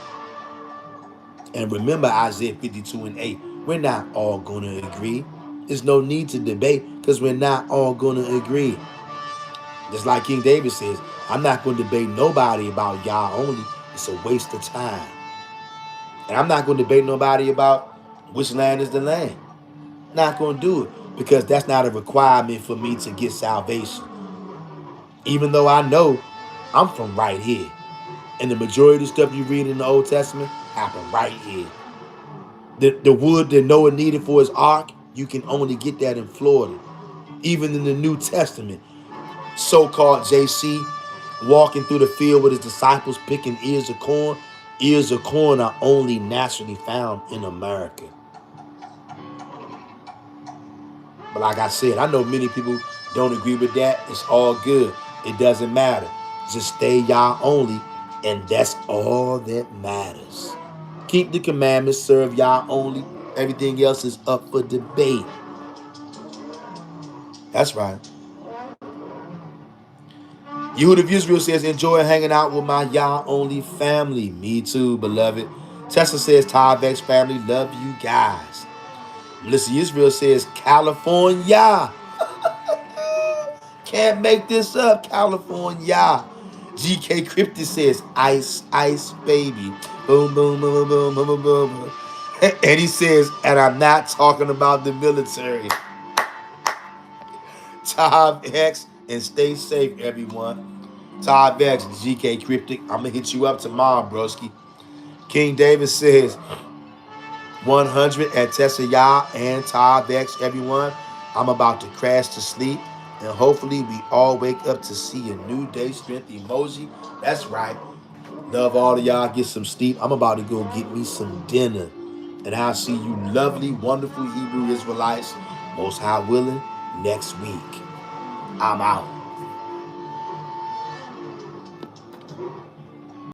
And remember Isaiah 52 and 8. We're not all going to agree. There's no need to debate because we're not all going to agree. Just like King David says, I'm not going to debate nobody about Yah only. It's a waste of time. And I'm not going to debate nobody about which land is the land. Not going to do it because that's not a requirement for me to get salvation. Even though I know I'm from right here. And the majority of the stuff you read in the Old Testament happened right here. The wood that Noah needed for his ark, you can only get that in Florida. Even in the New Testament, so-called JC walking through the field with his disciples picking ears of corn. Ears of corn are only naturally found in America. But like I said, I know many people don't agree with that. It's all good. It doesn't matter. Just stay Yah only, and that's all that matters. Keep the commandments, serve Yah only. Everything else is up for debate. That's right. Yehud of Israel says, enjoy hanging out with my Yah only family. Me too, beloved. Tessa says, Tyvex family, love you guys. Melissa Israel says, California. Can't make this up, California. GK Cryptic says, ice, ice, baby. Boom, boom, boom, boom, boom, boom, boom, boom. And he says, and I'm not talking about the military. Tom X, and stay safe, everyone. Todd Vex, GK Cryptic. I'm going to hit you up tomorrow, broski. King David says, 100 at Tessa Yah and Todd Vex, everyone. I'm about to crash to sleep. And hopefully we all wake up to see a new day strength emoji. That's right. Love all of y'all. Get some sleep. I'm about to go get me some dinner. And I'll see you lovely, wonderful Hebrew Israelites, most high willing, next week. I'm out.